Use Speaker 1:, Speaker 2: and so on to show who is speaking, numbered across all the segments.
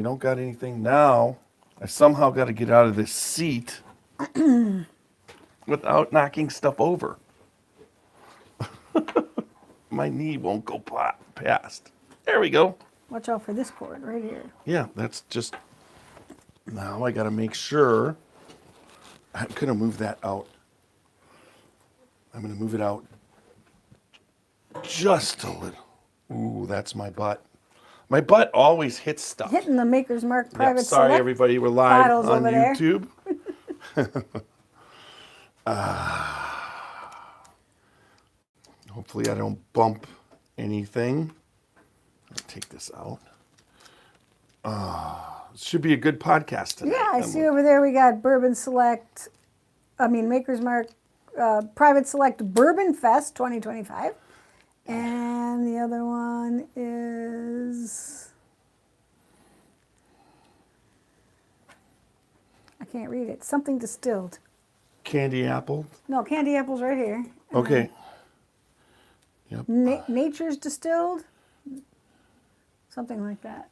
Speaker 1: You don't got anything now. I somehow got to get out of this seat without knocking stuff over. My knee won't go past. There we go.
Speaker 2: Watch out for this cord right here.
Speaker 1: Yeah, that's just, now I got to make sure. I'm going to move that out. I'm going to move it out just a little. Ooh, that's my butt. My butt always hits stuff.
Speaker 2: Hitting the Maker's Mark Private
Speaker 1: Yeah, sorry,
Speaker 2: Select
Speaker 1: everybody. We're live
Speaker 2: bottles
Speaker 1: on
Speaker 2: over there.
Speaker 1: YouTube. Hopefully I don't bump anything. Let's take this out. It should be a good podcast tonight.
Speaker 2: Yeah, I see over there we got Bourbon Select, Maker's Mark Private Select Bourbon Fest 2025. And the other one is, I can't read it, something distilled.
Speaker 1: Candied Apple.
Speaker 2: No, Candied Apple's right here.
Speaker 1: Okay. Yep.
Speaker 2: Nature's distilled, something like that.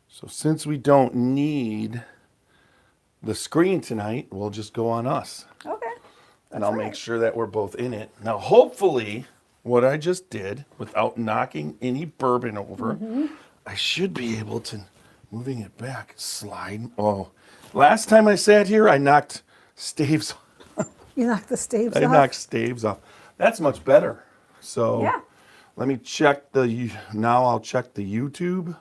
Speaker 1: So since we don't need the screen tonight, we'll just go on us.
Speaker 2: Okay.
Speaker 1: And I'll make sure that we're both in it. Now, hopefully, what I just did, without knocking any bourbon over, I should be able to, moving it back, slide. Oh, last time I sat here, I knocked staves.
Speaker 2: You knocked the staves off?
Speaker 1: I knocked staves off. That's much better. So
Speaker 2: Yeah.
Speaker 1: let me check now I'll check the YouTube.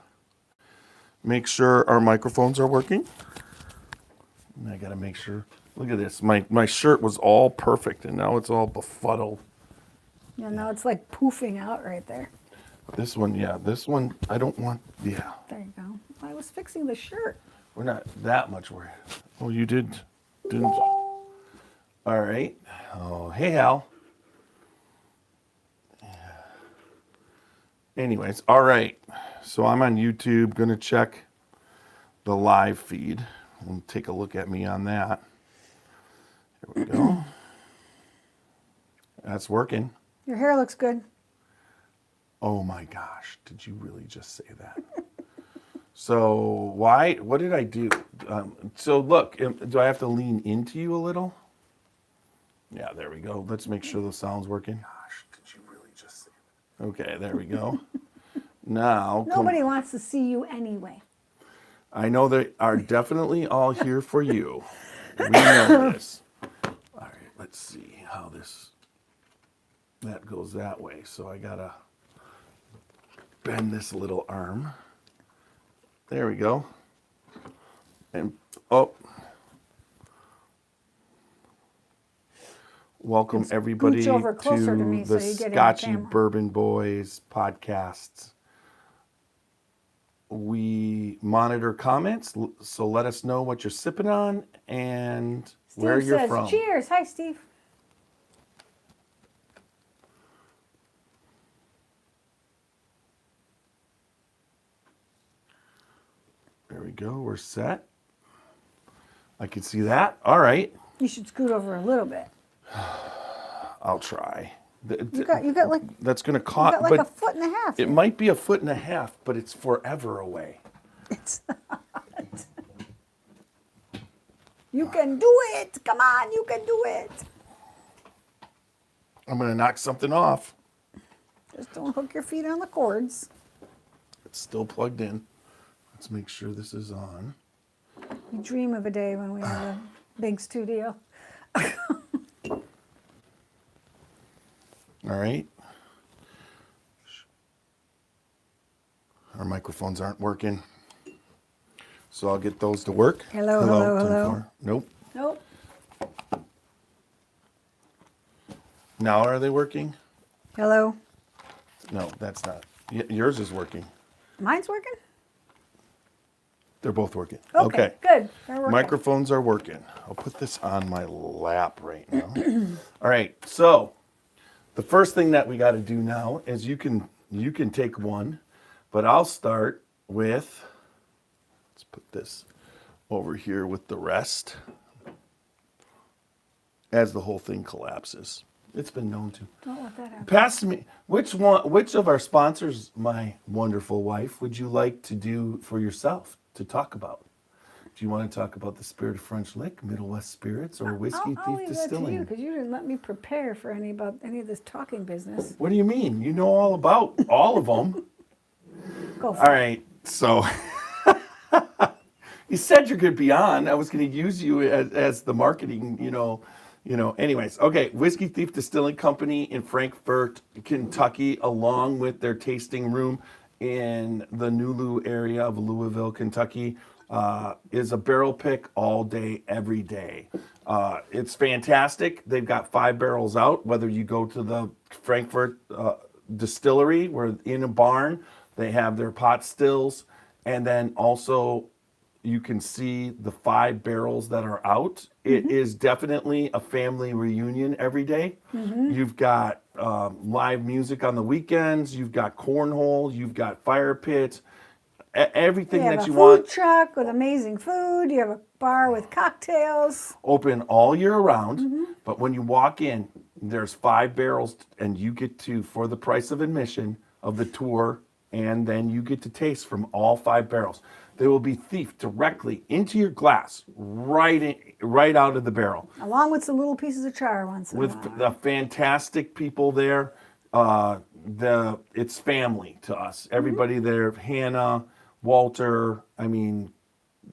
Speaker 1: Make sure our microphones are working. And I got to make sure. Look at this. My shirt was all perfect, and now it's all befuddled.
Speaker 2: Yeah, now it's like poofing out right there.
Speaker 1: This one, yeah. This one, I don't want, yeah.
Speaker 2: There you go. I was fixing the shirt.
Speaker 1: We're not that much worried. Oh, you didn't? All right. Oh, hey, Al. Anyways, all right. So I'm on YouTube. Going to check the live feed and take a look at me on that. Here we go. That's working.
Speaker 2: Your hair looks good.
Speaker 1: Oh my gosh, did you really just say that? So what did I do? So look, do I have to lean into you a little? Yeah, there we go. Let's make sure the sound's working. Gosh, did you really just say that? Okay, there we go. Now.
Speaker 2: Nobody wants to see you anyway.
Speaker 1: I know they are definitely all here for you. We know this. All right, let's see how that goes that way. So I gotta bend this little arm. There we go. And welcome everybody to the Scotchy Bourbon Boys podcast. We monitor comments, so let us know what you're sipping on and where you're from.
Speaker 2: Cheers. Hi, Steve.
Speaker 1: There we go. We're set. I can see that. All right.
Speaker 2: You should scoot over a little bit.
Speaker 1: I'll try.
Speaker 2: You got like
Speaker 1: that's going to cost
Speaker 2: like a foot and a half.
Speaker 1: It might be a foot and a half, but it's forever away.
Speaker 2: It's not. You can do it. Come on, you can do it.
Speaker 1: I'm going to knock something off.
Speaker 2: Just don't hook your feet on the cords.
Speaker 1: It's still plugged in. Let's make sure this is on.
Speaker 2: You dream of a day when we have a big studio.
Speaker 1: All right. Our microphones aren't working. So I'll get those to work.
Speaker 2: Hello.
Speaker 1: Nope.
Speaker 2: Nope.
Speaker 1: Now are they working?
Speaker 2: Hello.
Speaker 1: No, that's not. Yours is working.
Speaker 2: Mine's working?
Speaker 1: They're both working.
Speaker 2: Okay. Good. They're working.
Speaker 1: Microphones are working. I'll put this on my lap right now. All right. So the first thing that we got to do now is you can take one, but I'll start with, let's put this over here with the rest as the whole thing collapses. It's been known to.
Speaker 2: Don't let that happen.
Speaker 1: Pass me which of our sponsors, my wonderful wife, would you like to do for yourself to talk about? Do you want to talk about the Spirit of French Lick, Middle West Spirits, or Whiskey
Speaker 2: I'll
Speaker 1: Thief
Speaker 2: leave that to
Speaker 1: Distilling?
Speaker 2: you because you didn't let me prepare for any of this talking business.
Speaker 1: What do you mean? You know all about all of them.
Speaker 2: Go for
Speaker 1: All
Speaker 2: it.
Speaker 1: right, so you said you're going to be on. I was going to use you as the marketing, Anyways, okay. Whiskey Thief Distilling Company in Frankfort, Kentucky, along with their tasting room in the Nulu area of Louisville, Kentucky, is a barrel pick all day, every day. It's fantastic. They've got 5 barrels out. Whether you go to the Frankfurt distillery, where in a barn, they have their pot stills, and then also you can see the 5 barrels that are out. It is definitely a family reunion every day. You've got live music on the weekends. You've got cornhole. You've got fire pit. Everything
Speaker 2: You have
Speaker 1: that
Speaker 2: a
Speaker 1: you
Speaker 2: food
Speaker 1: want.
Speaker 2: truck with amazing food. You have a bar with cocktails.
Speaker 1: Open all year round. But when you walk in, there's 5 barrels, and you get to, for the price of admission of the tour, and then you get to taste from all 5 barrels. They will be thief directly into your glass, right out of the barrel.
Speaker 2: Along with some little pieces of char once in a
Speaker 1: With
Speaker 2: while.
Speaker 1: the fantastic people there, it's family to us. Everybody there, Hannah, Walter. I mean,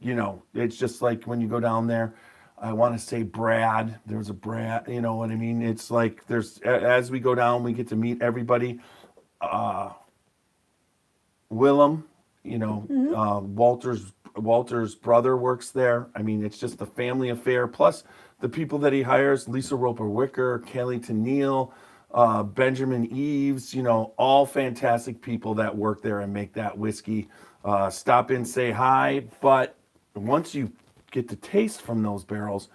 Speaker 1: it's just like when you go down there. I want to say Brad. There's a Brad. You know what I mean? It's like as we go down, we get to meet everybody. Willem, Walter's brother works there. I mean, it's just a family affair. Plus, the people that he hires: Lisa Roper Wicker, Kelly Tennille, Benjamin Eves. All fantastic people that work there and make that whiskey. Stop in, say hi. But once you get to taste from those barrels,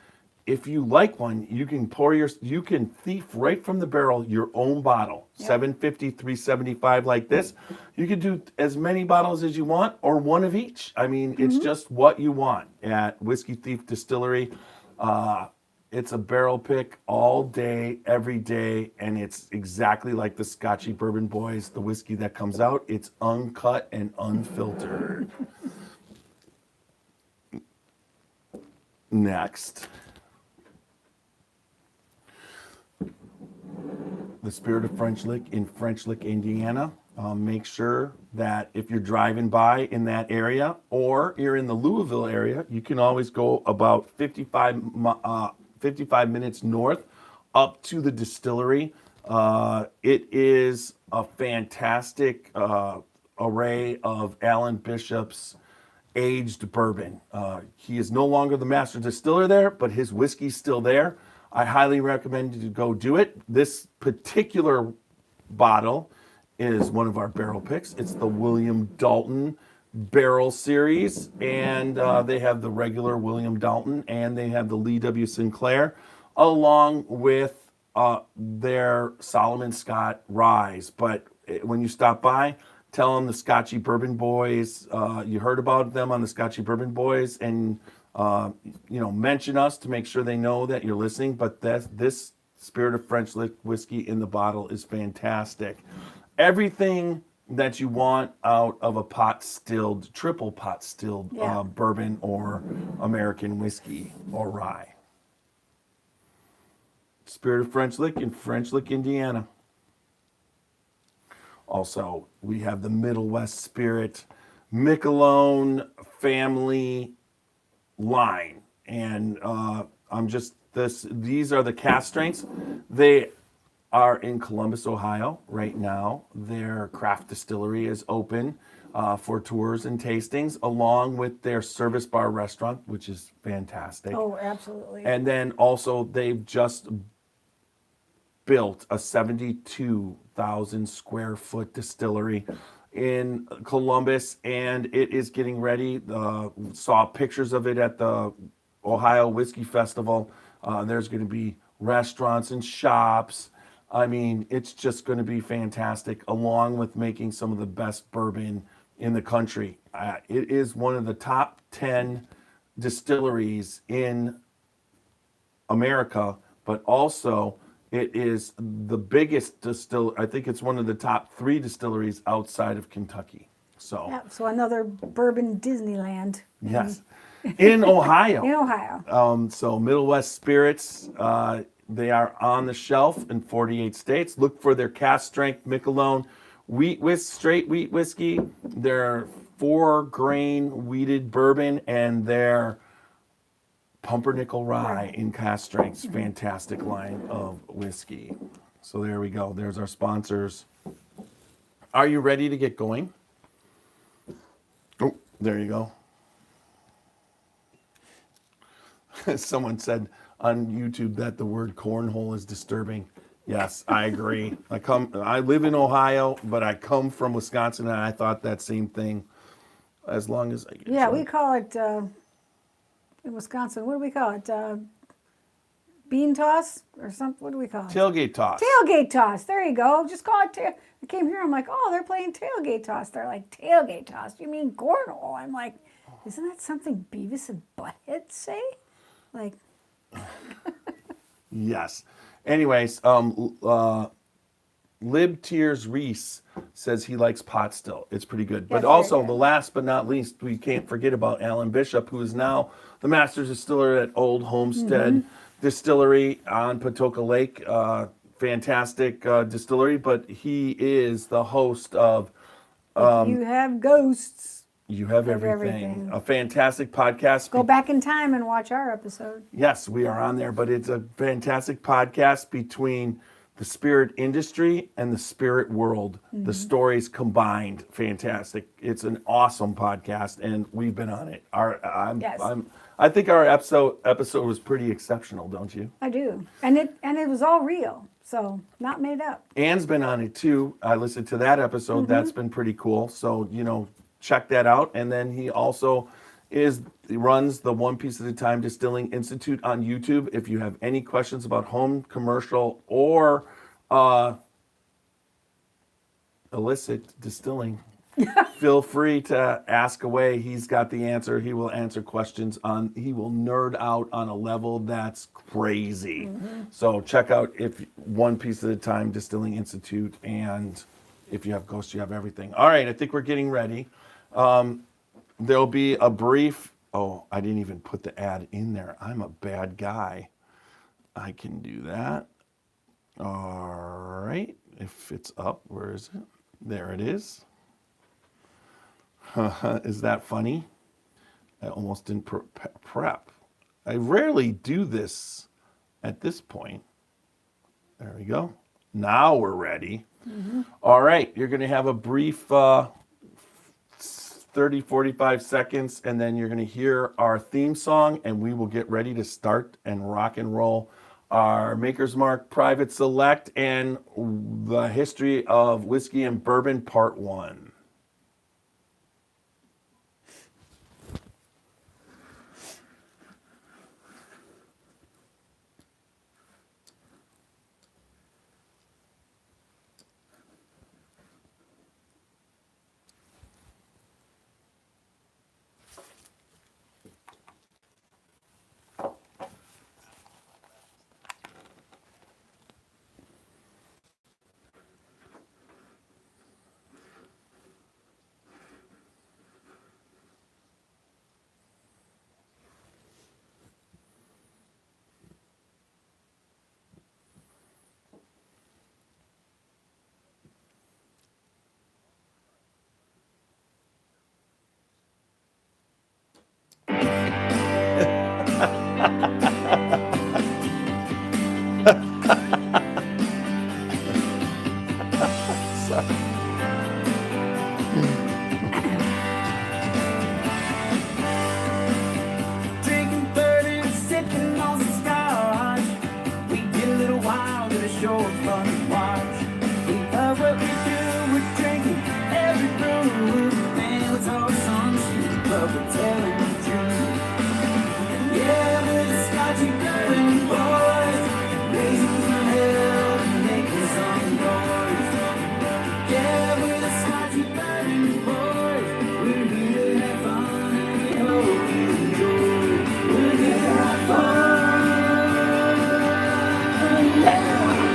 Speaker 1: if you like one, you can thief right from the barrel your own bottle.
Speaker 2: Yep.
Speaker 1: 750, 375 like this. You can do as many bottles as you want, or one of each. I mean, it's just what you want at Whiskey Thief Distillery. It's a barrel pick all day, every day, and it's exactly like the Scotchy Bourbon Boys, the whiskey that comes out. It's uncut and unfiltered. Next, the Spirit of French Lick in French Lick, Indiana. Make sure that if you're driving by in that area, or you're in the Louisville area, you can always go about 55 minutes north up to the distillery. It is a fantastic array of Alan Bishop's aged bourbon. He is no longer the master distiller there, but his whiskey's still there. I highly recommend you to go do it. This particular bottle is one of our barrel picks. It's the William Dalton Barrel Series, and they have the regular William Dalton, and they have the Lee W. Sinclair, along with their Solomon Scott Rise. But when you stop by, tell them the Scotchy Bourbon Boys, you heard about them on the Scotchy Bourbon Boys, and mention us to make sure they know that you're listening. But this Spirit of French Lick whiskey in the bottle is fantastic. Everything that you want out of a triple pot stilled bourbon or American whiskey or rye. Spirit of French Lick in French Lick, Indiana. Also, we have the Middle West Spirit Miquelon family line, and these are the cask strengths. They are in Columbus, Ohio right now. Their craft distillery is open for tours and tastings, along with their service bar restaurant, which is fantastic.
Speaker 2: Oh, absolutely.
Speaker 1: And then also they've just built a 72,000 square foot distillery in Columbus, and it is getting ready. Saw pictures of it at the Ohio Whiskey Festival. There's going to be restaurants and shops. I mean, it's just going to be fantastic, along with making some of the best bourbon in the country. It is one of the top 10 distilleries in America, but also It is the biggest I think it's one of the top 3 distilleries outside of Kentucky. So,
Speaker 2: Yeah, so another bourbon Disneyland.
Speaker 1: yes, in Ohio.
Speaker 2: In Ohio.
Speaker 1: So Middle West Spirits, they are on the shelf in 48 states. Look for their cast strength Michelob straight wheat whiskey, their 4-grain wheated bourbon, and their Pumpernickel Rye in cast strength. Fantastic line of whiskey. So there we go. There's our sponsors. Are you ready to get going? Oh, there you go. Someone said on YouTube that the word cornhole is disturbing. Yes, I agree. I live in Ohio, but I come from Wisconsin, and I thought that same thing. As long as I get
Speaker 2: Yeah, we call it in Wisconsin. What do we call it? Bean toss or something? What do we call it?
Speaker 1: tailgate toss.
Speaker 2: Tailgate toss. There you go. Just call it. I came here. I'm like, oh, they're playing tailgate toss. They're like, tailgate toss. You mean cornhole? I'm like, isn't that something Beavis and Butthead say? Like,
Speaker 1: Yes. Anyways, Lib Tears Reese says he likes pot still. It's pretty good. But
Speaker 2: That's
Speaker 1: also,
Speaker 2: very good.
Speaker 1: the last but not least, we can't forget about Alan Bishop, who is now the master distiller at Old Homestead Distillery on Patoka Lake. Fantastic distillery, but he is the host of
Speaker 2: you have ghosts.
Speaker 1: You Have
Speaker 2: Have
Speaker 1: Everything,
Speaker 2: Everything.
Speaker 1: a fantastic podcast.
Speaker 2: Go back in time and watch our episode.
Speaker 1: Yes, we are on there, but it's a fantastic podcast between the spirit industry and the spirit world. The stories combined, fantastic. It's an awesome podcast, and we've been on it.
Speaker 2: Yes.
Speaker 1: I think our episode was pretty exceptional, don't you?
Speaker 2: I do, and it was all real, so not made up.
Speaker 1: Anne's been on it too. I listened to that episode. That's been pretty cool. So, check that out. And then he also runs the One Piece at a Time Distilling Institute on YouTube. If you have any questions about home, commercial, or illicit distilling, feel free to ask away. He's got the answer. He will answer questions he will nerd out on a level that's crazy. So check out One Piece at a Time Distilling Institute, and if you have ghosts, you have everything. All right, I think we're getting ready. There'll be a brief, I didn't even put the ad in there. I'm a bad guy. I can do that. All right, if it's up, where is it? There it is. Is that funny? I almost didn't prep. I rarely do this at this point. There we go. Now we're ready. All right, you're going to have a brief 30, 45 seconds, and then you're going to hear our theme song, and we will get ready to start and rock and roll our Maker's Mark Private Select and the history of whiskey and bourbon part 1.
Speaker 3: Drinking 30, sipping on some scotch. We get a little wild, but it's sure fun to watch. We love what we do, we're drinking every brew. Man, it's all some shit, but we're telling the truth. Yeah, we're the Scotchy Bourbon boys, raising some hell and making some noise. Yeah, we're the Scotchy Bourbon boys, we're here to have fun and we hope you enjoy. We're here to have fun. Yeah.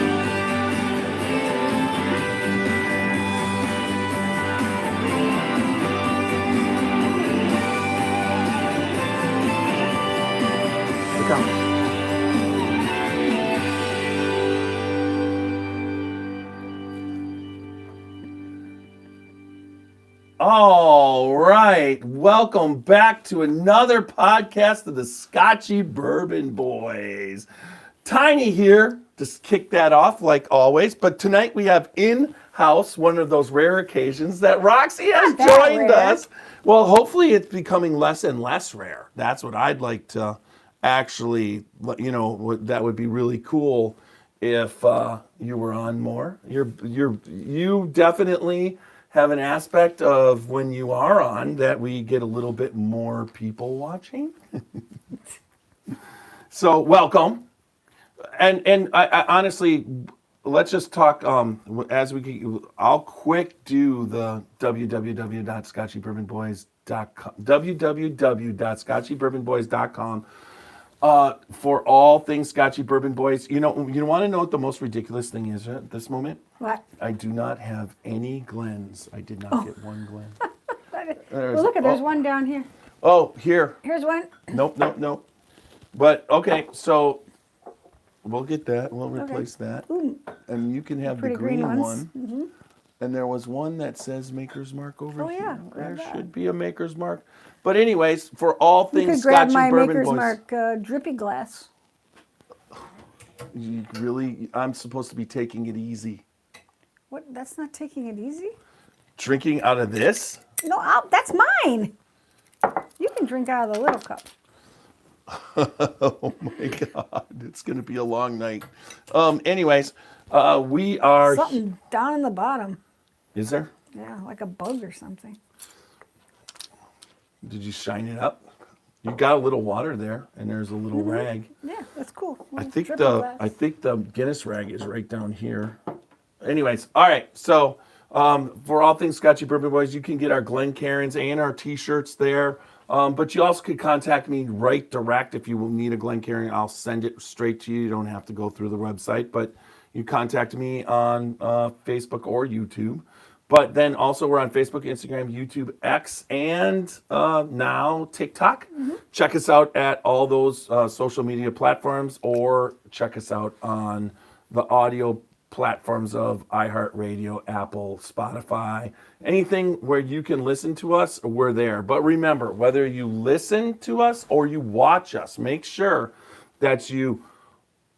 Speaker 1: welcome. All right, welcome back to another podcast of the Scotchy Bourbon Boys. Tiny here to kick that off like always, but tonight we have in-house one of those rare occasions that Roxy has
Speaker 2: Not that
Speaker 1: joined
Speaker 2: rare.
Speaker 1: us. Well, hopefully it's becoming less and less rare. That's what I'd like to actually, that would be really cool if you were on more. You definitely have an aspect of when you are on that we get a little bit more people watching. So welcome. And I honestly, let's just talk as we get, I'll quick do the www.scotchybourbonboys.com www.scotchybourbonboys.com for all things Scotchy Bourbon Boys. You want to know what the most ridiculous thing is at this moment?
Speaker 2: What?
Speaker 1: I do not have any Glens. I did not get one Glen.
Speaker 2: Well, look, there's one down here.
Speaker 1: Oh, here.
Speaker 2: Here's one.
Speaker 1: Nope. But okay, so we'll get that. We'll replace that.
Speaker 2: Ooh,
Speaker 1: And you can have the
Speaker 2: pretty
Speaker 1: green
Speaker 2: green
Speaker 1: one.
Speaker 2: ones.
Speaker 1: And there was one that says Maker's Mark over
Speaker 2: Oh,
Speaker 1: here.
Speaker 2: yeah, grab
Speaker 1: There
Speaker 2: that.
Speaker 1: should be a Maker's Mark. But anyways, for all
Speaker 2: you
Speaker 1: things
Speaker 2: could grab
Speaker 1: Scotchy
Speaker 2: my
Speaker 1: Bourbon
Speaker 2: Maker's
Speaker 1: Boys.
Speaker 2: Mark drippy glass.
Speaker 1: You really, I'm supposed to be taking it easy.
Speaker 2: What? That's not taking it easy?
Speaker 1: Drinking out of this?
Speaker 2: No, that's mine. You can drink out of the little cup.
Speaker 1: Oh my God, it's going to be a long night. Anyways, we are.
Speaker 2: Something down in the bottom.
Speaker 1: Is there?
Speaker 2: Yeah, like a bug or something.
Speaker 1: Did you shine it up? You got a little water there, and there's a little rag.
Speaker 2: Yeah, that's cool.
Speaker 1: I
Speaker 2: Little
Speaker 1: think
Speaker 2: drippy
Speaker 1: the
Speaker 2: glass.
Speaker 1: I think the Guinness rag is right down here. Anyways, all right. So for all things Scotchy Bourbon Boys, you can get our Glencairns and our T-shirts there. But you also could contact me right direct if you will need a Glencairn. I'll send it straight to you. You don't have to go through the website, but you contact me on Facebook or YouTube. But then also we're on Facebook, Instagram, YouTube, X, and now TikTok. Check us out at all those social media platforms, or check us out on the audio platforms of iHeartRadio, Apple, Spotify, anything where you can listen to us, we're there. But remember, whether you listen to us or you watch us, make sure that you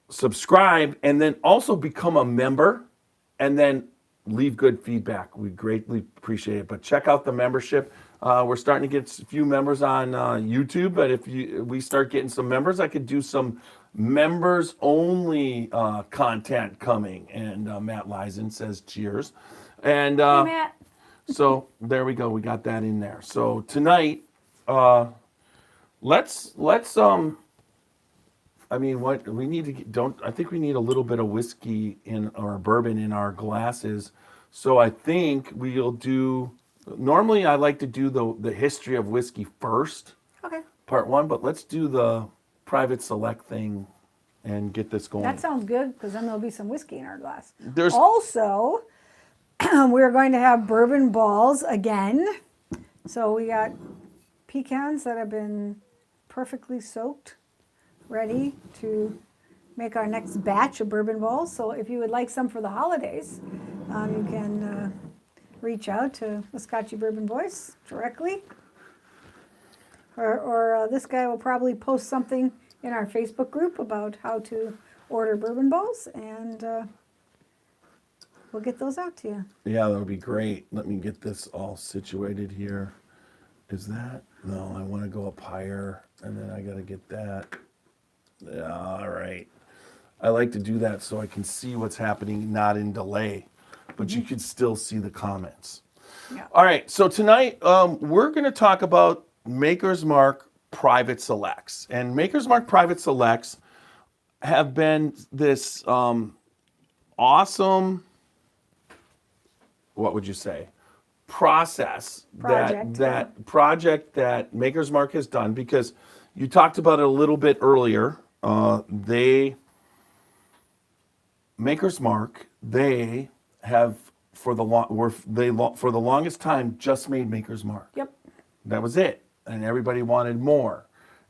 Speaker 1: subscribe and then also become a member and then leave good feedback. We greatly appreciate it. But check out the membership. We're starting to get a few members on YouTube, but if we start getting some members, I could do some members only content coming. And Matt Leisen says cheers. And
Speaker 2: Hey, Matt.
Speaker 1: so there we go. We got that in there. So tonight, let's I mean, what we need to I think we need a little bit of whiskey or bourbon in our glasses. So I think we'll do, normally I like to do the history of whiskey first,
Speaker 2: Okay.
Speaker 1: part one, but let's do the private select thing and get this going.
Speaker 2: That sounds good, because then there'll be some whiskey in our glass.
Speaker 1: There's-
Speaker 2: Also, we're going to have bourbon balls again. So we got pecans that have been perfectly soaked, ready to make our next batch of bourbon balls. So if you would like some for the holidays, you can reach out to the Scotchy Bourbon Boys directly. Or this guy will probably post something in our Facebook group about how to order bourbon balls, and we'll get those out to you.
Speaker 1: Yeah, that would be great. Let me get this all situated here. Is that? No, I want to go up higher, and then I got to get that. Yeah, all right. I like to do that so I can see what's happening, not in delay, but you can still see the comments.
Speaker 2: Yeah.
Speaker 1: All right, so tonight we're going to talk about Maker's Mark Private Selects. And Maker's Mark Private Selects have been this awesome, what would you say, process
Speaker 2: Project,
Speaker 1: that project that Maker's Mark has done, because you talked about it a little bit earlier. Maker's Mark, they have for the longest time just made Maker's Mark.
Speaker 2: Yep.
Speaker 1: That was it, and everybody wanted more.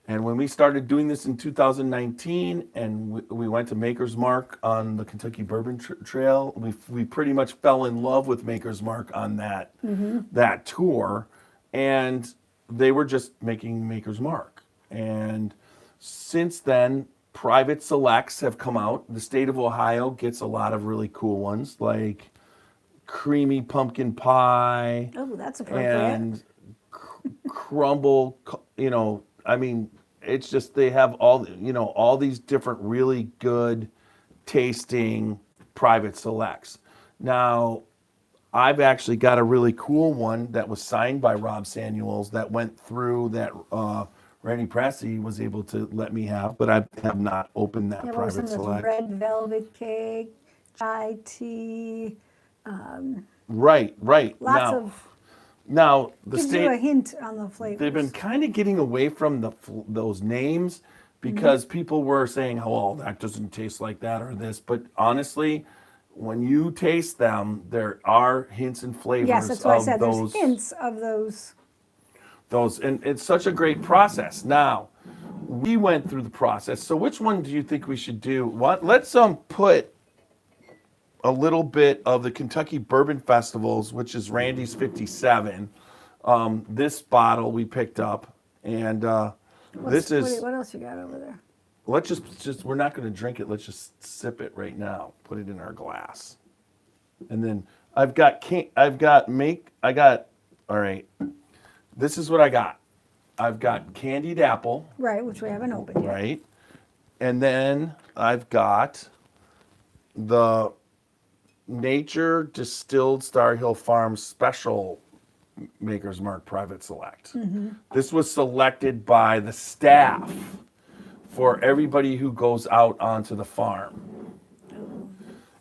Speaker 1: And when we started doing this in 2019, and we went to Maker's Mark on the Kentucky Bourbon Trail, we pretty much fell in love with Maker's Mark on that tour, and they were just making Maker's Mark. And since then, private selects have come out. The state of Ohio gets a lot of really cool ones, like creamy pumpkin pie
Speaker 2: Oh, that's appropriate.
Speaker 1: and crumble. I mean, it's just they have all these different really good tasting private selects. Now, I've actually got a really cool one that was signed by Rob Samuels that went through that Randy Pressey was able to let me have, but I have not opened that
Speaker 2: Yeah, what was some
Speaker 1: private
Speaker 2: of those
Speaker 1: select.
Speaker 2: red velvet cake, chai tea,
Speaker 1: Right.
Speaker 2: lots of,
Speaker 1: Now the
Speaker 2: gives you a
Speaker 1: state
Speaker 2: hint on the flavors.
Speaker 1: they've been kind of getting away from those names because people were saying, "Oh, well, that doesn't taste like that or this." But honestly, when you taste them, there are hints and flavors
Speaker 2: Yes, that's why I
Speaker 1: of
Speaker 2: said
Speaker 1: those.
Speaker 2: there's hints of those.
Speaker 1: And it's such a great process. Now, we went through the process. So which one do you think we should do? Let's put a little bit of the Kentucky Bourbon Festivals, which is Randy's 57. This bottle we picked up, and this is.
Speaker 2: What else you got over there?
Speaker 1: Let's just we're not going to drink it. Let's just sip it right now. Put it in our glass, and then all right. This is what I got. I've got Candied Apple,
Speaker 2: Right, which we haven't opened yet.
Speaker 1: right, and then I've got the Nature Distilled Star Hill Farms Special Maker's Mark Private Select. This was selected by the staff for everybody who goes out onto the farm.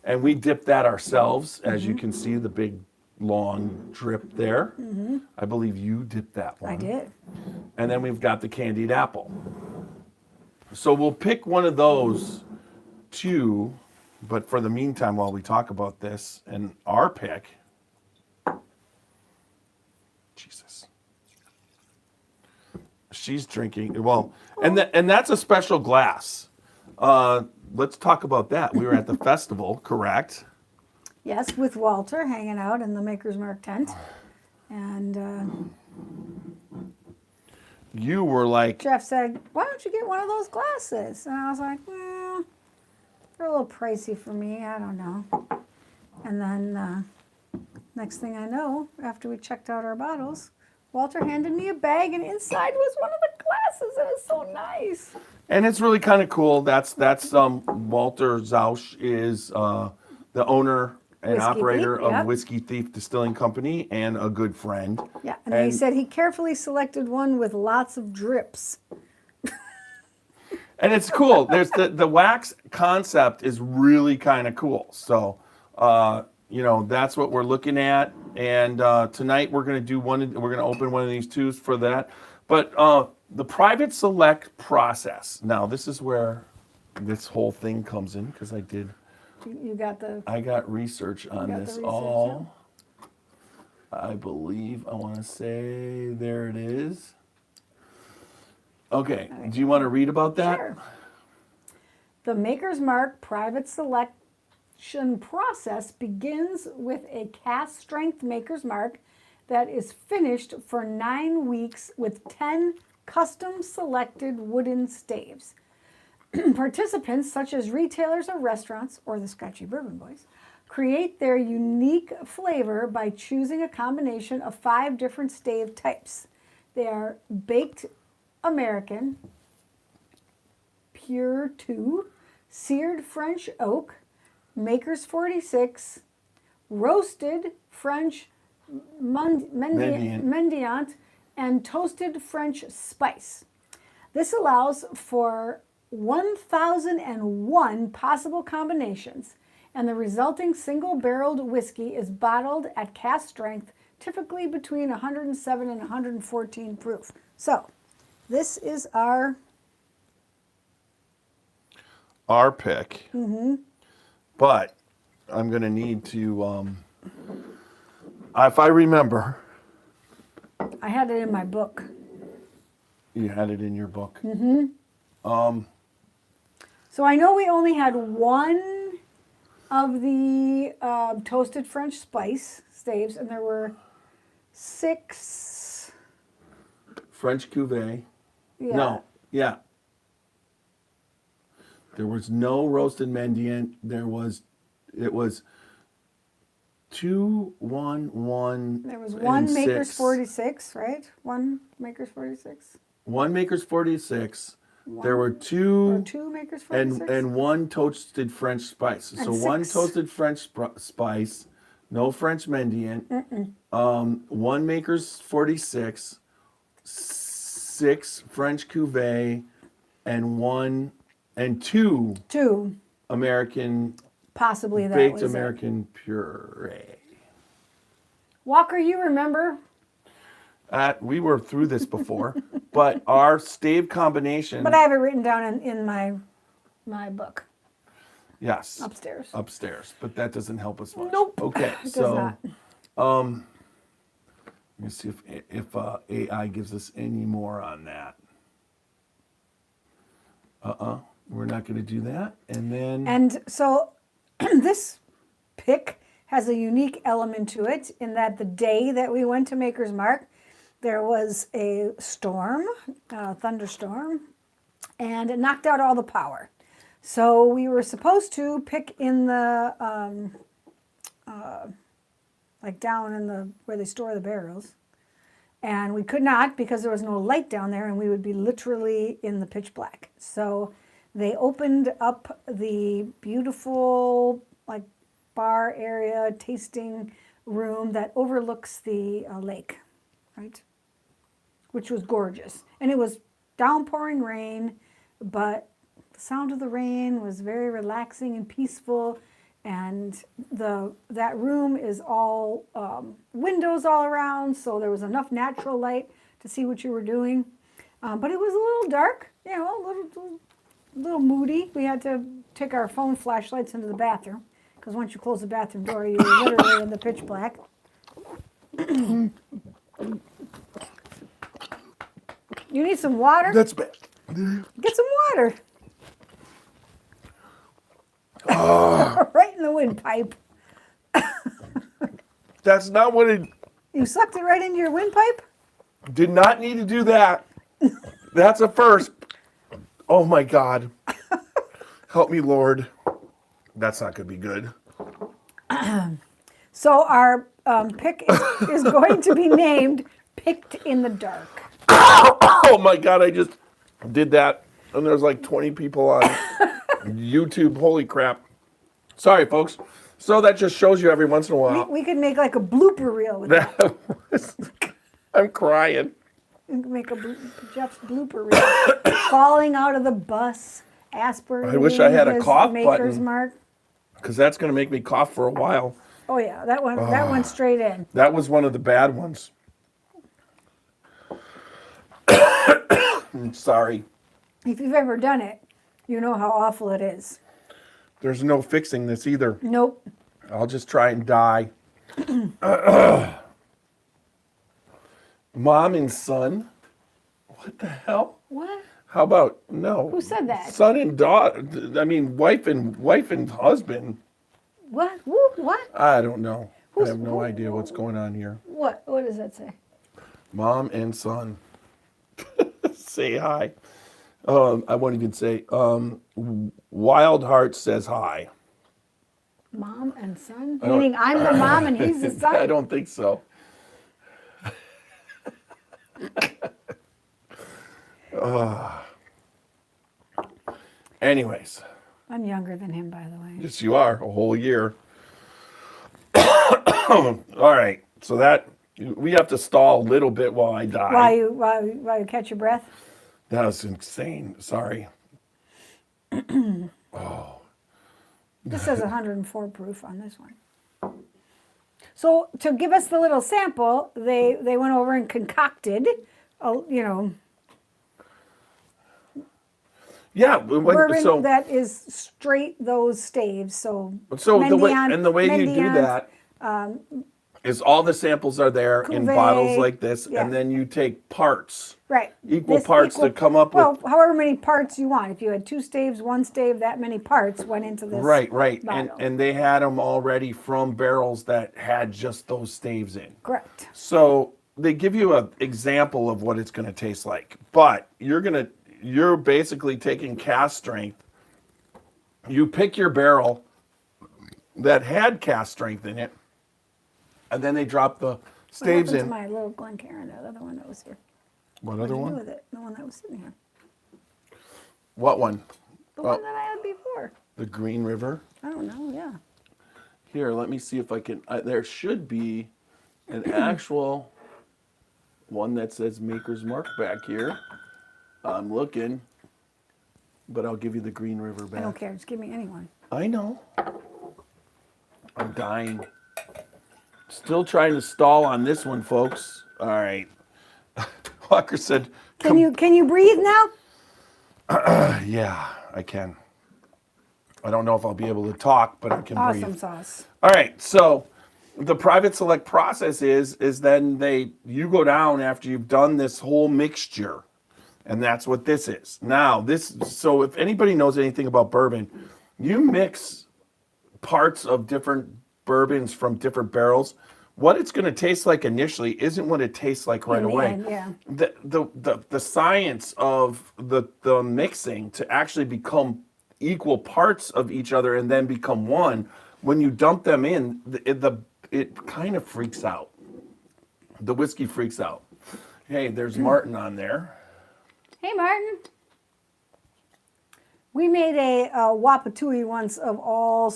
Speaker 1: And we dip that ourselves, as you can see, the big long drip there. I believe you dipped that one.
Speaker 2: I did.
Speaker 1: And then we've got the Candied Apple. So we'll pick one of those two, but for the meantime, while we talk about this and our pick, Jesus, she's drinking. Well, and that's a special glass. Let's talk about that. We were at the festival, correct?
Speaker 2: Yes, with Walter hanging out in the Maker's Mark tent. And
Speaker 1: You were like,
Speaker 2: Jeff said, why don't you get one of those glasses? And I was like, well, they're a little pricey for me. I don't know. And then next thing I know, after we checked out our bottles, Walter handed me a bag, and inside was one of the glasses. It was so nice.
Speaker 1: and it's really kind of cool. That's Walter Zausch is the owner and
Speaker 2: Whiskey
Speaker 1: operator
Speaker 2: Thief,
Speaker 1: of
Speaker 2: yep.
Speaker 1: Whiskey Thief Distilling Company and a good friend.
Speaker 2: Yeah, and he said he carefully selected one with lots of drips.
Speaker 1: And it's cool. There's the wax concept is really kind of cool. So, that's what we're looking at. And tonight we're going to we're going to open one of these twos for that. But the private select process. Now, this is where this whole thing comes in because
Speaker 2: You got the,
Speaker 1: I got research on
Speaker 2: got the
Speaker 1: this
Speaker 2: research,
Speaker 1: all. I believe I want to say there it is. Okay. Do you want to read about that?
Speaker 2: sure. The Maker's Mark private selection process begins with a cast strength Maker's Mark that is finished for 9 weeks with 10 custom selected wooden staves. Participants, such as retailers or restaurants or the Scotchy Bourbon Boys, create their unique flavor by choosing a combination of 5 different stave types. They are baked American, Pure 2, seared French oak, Maker's 46, roasted French Mendiant, and toasted French spice. This allows for 1,001 possible combinations, and the resulting single-barreled whiskey is bottled at cask strength, typically between 107 and 114 proof. So, this is our
Speaker 1: pick. But I'm going to need to, if I remember,
Speaker 2: I had it in my book.
Speaker 1: You had it in your book.
Speaker 2: So I know we only had one of the toasted French spice staves, and there were 6.
Speaker 1: French cuvee.
Speaker 2: Yeah.
Speaker 1: No, yeah. There was no roasted mendiant. It was 2, 1, 1.
Speaker 2: There was
Speaker 1: and
Speaker 2: one Maker's
Speaker 1: 6.
Speaker 2: 46, right? One Maker's 46.
Speaker 1: One Maker's 46. There were
Speaker 2: Or
Speaker 1: 2
Speaker 2: two Maker's 46.
Speaker 1: and one toasted French spice. So
Speaker 2: And
Speaker 1: one
Speaker 2: 6.
Speaker 1: toasted French spice, no French mendiant. One Maker's 46, 6 French cuvee, and 2
Speaker 2: 2.
Speaker 1: American
Speaker 2: Possibly that
Speaker 1: baked
Speaker 2: was
Speaker 1: American puree.
Speaker 2: it. Walker, you remember?
Speaker 1: We were through this before, but our stave combination.
Speaker 2: But I have it written down in my book
Speaker 1: Yes.
Speaker 2: upstairs.
Speaker 1: Upstairs, but that doesn't help us much.
Speaker 2: Nope.
Speaker 1: Okay,
Speaker 2: It does
Speaker 1: so
Speaker 2: not.
Speaker 1: let me see if AI gives us any more on that. We're not going to do that. And then
Speaker 2: And so this pick has a unique element to it in that the day that we went to Maker's Mark, there was a storm, a thunderstorm, and it knocked out all the power. So we were supposed to pick in the, like down in the, where they store the barrels. And we could not because there was no light down there and we would be literally in the pitch black. So they opened up the beautiful like bar area tasting room that overlooks the lake, right? Which was gorgeous. And it was downpouring rain, but the sound of the rain was very relaxing and peaceful. And that room is all windows all around, so there was enough natural light to see what you were doing. But it was a little dark, you know, a little moody. We had to take our phone flashlights into the bathroom because once you close the bathroom door, you're literally in the pitch black. You need some water?
Speaker 1: that's bad.
Speaker 2: Get some water. Right in the windpipe.
Speaker 1: That's not what it
Speaker 2: You sucked it right into your windpipe?
Speaker 1: did not need to do that. That's a first. Oh my God. Help me, Lord. That's not going to be good.
Speaker 2: So our pick is going to be named Picked in the Dark.
Speaker 1: Oh my God, I just did that. And there's like 20 people on YouTube. Holy crap. Sorry, folks. So that just shows you every once in a while.
Speaker 2: We could make like a blooper reel with that.
Speaker 1: That was, I'm crying.
Speaker 2: We could make Jeff's blooper reel. Falling out of the bus, aspirating
Speaker 1: I wish I had a
Speaker 2: his
Speaker 1: cough
Speaker 2: Maker's
Speaker 1: button.
Speaker 2: Mark.
Speaker 1: Because that's going to make me cough for a while.
Speaker 2: Oh yeah, that went straight in.
Speaker 1: That was one of the bad ones. I'm sorry.
Speaker 2: If you've ever done it, you know how awful it is.
Speaker 1: There's no fixing this either.
Speaker 2: Nope.
Speaker 1: I'll just try and die. Mom and son? What the hell?
Speaker 2: What?
Speaker 1: How about no?
Speaker 2: Who said that?
Speaker 1: Son and daughter. I mean, wife and husband.
Speaker 2: What? Woo, what?
Speaker 1: I don't know.
Speaker 2: Who's-
Speaker 1: I have no
Speaker 2: who-
Speaker 1: idea what's going on here.
Speaker 2: What? What does that say?
Speaker 1: Mom and son. Say hi. I won't even say. Wild Heart says hi.
Speaker 2: Mom and son?
Speaker 1: don't-
Speaker 2: Meaning I'm the mom and he's the son?
Speaker 1: I don't think so. Anyways,
Speaker 2: I'm younger than him, by the way.
Speaker 1: yes, you are a whole year. All right, so that we have to stall a little bit while I die.
Speaker 2: While you catch your breath?
Speaker 1: That was insane. Sorry.
Speaker 2: This says 104 proof on this one. So to give us the little sample, they went over and concocted,
Speaker 1: Yeah.
Speaker 2: bourbon
Speaker 1: So
Speaker 2: that is straight those staves. So
Speaker 1: the way
Speaker 2: Mendiant-
Speaker 1: you do
Speaker 2: Mendiant,
Speaker 1: that. is all the samples are there in bottles
Speaker 2: Cuvée,
Speaker 1: like this,
Speaker 2: yeah.
Speaker 1: and then you take parts,
Speaker 2: Right.
Speaker 1: equal
Speaker 2: This
Speaker 1: parts to come up
Speaker 2: well,
Speaker 1: with.
Speaker 2: however many parts you want. If you had 2 staves, 1 stave, that many parts went into this
Speaker 1: Right, and
Speaker 2: bottle.
Speaker 1: and they had them already from barrels that had just those staves in.
Speaker 2: Correct.
Speaker 1: So they give you an example of what it's going to taste like, but you're basically taking cast strength. You pick your barrel that had cast strength in it, and then they drop the
Speaker 2: What
Speaker 1: staves
Speaker 2: happened to
Speaker 1: in.
Speaker 2: my little Glencairn, that other one that was here?
Speaker 1: What
Speaker 2: What
Speaker 1: other
Speaker 2: did you do
Speaker 1: one?
Speaker 2: with it? The one that was sitting here.
Speaker 1: What one?
Speaker 2: The
Speaker 1: Oh.
Speaker 2: one that I had before.
Speaker 1: The Green River.
Speaker 2: I don't know, yeah.
Speaker 1: Here, let me see if I can. There should be an actual one that says Maker's Mark back here. I'm looking, but I'll give you the Green River back.
Speaker 2: I don't care, just give me any one.
Speaker 1: I know. I'm dying. Still trying to stall on this one, folks. All right. Walker said,
Speaker 2: Can you breathe now?
Speaker 1: yeah, I can. I don't know if I'll be able to talk, but I can
Speaker 2: Awesome
Speaker 1: breathe.
Speaker 2: sauce.
Speaker 1: All right, so the private select process is then you go down after you've done this whole mixture, and that's what this is. Now so if anybody knows anything about bourbon, you mix parts of different bourbons from different barrels. What it's going to taste like initially isn't what it tastes like right
Speaker 2: In the
Speaker 1: away.
Speaker 2: end, yeah.
Speaker 1: The science of the mixing to actually become equal parts of each other and then become one, when you dump them in, it kind of freaks out. The whiskey freaks out. Hey, there's Martin on there.
Speaker 2: Hey, Martin. We made a Wapatui once of all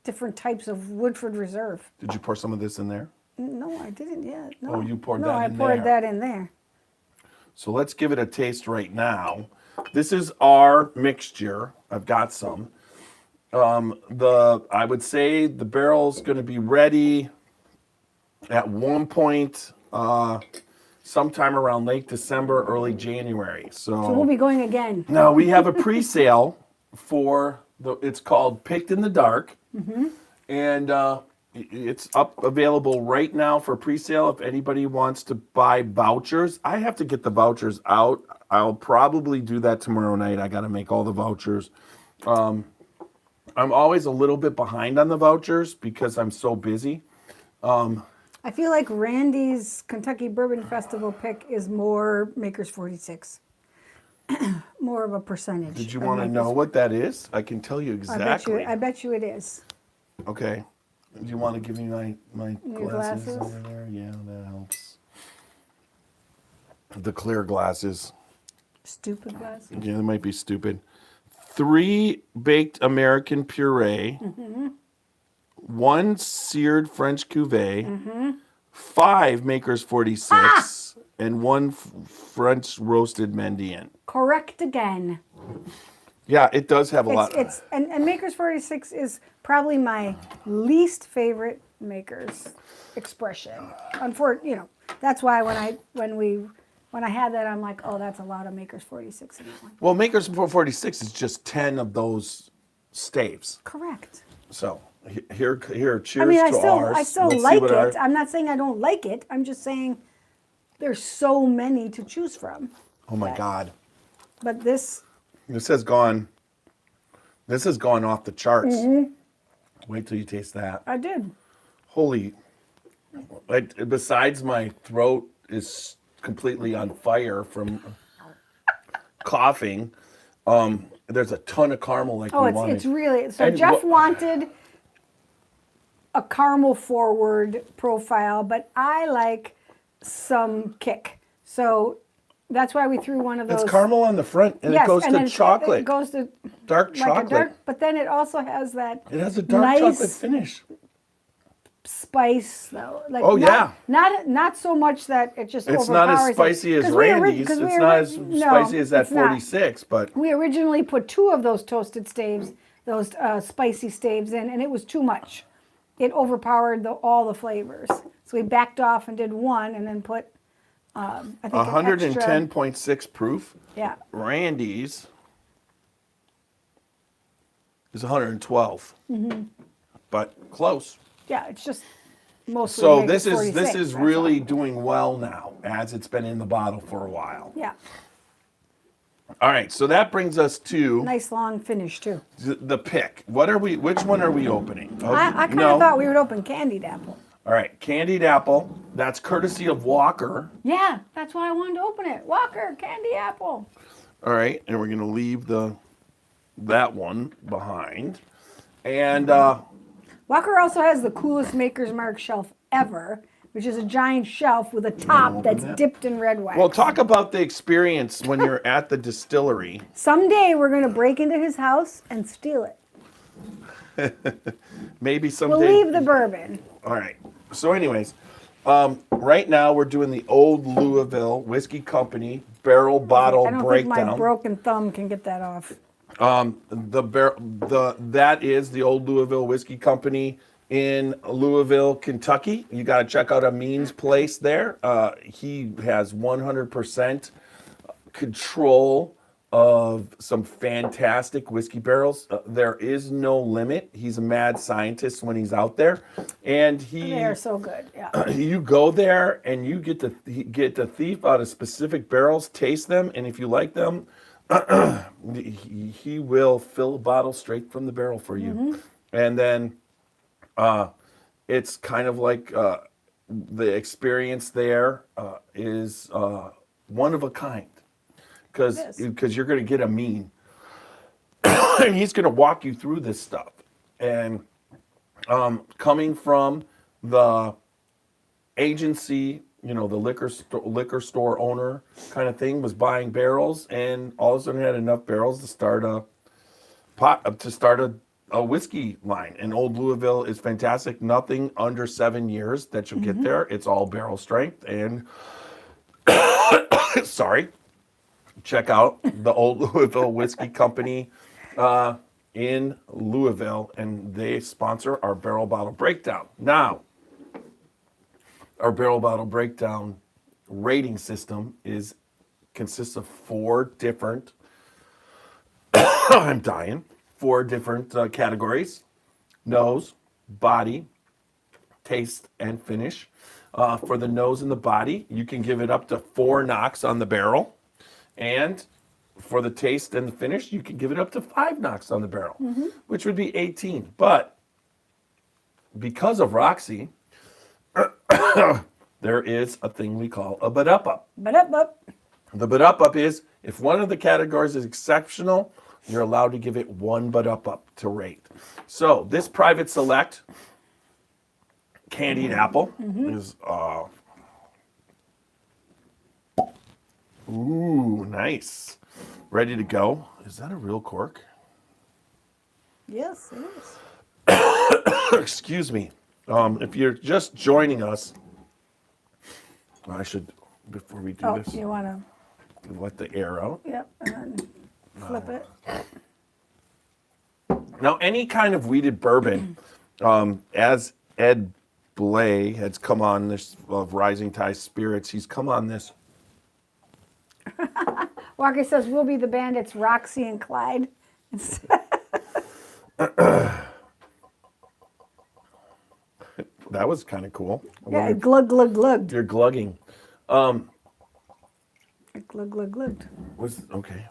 Speaker 2: different types of Woodford Reserve.
Speaker 1: Did you pour some of this in there?
Speaker 2: No, I didn't yet. No.
Speaker 1: Oh, you poured
Speaker 2: no,
Speaker 1: that
Speaker 2: I
Speaker 1: in
Speaker 2: poured
Speaker 1: there.
Speaker 2: that in there.
Speaker 1: So let's give it a taste right now. This is our mixture. I've got some. I would say the barrel's going to be ready at one point, sometime around late December, early January.
Speaker 2: So we'll be going again.
Speaker 1: Now we have a pre-sale for it's called Picked in the Dark, and it's available right now for pre-sale. If anybody wants to buy vouchers, I have to get the vouchers out. I'll probably do that tomorrow night. I got to make all the vouchers. I'm always a little bit behind on the vouchers because I'm so busy.
Speaker 2: I feel like Randy's Kentucky Bourbon Festival pick is more Maker's 46. More of a percentage.
Speaker 1: Did you
Speaker 2: of
Speaker 1: want to
Speaker 2: Maker's
Speaker 1: know what that is? I can tell you exactly.
Speaker 2: I bet you it is.
Speaker 1: Okay. Do you want to give me my
Speaker 2: Your
Speaker 1: glasses
Speaker 2: glasses?
Speaker 1: over there? Yeah, that helps. The clear glasses.
Speaker 2: Stupid glass.
Speaker 1: Yeah, they might be stupid. 3 baked American puree. 1 seared French cuvee. 5 Maker's 46. And 1 French roasted Mendiant.
Speaker 2: Correct again.
Speaker 1: Yeah, it does have a lot.
Speaker 2: And Maker's 46 is probably my least favorite Maker's expression. That's why when I had that, I'm like, oh, that's a lot of Maker's 46 in that one.
Speaker 1: Well, Maker's 46 is just 10 of those staves.
Speaker 2: Correct.
Speaker 1: So here, cheers
Speaker 2: I mean,
Speaker 1: to ours.
Speaker 2: I still
Speaker 1: Let's see
Speaker 2: like
Speaker 1: what
Speaker 2: it. I'm not saying I don't like it. I'm just saying there's so many to choose from.
Speaker 1: Oh my God,
Speaker 2: But this
Speaker 1: this has gone off the charts. Wait till you taste that.
Speaker 2: I did.
Speaker 1: Holy! Besides, my throat is completely on fire from coughing. There's a ton of caramel like
Speaker 2: Oh,
Speaker 1: we wanted.
Speaker 2: it's really so.
Speaker 1: And
Speaker 2: Jeff wanted a caramel forward profile, but I like some kick. So that's why we threw one of those.
Speaker 1: It's caramel on the front, and
Speaker 2: Yes,
Speaker 1: it goes
Speaker 2: and
Speaker 1: to
Speaker 2: then
Speaker 1: chocolate.
Speaker 2: It goes to
Speaker 1: dark
Speaker 2: like
Speaker 1: chocolate.
Speaker 2: a dark, but then it also has that.
Speaker 1: It has a dark
Speaker 2: nice
Speaker 1: chocolate finish.
Speaker 2: Spice though. Like
Speaker 1: Oh, yeah.
Speaker 2: Not so much that it just
Speaker 1: It's
Speaker 2: overpowers
Speaker 1: not as spicy as Randy's. It's not as spicy as that 46, but
Speaker 2: we originally put 2 of those toasted staves, those spicy staves in, and it was too much. It overpowered all the flavors. So we backed off and did 1, and then put I think an extra.
Speaker 1: 110.6 proof.
Speaker 2: Yeah.
Speaker 1: Randy's is 112. But close.
Speaker 2: Yeah, it's just mostly
Speaker 1: So
Speaker 2: make
Speaker 1: this
Speaker 2: it
Speaker 1: is
Speaker 2: 46, that's
Speaker 1: really
Speaker 2: all.
Speaker 1: doing well now, as it's been in the bottle for a while.
Speaker 2: Yeah,
Speaker 1: All right, so that brings us to
Speaker 2: nice long finish too.
Speaker 1: the pick. Which one are we opening?
Speaker 2: I kind of thought we would open Candied Apple.
Speaker 1: All right, Candied Apple. That's courtesy of Walker.
Speaker 2: Yeah, that's why I wanted to open it. Walker, Candy Apple.
Speaker 1: All right, and we're gonna leave that one behind. And
Speaker 2: Walker also has the coolest Maker's Mark shelf ever, which is a giant shelf with a top that's dipped in red wax.
Speaker 1: well, talk about the experience when you're at the distillery.
Speaker 2: Someday we're going to break into his house and steal it.
Speaker 1: Maybe
Speaker 2: We'll
Speaker 1: someday.
Speaker 2: leave the bourbon.
Speaker 1: All right. So, anyways, right now we're doing the Old Louisville Whiskey Company barrel bottle
Speaker 2: I don't
Speaker 1: breakdown.
Speaker 2: think my broken thumb can get that off.
Speaker 1: That is the Old Louisville Whiskey Company in Louisville, Kentucky. You got to check out Amin's place there. He has 100% control of some fantastic whiskey barrels. There is no limit. He's a mad scientist when he's out there, and
Speaker 2: They are so good. Yeah.
Speaker 1: you go there and you get the thief out of specific barrels, taste them, and if you like them, he will fill a bottle straight from the barrel for you. And then it's kind of like the experience there is one of a kind, because you're going to get Amin, and he's going to walk you through this stuff. And coming from the agency, the liquor store owner kind of thing, was buying barrels, and all of a sudden had enough barrels to start a whiskey line. And Old Louisville is fantastic. Nothing under 7 years that you'll get there. It's all barrel strength. And sorry, check out the Old Louisville Whiskey Company in Louisville, and they sponsor our barrel bottle breakdown. Now, our barrel bottle breakdown rating system consists of 4 different I'm dying. 4 different categories: nose, body, taste, and finish. For the nose and the body, you can give it up to 4 knocks on the barrel. And for the taste and the finish, you can give it up to 5 knocks on the barrel, which would be 18. But because of Roxy, there is a thing we call a but-up-up.
Speaker 2: But
Speaker 1: The but-up-up is, if one of the categories is exceptional, you're allowed to give it 1 but-up-up to rate. So this private select Candied Apple is, ooh, nice. Ready to go. Is that a real cork?
Speaker 2: yes, it is.
Speaker 1: Excuse me. If you're just joining us, I should, before we do
Speaker 2: Oh,
Speaker 1: this,
Speaker 2: you want to?
Speaker 1: let the air out.
Speaker 2: Yep, and then flip it.
Speaker 1: Now, any kind of wheated bourbon, as Ed Blay has come on this, of Rising Tide Spirits, he's come on this.
Speaker 2: Walker says we'll be the bandits, Roxy and Clyde.
Speaker 1: That was kind of cool.
Speaker 2: Yeah, it glug glug glugged.
Speaker 1: You're glugging.
Speaker 2: It glug glug glugged.
Speaker 1: Okay.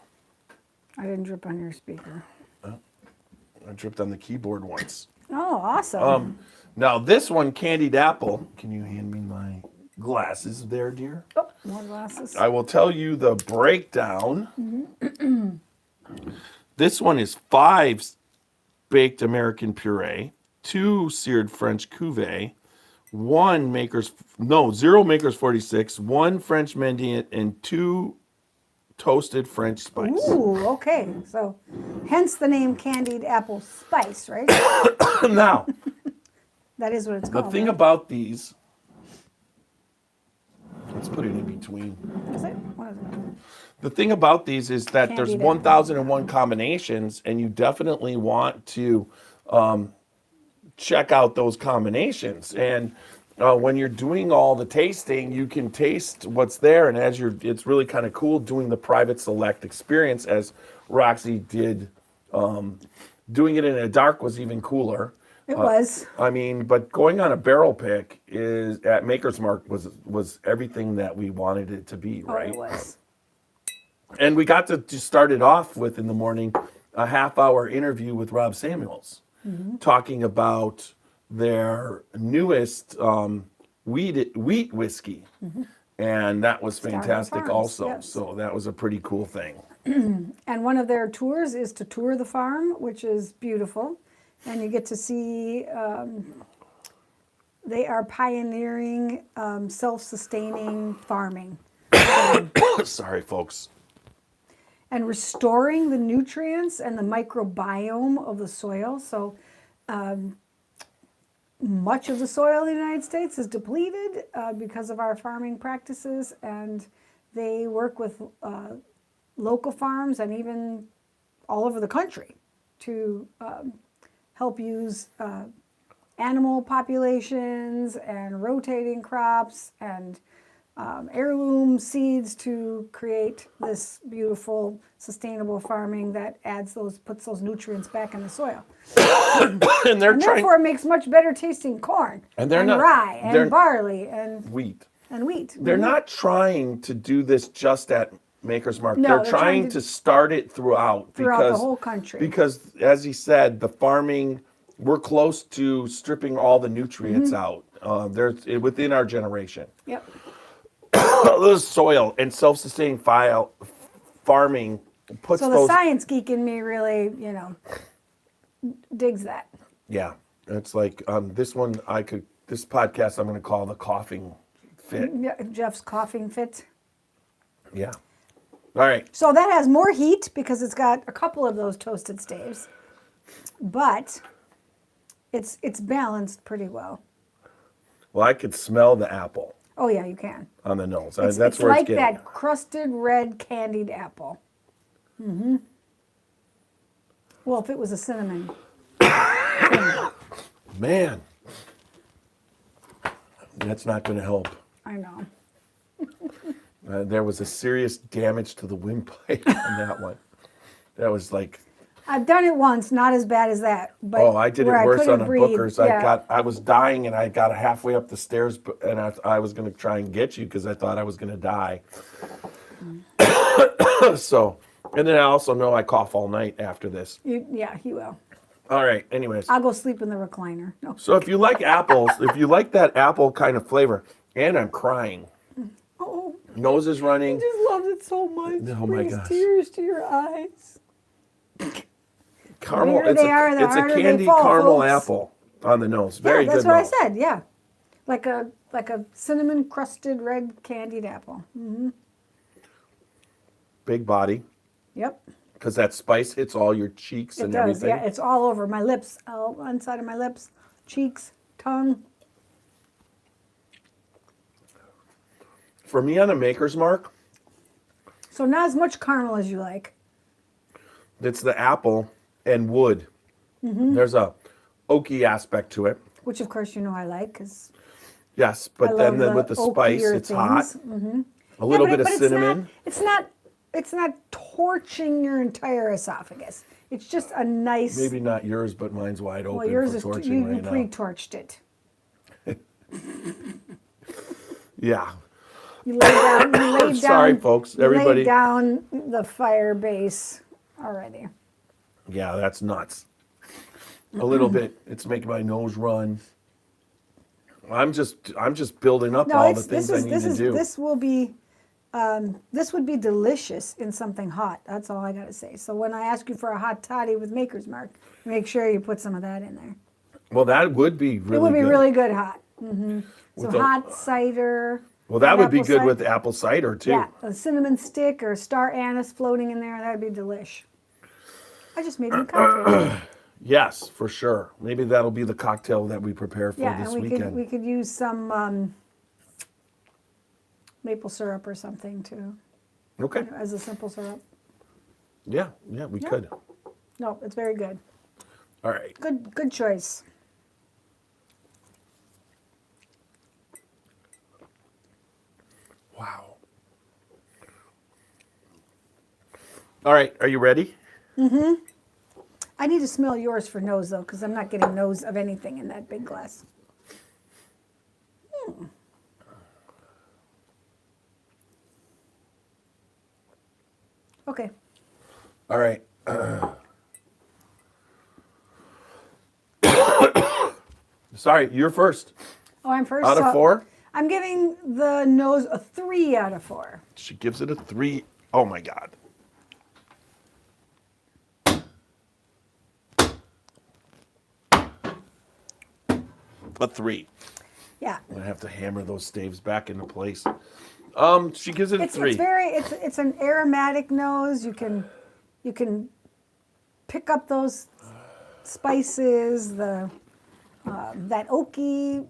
Speaker 2: I didn't drip on your speaker.
Speaker 1: I dripped on the keyboard once.
Speaker 2: Oh, awesome.
Speaker 1: Now this one, Candied Apple. Can you hand me my glasses there, dear?
Speaker 2: Oh, more glasses.
Speaker 1: I will tell you the breakdown. This one is 5 baked American puree, 2 seared French cuvee, 0 Maker's 46, 1 French Mendiant, and 2 toasted French spice.
Speaker 2: Ooh, okay. So, hence the name Candied Apple Spice, right?
Speaker 1: Now,
Speaker 2: That is what it's
Speaker 1: the
Speaker 2: called.
Speaker 1: thing
Speaker 2: right?
Speaker 1: about these, let's put it in between.
Speaker 2: Is it? What is it?
Speaker 1: The thing about these is that there's
Speaker 2: Candied Apple.
Speaker 1: 1,001 combinations, and you definitely want to check out those combinations. And when you're doing all the tasting, you can taste what's there. And it's really kind of cool doing the private select experience, as Roxy did. Doing it in a dark was even cooler.
Speaker 2: It was.
Speaker 1: I mean, but going on a barrel pick is at Maker's Mark was everything that we wanted it to be,
Speaker 2: Oh,
Speaker 1: right?
Speaker 2: it was.
Speaker 1: And we got to start it off with in the morning a half-hour interview with Rob Samuels, talking about their newest wheat whiskey, and that was fantastic
Speaker 2: Farms,
Speaker 1: also.
Speaker 2: yes.
Speaker 1: So that was a pretty cool thing.
Speaker 2: And one of their tours is to tour the farm, which is beautiful. And you get to see they are pioneering self-sustaining farming
Speaker 1: Sorry, folks.
Speaker 2: and restoring the nutrients and the microbiome of the soil. So much of the soil in the United States is depleted because of our farming practices, and they work with local farms and even all over the country to help use animal populations and rotating crops and heirloom seeds to create this beautiful sustainable farming that puts those nutrients back in the soil.
Speaker 1: And they're
Speaker 2: And
Speaker 1: trying
Speaker 2: therefore it makes much better tasting corn
Speaker 1: And they're not-
Speaker 2: rye
Speaker 1: they're-
Speaker 2: and barley and
Speaker 1: wheat.
Speaker 2: wheat.
Speaker 1: They're not trying to do this just at Maker's Mark.
Speaker 2: No,
Speaker 1: they're
Speaker 2: they're
Speaker 1: trying
Speaker 2: trying
Speaker 1: to
Speaker 2: to-
Speaker 1: start it throughout
Speaker 2: the whole country.
Speaker 1: Because, as he said, the farming, we're close to stripping all the nutrients out. There's within our generation.
Speaker 2: Yep.
Speaker 1: The soil and self-sustaining farming puts
Speaker 2: So the
Speaker 1: those.
Speaker 2: science geek in me really, digs that.
Speaker 1: Yeah, it's like this one. This podcast I'm going to call the coughing fit.
Speaker 2: Yeah, Jeff's coughing fit.
Speaker 1: Yeah. All right.
Speaker 2: So that has more heat because it's got a couple of those toasted staves, but it's balanced pretty well.
Speaker 1: Well, I could smell the apple
Speaker 2: Oh yeah, you can.
Speaker 1: on the nose.
Speaker 2: It's,
Speaker 1: That's
Speaker 2: it's
Speaker 1: where
Speaker 2: like
Speaker 1: it's getting.
Speaker 2: that crusted red candied apple. Well, if it was a cinnamon.
Speaker 1: Man, that's not going to help.
Speaker 2: I know.
Speaker 1: There was a serious damage to the windpipe on that one. That was like,
Speaker 2: I've done it once, not as bad as that. But
Speaker 1: oh, I did it
Speaker 2: where
Speaker 1: worse
Speaker 2: couldn't
Speaker 1: on a
Speaker 2: breathe.
Speaker 1: Booker's.
Speaker 2: Yeah.
Speaker 1: I was dying and I got halfway up the stairs and I was going to try and get you because I thought I was going to die. So, and then I also know I cough all night after this.
Speaker 2: Yeah, he will.
Speaker 1: All right, anyways.
Speaker 2: I'll go sleep in the recliner. No.
Speaker 1: So if you like apples, if you like that apple kind of flavor, and I'm crying.
Speaker 2: Oh,
Speaker 1: Nose is running.
Speaker 2: I just loved it so much.
Speaker 1: Oh, my
Speaker 2: Brings
Speaker 1: gosh.
Speaker 2: tears to your eyes.
Speaker 1: Caramel.
Speaker 2: bigger they are, the
Speaker 1: it's a
Speaker 2: harder they
Speaker 1: candy
Speaker 2: fall,
Speaker 1: caramel
Speaker 2: folks.
Speaker 1: apple on the nose. Very
Speaker 2: Yeah, that's
Speaker 1: good
Speaker 2: what
Speaker 1: nose.
Speaker 2: I said. Yeah, like a cinnamon crusted red candied apple.
Speaker 1: Big body,
Speaker 2: Yep,
Speaker 1: because that spice hits all your cheeks
Speaker 2: it
Speaker 1: and
Speaker 2: does.
Speaker 1: everything.
Speaker 2: Yeah, it's all over my lips, all one side of my lips, cheeks, tongue.
Speaker 1: For me on a Maker's Mark,
Speaker 2: So not as much caramel as you like.
Speaker 1: it's the apple and wood.
Speaker 2: Mm-hmm.
Speaker 1: There's a oaky aspect to it.
Speaker 2: Which of course you know I like because
Speaker 1: Yes,
Speaker 2: I
Speaker 1: but
Speaker 2: love
Speaker 1: then with the spice,
Speaker 2: oakier
Speaker 1: it's hot.
Speaker 2: things.
Speaker 1: A little bit of
Speaker 2: but
Speaker 1: cinnamon.
Speaker 2: It's not torching your entire esophagus. It's just a nice.
Speaker 1: Maybe not yours, but mine's wide open
Speaker 2: Well, yours
Speaker 1: for
Speaker 2: is
Speaker 1: torching
Speaker 2: you
Speaker 1: right now.
Speaker 2: pre-torched it.
Speaker 1: Yeah.
Speaker 2: You laid down. You laid
Speaker 1: Sorry,
Speaker 2: down,
Speaker 1: folks.
Speaker 2: you
Speaker 1: Everybody.
Speaker 2: laid down the fire base already.
Speaker 1: Yeah, that's nuts. A little bit. It's making my nose run. I'm just building up all the things I need to do.
Speaker 2: This will be. This would be delicious in something hot. That's all I got to say. So when I ask you for a hot toddy with Maker's Mark, make sure you put some of that in there.
Speaker 1: Well, that would be really
Speaker 2: It would be
Speaker 1: good.
Speaker 2: really good hot. So
Speaker 1: With a-
Speaker 2: hot cider.
Speaker 1: Well, that would be
Speaker 2: apple
Speaker 1: good
Speaker 2: cider.
Speaker 1: with apple cider too.
Speaker 2: Yeah, a cinnamon stick or star anise floating in there. That'd be delish. I just made a cocktail.
Speaker 1: Yes, for sure. Maybe that'll be the cocktail that we prepare for
Speaker 2: Yeah,
Speaker 1: this
Speaker 2: and
Speaker 1: weekend.
Speaker 2: we could use some maple syrup or something too,
Speaker 1: Okay.
Speaker 2: as a simple syrup.
Speaker 1: Yeah, we could.
Speaker 2: No, it's very good.
Speaker 1: All right.
Speaker 2: Good choice.
Speaker 1: Wow. All right, are you ready?
Speaker 2: I I need to smell yours for nose, though, because I'm not getting nose of anything in that big glass. Okay.
Speaker 1: All right. Sorry, you're first.
Speaker 2: Oh, I'm first.
Speaker 1: Out of
Speaker 2: so
Speaker 1: 4?
Speaker 2: I'm giving the nose a 3 out of 4.
Speaker 1: She gives it a 3. Oh my God. A 3.
Speaker 2: Yeah.
Speaker 1: I'm gonna have to hammer those staves back into place. She gives it a
Speaker 2: It's
Speaker 1: 3.
Speaker 2: it's an aromatic nose. You can pick up those spices, the that oaky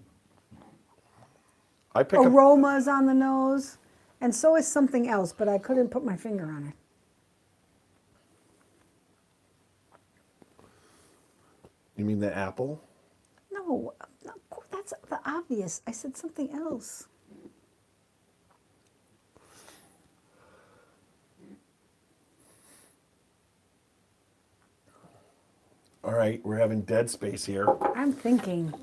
Speaker 1: I pick up.
Speaker 2: aromas on the nose, and so is something else, but I couldn't put my finger on it.
Speaker 1: You mean the apple?
Speaker 2: No, that's the obvious. I said something else.
Speaker 1: All right, we're having dead space here.
Speaker 2: I'm thinking.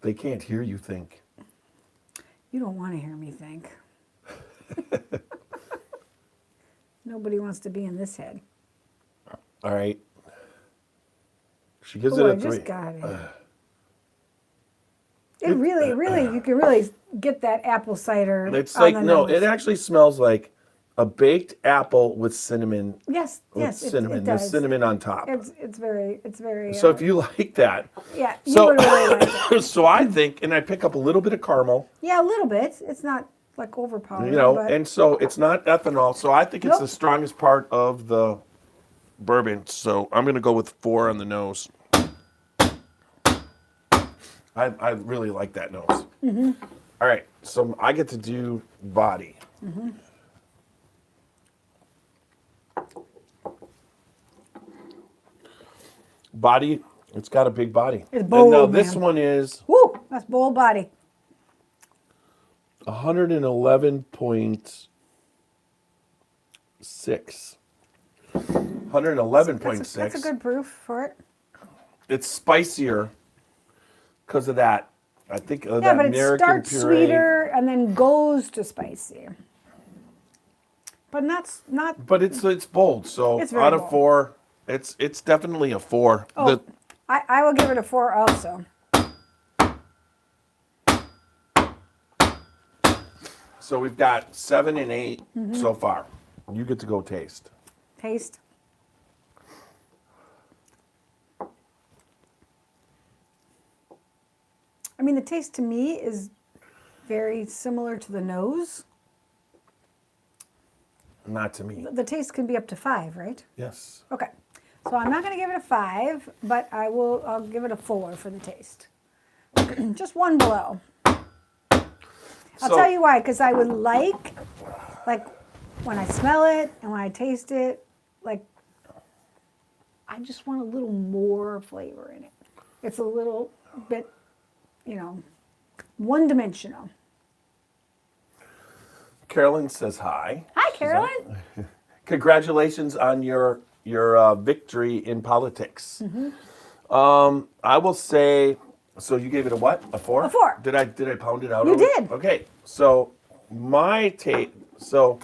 Speaker 1: They can't hear you think.
Speaker 2: You don't want to hear me think. Nobody wants to be in this head.
Speaker 1: All right. She gives
Speaker 2: Oh,
Speaker 1: it
Speaker 2: I
Speaker 1: a 3.
Speaker 2: just got it. It really, you can really get that apple cider.
Speaker 1: It's
Speaker 2: on
Speaker 1: like,
Speaker 2: the
Speaker 1: no,
Speaker 2: nose.
Speaker 1: it actually smells like a baked apple with cinnamon.
Speaker 2: Yes,
Speaker 1: With
Speaker 2: yes,
Speaker 1: cinnamon.
Speaker 2: it
Speaker 1: There's
Speaker 2: does.
Speaker 1: cinnamon on top.
Speaker 2: It's very.
Speaker 1: So if you like that.
Speaker 2: yeah, you
Speaker 1: So,
Speaker 2: would really like it.
Speaker 1: so I think, and I pick up a little bit of caramel,
Speaker 2: Yeah, a little bit. It's not like overpowering.
Speaker 1: you know,
Speaker 2: but
Speaker 1: and so it's not ethanol. So I think it's
Speaker 2: Nope.
Speaker 1: the strongest part of the bourbon. So I'm going to go with 4 on the nose. I really like that nose.
Speaker 2: Mm-hmm.
Speaker 1: All right, so I get to do body.
Speaker 2: Mm-hmm.
Speaker 1: Body, it's got a big body.
Speaker 2: It's
Speaker 1: And
Speaker 2: bold,
Speaker 1: now this
Speaker 2: man.
Speaker 1: one is
Speaker 2: woo, that's bold body.
Speaker 1: 111.6. 111.6.
Speaker 2: That's a good proof for it.
Speaker 1: It's spicier because of that. I think of
Speaker 2: Yeah,
Speaker 1: that
Speaker 2: but it
Speaker 1: American
Speaker 2: starts
Speaker 1: puree.
Speaker 2: sweeter and then goes to spicy. But that's not.
Speaker 1: But it's bold. So
Speaker 2: It's very
Speaker 1: out of
Speaker 2: bold.
Speaker 1: 4, it's definitely a 4.
Speaker 2: Oh, I will give it a 4 also.
Speaker 1: So we've got 7 and 8
Speaker 2: Mm-hmm.
Speaker 1: so far. You get to go taste.
Speaker 2: Taste. I mean, the taste to me is very similar to the nose.
Speaker 1: Not to me.
Speaker 2: The taste can be up to 5, right?
Speaker 1: Yes.
Speaker 2: Okay. So I'm not going to give it a 5, but I'll give it a 4 for the taste. Just one below. I'll
Speaker 1: So-
Speaker 2: tell you why, because I would like when I smell it and when I taste it, like I just want a little more flavor in it. It's a little bit, one-dimensional.
Speaker 1: Carolyn says hi.
Speaker 2: Hi, Carolyn.
Speaker 1: Congratulations on your victory in politics. I will say, so you gave it a what? A 4?
Speaker 2: A 4.
Speaker 1: Did I pound it out?
Speaker 2: You
Speaker 1: already?
Speaker 2: did.
Speaker 1: Okay. So my take. So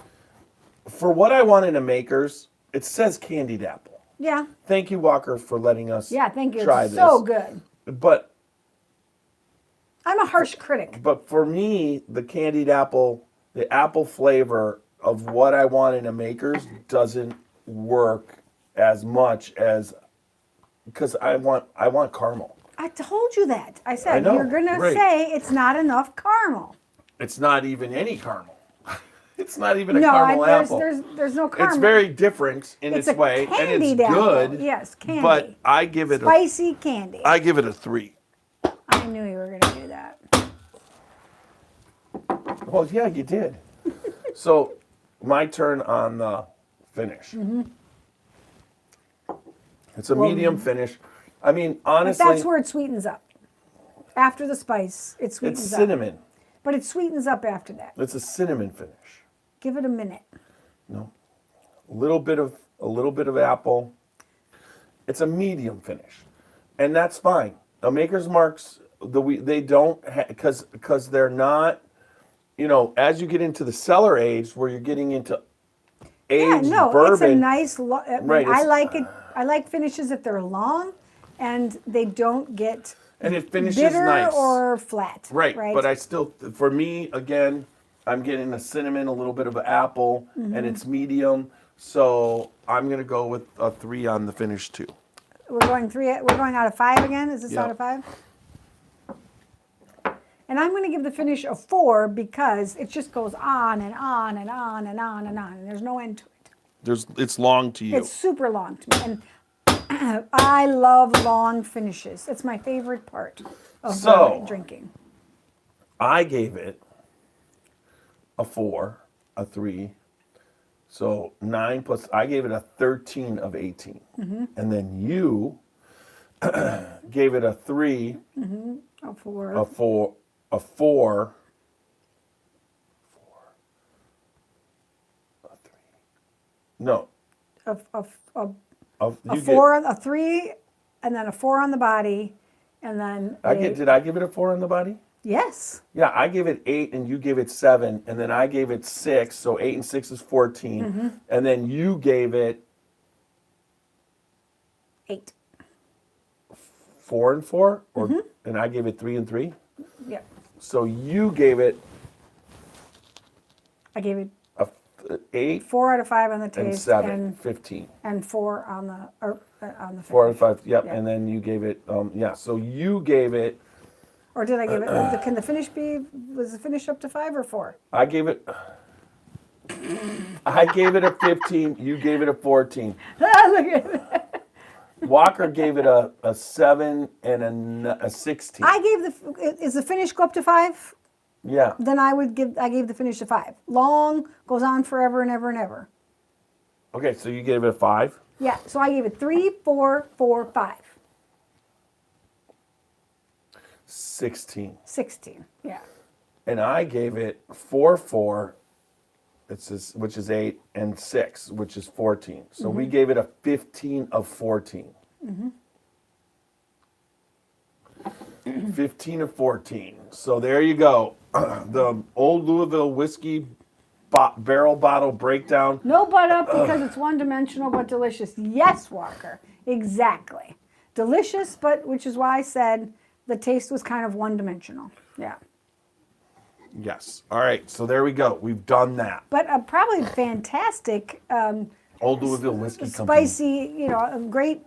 Speaker 1: for what I want in a Maker's, it says candied apple.
Speaker 2: Yeah.
Speaker 1: Thank you, Walker, for letting us.
Speaker 2: Yeah, thank you.
Speaker 1: Try
Speaker 2: It's
Speaker 1: this.
Speaker 2: so good.
Speaker 1: But
Speaker 2: I'm a harsh critic.
Speaker 1: for me, the candied apple, the apple flavor of what I want in a Maker's doesn't work as much as because I want caramel.
Speaker 2: I told you that. I
Speaker 1: I
Speaker 2: said
Speaker 1: know,
Speaker 2: you're gonna
Speaker 1: right.
Speaker 2: say it's not enough caramel.
Speaker 1: It's not even any caramel. It's not even a
Speaker 2: No,
Speaker 1: caramel apple.
Speaker 2: there's no caramel.
Speaker 1: It's very different in
Speaker 2: It's
Speaker 1: its
Speaker 2: a
Speaker 1: way, and
Speaker 2: candied
Speaker 1: it's
Speaker 2: apple.
Speaker 1: good.
Speaker 2: Yes, candy.
Speaker 1: But I give it
Speaker 2: Spicy candy.
Speaker 1: I give it a 3.
Speaker 2: I knew you were gonna do that.
Speaker 1: Well, yeah, you did. So, my turn on the finish.
Speaker 2: Mm-hmm.
Speaker 1: It's a medium finish. I mean,
Speaker 2: But
Speaker 1: honestly,
Speaker 2: that's where it sweetens up. After the spice, it sweetens
Speaker 1: it's
Speaker 2: up.
Speaker 1: cinnamon.
Speaker 2: But it sweetens up after that.
Speaker 1: It's a cinnamon finish.
Speaker 2: Give it a minute.
Speaker 1: No, a little bit of apple, It's a medium finish, and that's fine. The Maker's Marks, they don't because they're not. You know, as you get into the cellar age, where you're getting into
Speaker 2: Yeah,
Speaker 1: aged
Speaker 2: no,
Speaker 1: bourbon,
Speaker 2: it's a nice. I mean,
Speaker 1: Right,
Speaker 2: I
Speaker 1: it's-
Speaker 2: like it. I like finishes if they're long, and they don't get
Speaker 1: and it finishes
Speaker 2: bitter
Speaker 1: nice.
Speaker 2: or flat.
Speaker 1: Right,
Speaker 2: Right.
Speaker 1: but I still, for me, again, I'm getting a cinnamon, a little bit of an apple, and it's medium. So I'm gonna go with a 3 on the finish too.
Speaker 2: We're going 3. We're going out of 5 again. Is this
Speaker 1: Yep.
Speaker 2: out of 5? And I'm going to give the finish a 4 because it just goes on and on and on and on and on, and there's no end to it.
Speaker 1: It's long to you.
Speaker 2: It's super long to me, and I love long finishes. It's my favorite part of bourbon drinking.
Speaker 1: I gave it a 4, a 3. So 9 plus, I gave it a 13 of 18. And then you gave it a 3,
Speaker 2: A 4.
Speaker 1: a 4, a 4, a 3. No.
Speaker 2: A
Speaker 1: You
Speaker 2: 4, a 3, and then a 4 on the body, and then
Speaker 1: did I give it a 4 on the body?
Speaker 2: yes.
Speaker 1: Yeah, I gave it 8 and you gave it 7, and then I gave it 6, so 8 and 6 is 14. And then you gave it
Speaker 2: 8.
Speaker 1: 4 and 4, or and I gave it 3 and 3.
Speaker 2: Yep.
Speaker 1: So you gave it
Speaker 2: I gave it
Speaker 1: a 8
Speaker 2: 4 out of 5 on the taste,
Speaker 1: and 7, 15.
Speaker 2: and 4 on the on the
Speaker 1: 4 and
Speaker 2: finish.
Speaker 1: 5, yep.
Speaker 2: Yeah.
Speaker 1: And then you gave it, yeah. So you gave it,
Speaker 2: Or did I give it? Can the finish be? Was the finish up to 5 or 4?
Speaker 1: I gave it a 15. You gave it a 14.
Speaker 2: Look at it.
Speaker 1: Walker gave it a 7 and a 16.
Speaker 2: I gave the. Is the finish go up to 5?
Speaker 1: Yeah.
Speaker 2: Then I gave the finish a 5. Long, goes on forever and ever and ever.
Speaker 1: Okay, so you gave it a 5.
Speaker 2: Yeah. So I gave it 3, 4, 4, 5.
Speaker 1: 16.
Speaker 2: 16. Yeah.
Speaker 1: And I gave it 4, 4, which is 8, and 6, which is 14. So we gave it a 15 of 14. 15 of 14. So there you go. The old Louisville whiskey barrel bottle breakdown.
Speaker 2: No butt up because it's one-dimensional but delicious. Yes, Walker. Exactly. Delicious, but which is why I said the taste was kind of one-dimensional. Yeah.
Speaker 1: Yes. All right. So there we go. We've done that.
Speaker 2: But probably fantastic,
Speaker 1: Old Louisville Whiskey Company.
Speaker 2: spicy, a great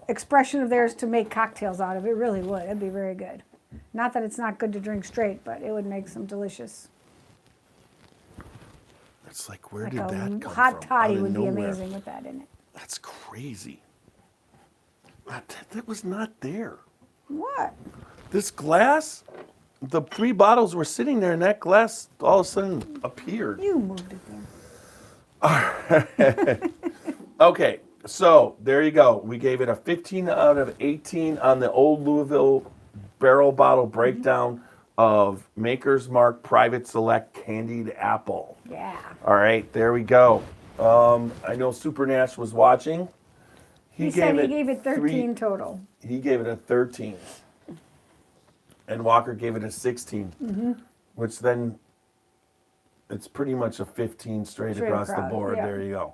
Speaker 2: expression of theirs to make cocktails out of. It really would. It'd be very good. Not that it's not good to drink straight, but it would make some delicious.
Speaker 1: It's like, where
Speaker 2: Like
Speaker 1: did that
Speaker 2: a
Speaker 1: come
Speaker 2: hot
Speaker 1: from?
Speaker 2: toddy
Speaker 1: Out of
Speaker 2: would be
Speaker 1: nowhere.
Speaker 2: amazing with that in it.
Speaker 1: That's crazy. That was not there.
Speaker 2: What?
Speaker 1: This glass, the 3 bottles were sitting there, and that glass all of a sudden appeared.
Speaker 2: You moved it there.
Speaker 1: Okay, so there you go. We gave it a 15 out of 18 on the old Louisville barrel bottle breakdown of Maker's Mark Private Select Candied Apple.
Speaker 2: Yeah.
Speaker 1: All right, there we go. I know Super Nash was watching.
Speaker 2: He said he gave it 13 total.
Speaker 1: He gave it a 13. And Walker gave it a 16. Which then, it's pretty much a 15 straight across the
Speaker 2: across,
Speaker 1: board.
Speaker 2: yeah.
Speaker 1: There you go.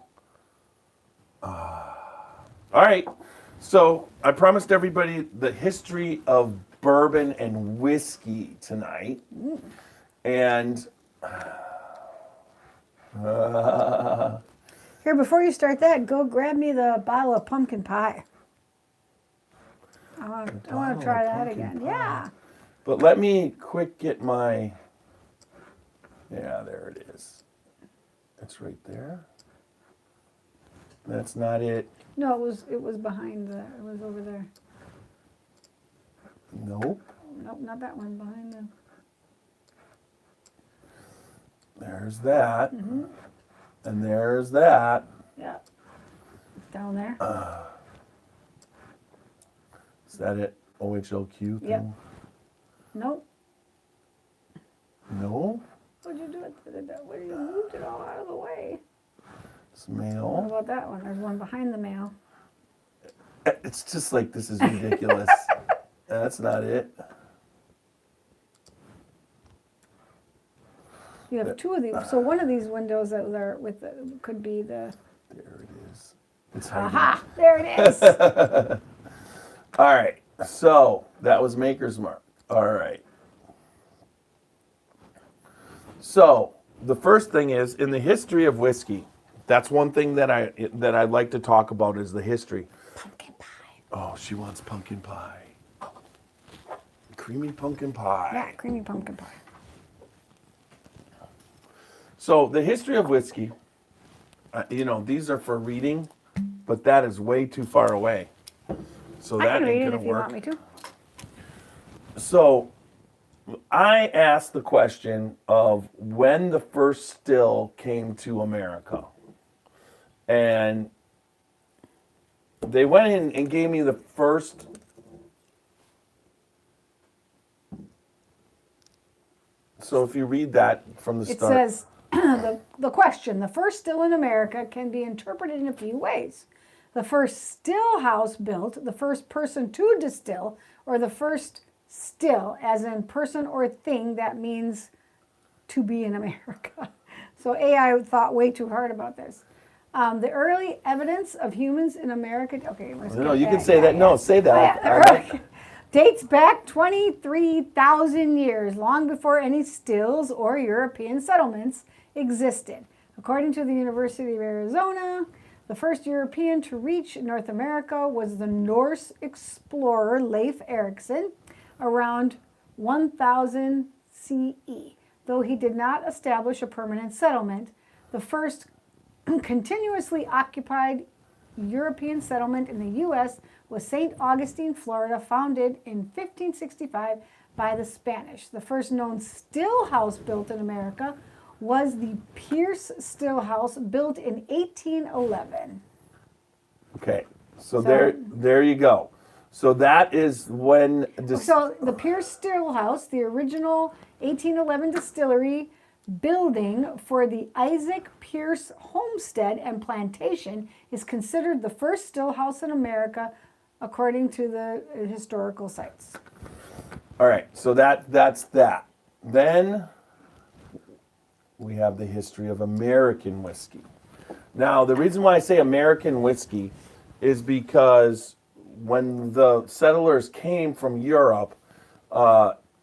Speaker 1: All right. So I promised everybody the history of bourbon and whiskey tonight. And
Speaker 2: Here, before you start that, go grab me the bottle of pumpkin pie. I want
Speaker 1: bottle
Speaker 2: to try
Speaker 1: of
Speaker 2: that
Speaker 1: pumpkin
Speaker 2: again.
Speaker 1: pie.
Speaker 2: Yeah.
Speaker 1: But let me quick get my, yeah, there it is. It's right there. That's not it.
Speaker 2: No, it was behind it was over there.
Speaker 1: Nope.
Speaker 2: Nope, not that one. Behind the.
Speaker 1: There's that. And there's that.
Speaker 2: Yeah. Down there.
Speaker 1: Is that it? OHLQ thing?
Speaker 2: Yep. Nope.
Speaker 1: No.
Speaker 2: What'd you do with it? Where you moved it all out of the way?
Speaker 1: It's
Speaker 2: What
Speaker 1: mail.
Speaker 2: about that one? There's one behind the mail.
Speaker 1: It's just like, this is ridiculous. That's not it.
Speaker 2: You have two of these. So one of these windows that are could be the.
Speaker 1: There it is. It's hiding.
Speaker 2: Aha! There it is.
Speaker 1: All right. So that was Maker's Mark. All right. So the first thing is, in the history of whiskey, that's one thing that I'd like to talk about is the history.
Speaker 2: Pumpkin pie.
Speaker 1: Oh, she wants pumpkin pie. Creamy pumpkin pie.
Speaker 2: Yeah, creamy pumpkin pie.
Speaker 1: So the history of whiskey, these are for reading, but that is way too far away. So
Speaker 2: I
Speaker 1: that
Speaker 2: can read
Speaker 1: ain't
Speaker 2: it
Speaker 1: gonna
Speaker 2: if you
Speaker 1: work.
Speaker 2: want me to.
Speaker 1: So I asked the question of when the first still came to America. And they went in and gave me the first. So if you read that from the
Speaker 2: It
Speaker 1: start.
Speaker 2: says the question: the first still in America can be interpreted in a few ways. The first still house built, the first person to distill, or the first still, as in person or thing that means to be in America. So AI thought way too hard about this. The early evidence of humans in America. Okay, let's
Speaker 1: No,
Speaker 2: get
Speaker 1: you can
Speaker 2: that.
Speaker 1: say that. No, say that.
Speaker 2: Oh, yeah, dates back 23,000 years, long before any stills or European settlements existed. According to the University of Arizona, the first European to reach North America was the Norse explorer Leif Erikson around 1000 CE. Though he did not establish a permanent settlement, the first continuously occupied European settlement in the U.S. was St. Augustine, Florida, founded in 1565 by the Spanish. The first known still house built in America was the Pierce Still House, built in 1811.
Speaker 1: Okay, so there you go. So that is when.
Speaker 2: So the Pierce Still House, the original 1811 distillery building for the Isaac Pierce homestead and plantation, is considered the first still house in America, according to the historical sites.
Speaker 1: All right, so that's that. Then we have the history of American whiskey. Now, the reason why I say American whiskey is because when the settlers came from Europe,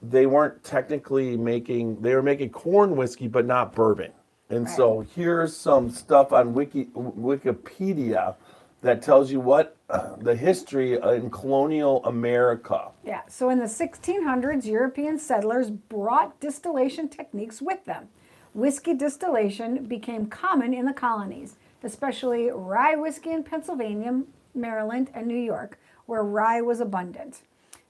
Speaker 1: they weren't technically they were making corn whiskey, but not bourbon. And so here's some stuff on Wikipedia that tells you what the history in colonial America.
Speaker 2: Yeah, so in the 1600s, European settlers brought distillation techniques with them. Whiskey distillation became common in the colonies, especially rye whiskey in Pennsylvania, Maryland, and New York, where rye was abundant.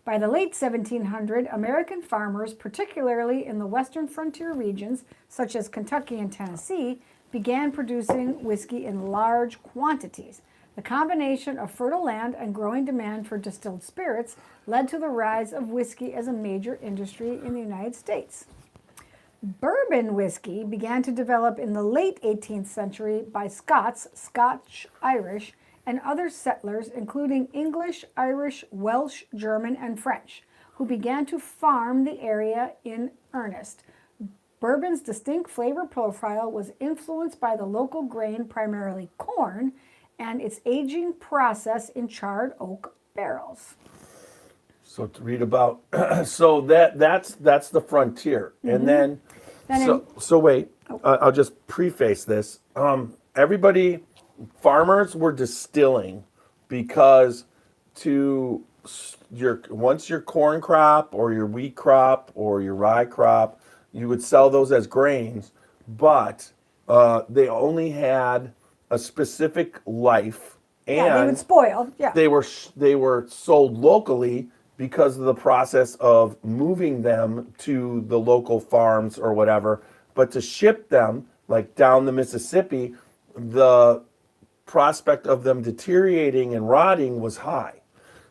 Speaker 2: By the late 1700s, American farmers, particularly in the western frontier regions, such as Kentucky and Tennessee, began producing whiskey in large quantities. The combination of fertile land and growing demand for distilled spirits led to the rise of whiskey as a major industry in the United States. Bourbon whiskey began to develop in the late 18th century by Scots, Scotch-Irish, and other settlers, including English, Irish, Welsh, German, and French, who began to farm the area in earnest. Bourbon's distinct flavor profile was influenced by the local grain, primarily corn, and its aging process in charred oak barrels.
Speaker 1: So to read about, so that's the frontier, and then wait, I'll just preface this. Everybody, farmers were distilling because once your corn crop or your wheat crop or your rye crop, you would sell those as grains, but they only had a specific life, and
Speaker 2: they would spoil. Yeah,
Speaker 1: they were sold locally because of the process of moving them to the local farms or whatever. But to ship them like down the Mississippi, the prospect of them deteriorating and rotting was high.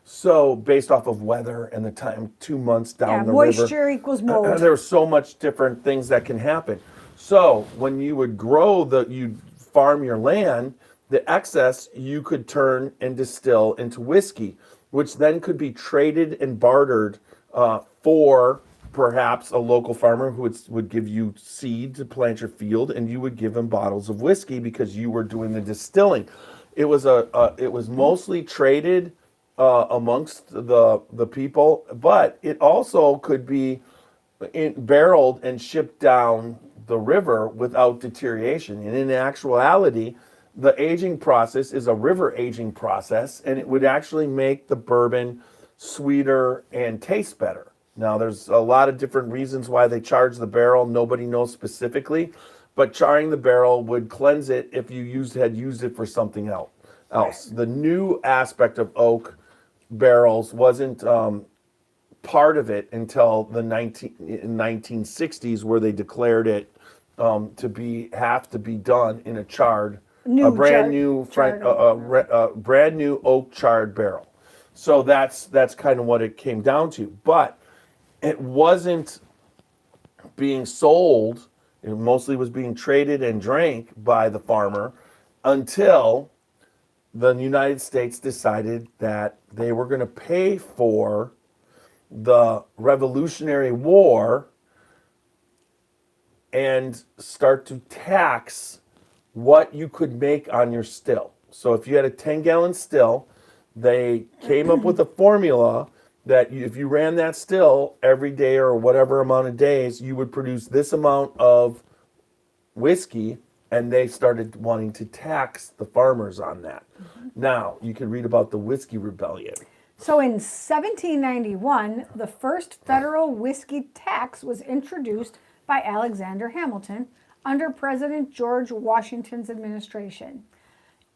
Speaker 1: So based off of weather and the time, 2 months down the river.
Speaker 2: Moisture equals mold.
Speaker 1: There were so much different things that can happen. So when you would you'd farm your land, The excess you could turn and distill into whiskey, which then could be traded and bartered for perhaps a local farmer who would give you seed to plant your field, and you would give him bottles of whiskey because you were doing the distilling. It was it was mostly traded amongst the people, but it also could be barreled and shipped down the river without deterioration. And in actuality, the aging process is a river aging process, and it would actually make the bourbon sweeter and taste better. Now, there's a lot of different reasons why they charge the barrel. Nobody knows specifically, but charring the barrel would cleanse it if you had used it for something else.
Speaker 2: Right.
Speaker 1: The new aspect of oak barrels wasn't part of it until the 1960s, where they declared it to have to be done in a brand new oak charred barrel. So that's kind of what it came down to. But it wasn't being sold. It mostly was being traded and drank by the farmer until the United States decided that they were going to pay for the Revolutionary War and start to tax what you could make on your still. So if you had a 10-gallon still, they came up with a formula that if you ran that still every day or whatever amount of days, you would produce this amount of whiskey, and they started wanting to tax the farmers on that. Now, you can read about the Whiskey Rebellion.
Speaker 2: So in 1791, the first federal whiskey tax was introduced by Alexander Hamilton under President George Washington's administration,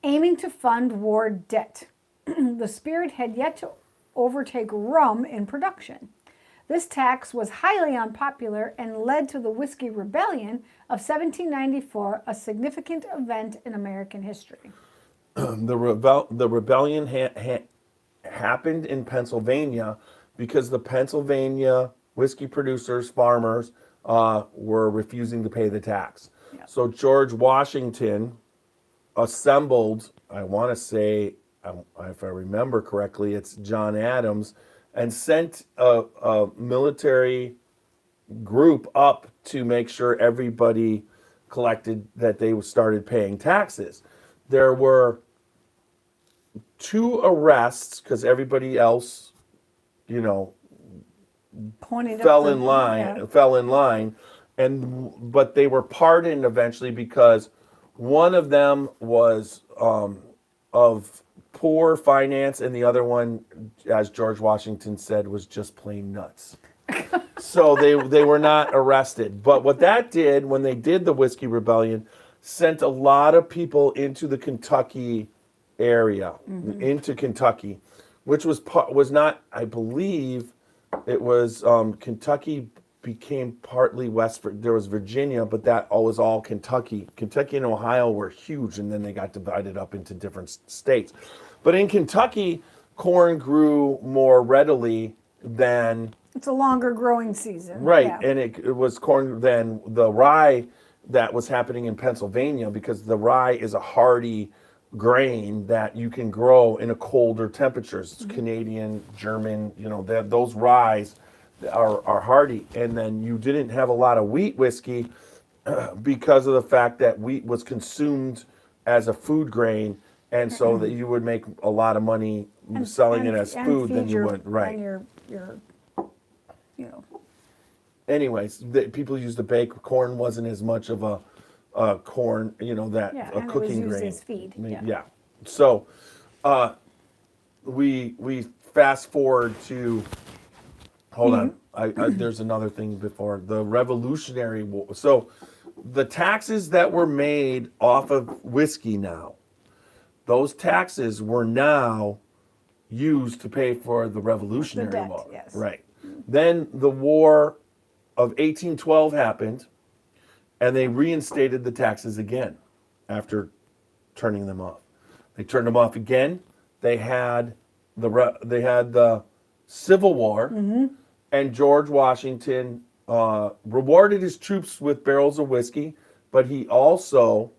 Speaker 2: aiming to fund war debt. The spirit had yet to overtake rum in production. This tax was highly unpopular and led to the Whiskey Rebellion of 1794, a significant event in American history.
Speaker 1: The rebellion happened in Pennsylvania because the Pennsylvania whiskey producers, farmers, were refusing to pay the tax.
Speaker 2: Yep.
Speaker 1: So George Washington assembled, I want to say, if I remember correctly, it's John Adams, and sent a military group up to make sure everybody collected, that they started paying taxes. There were 2 arrests because everybody else, fell in line, but they were pardoned eventually because one of them was of poor finance, and the other one, as George Washington said, was just plain nuts. So they were not arrested. But what that did, when they did the Whiskey Rebellion, sent a lot of people into the Kentucky area, into Kentucky, which was not, I believe, it was Kentucky became partly there was Virginia, but that was all Kentucky. Kentucky and Ohio were huge, and then they got divided up into different states. But in Kentucky, corn grew more readily than...
Speaker 2: It's a longer growing season.
Speaker 1: Right,
Speaker 2: yeah.
Speaker 1: and it was corn than the rye that was happening in Pennsylvania, because the rye is a hardy grain that you can grow in a colder temperatures. It's Canadian, German, those ryes are hardy. And then you didn't have a lot of wheat whiskey because of the fact that wheat was consumed as a food grain, and so that you would make a lot of money selling it as food than you would, right?
Speaker 2: And
Speaker 1: Anyways, people used to bake. Corn wasn't as much of a corn, a cooking
Speaker 2: it was used
Speaker 1: grain.
Speaker 2: as feed.
Speaker 1: Yeah. So we fast forward to. Hold on. There's another thing before the Revolutionary War. So the taxes that were made off of whiskey now, those taxes were now used to pay for the Revolutionary
Speaker 2: debt,
Speaker 1: War.
Speaker 2: yes.
Speaker 1: Right. Then the War of 1812 happened, and they reinstated the taxes again after turning them off. They turned them off again. They had the Civil War, and George Washington rewarded his troops with barrels of whiskey, but he also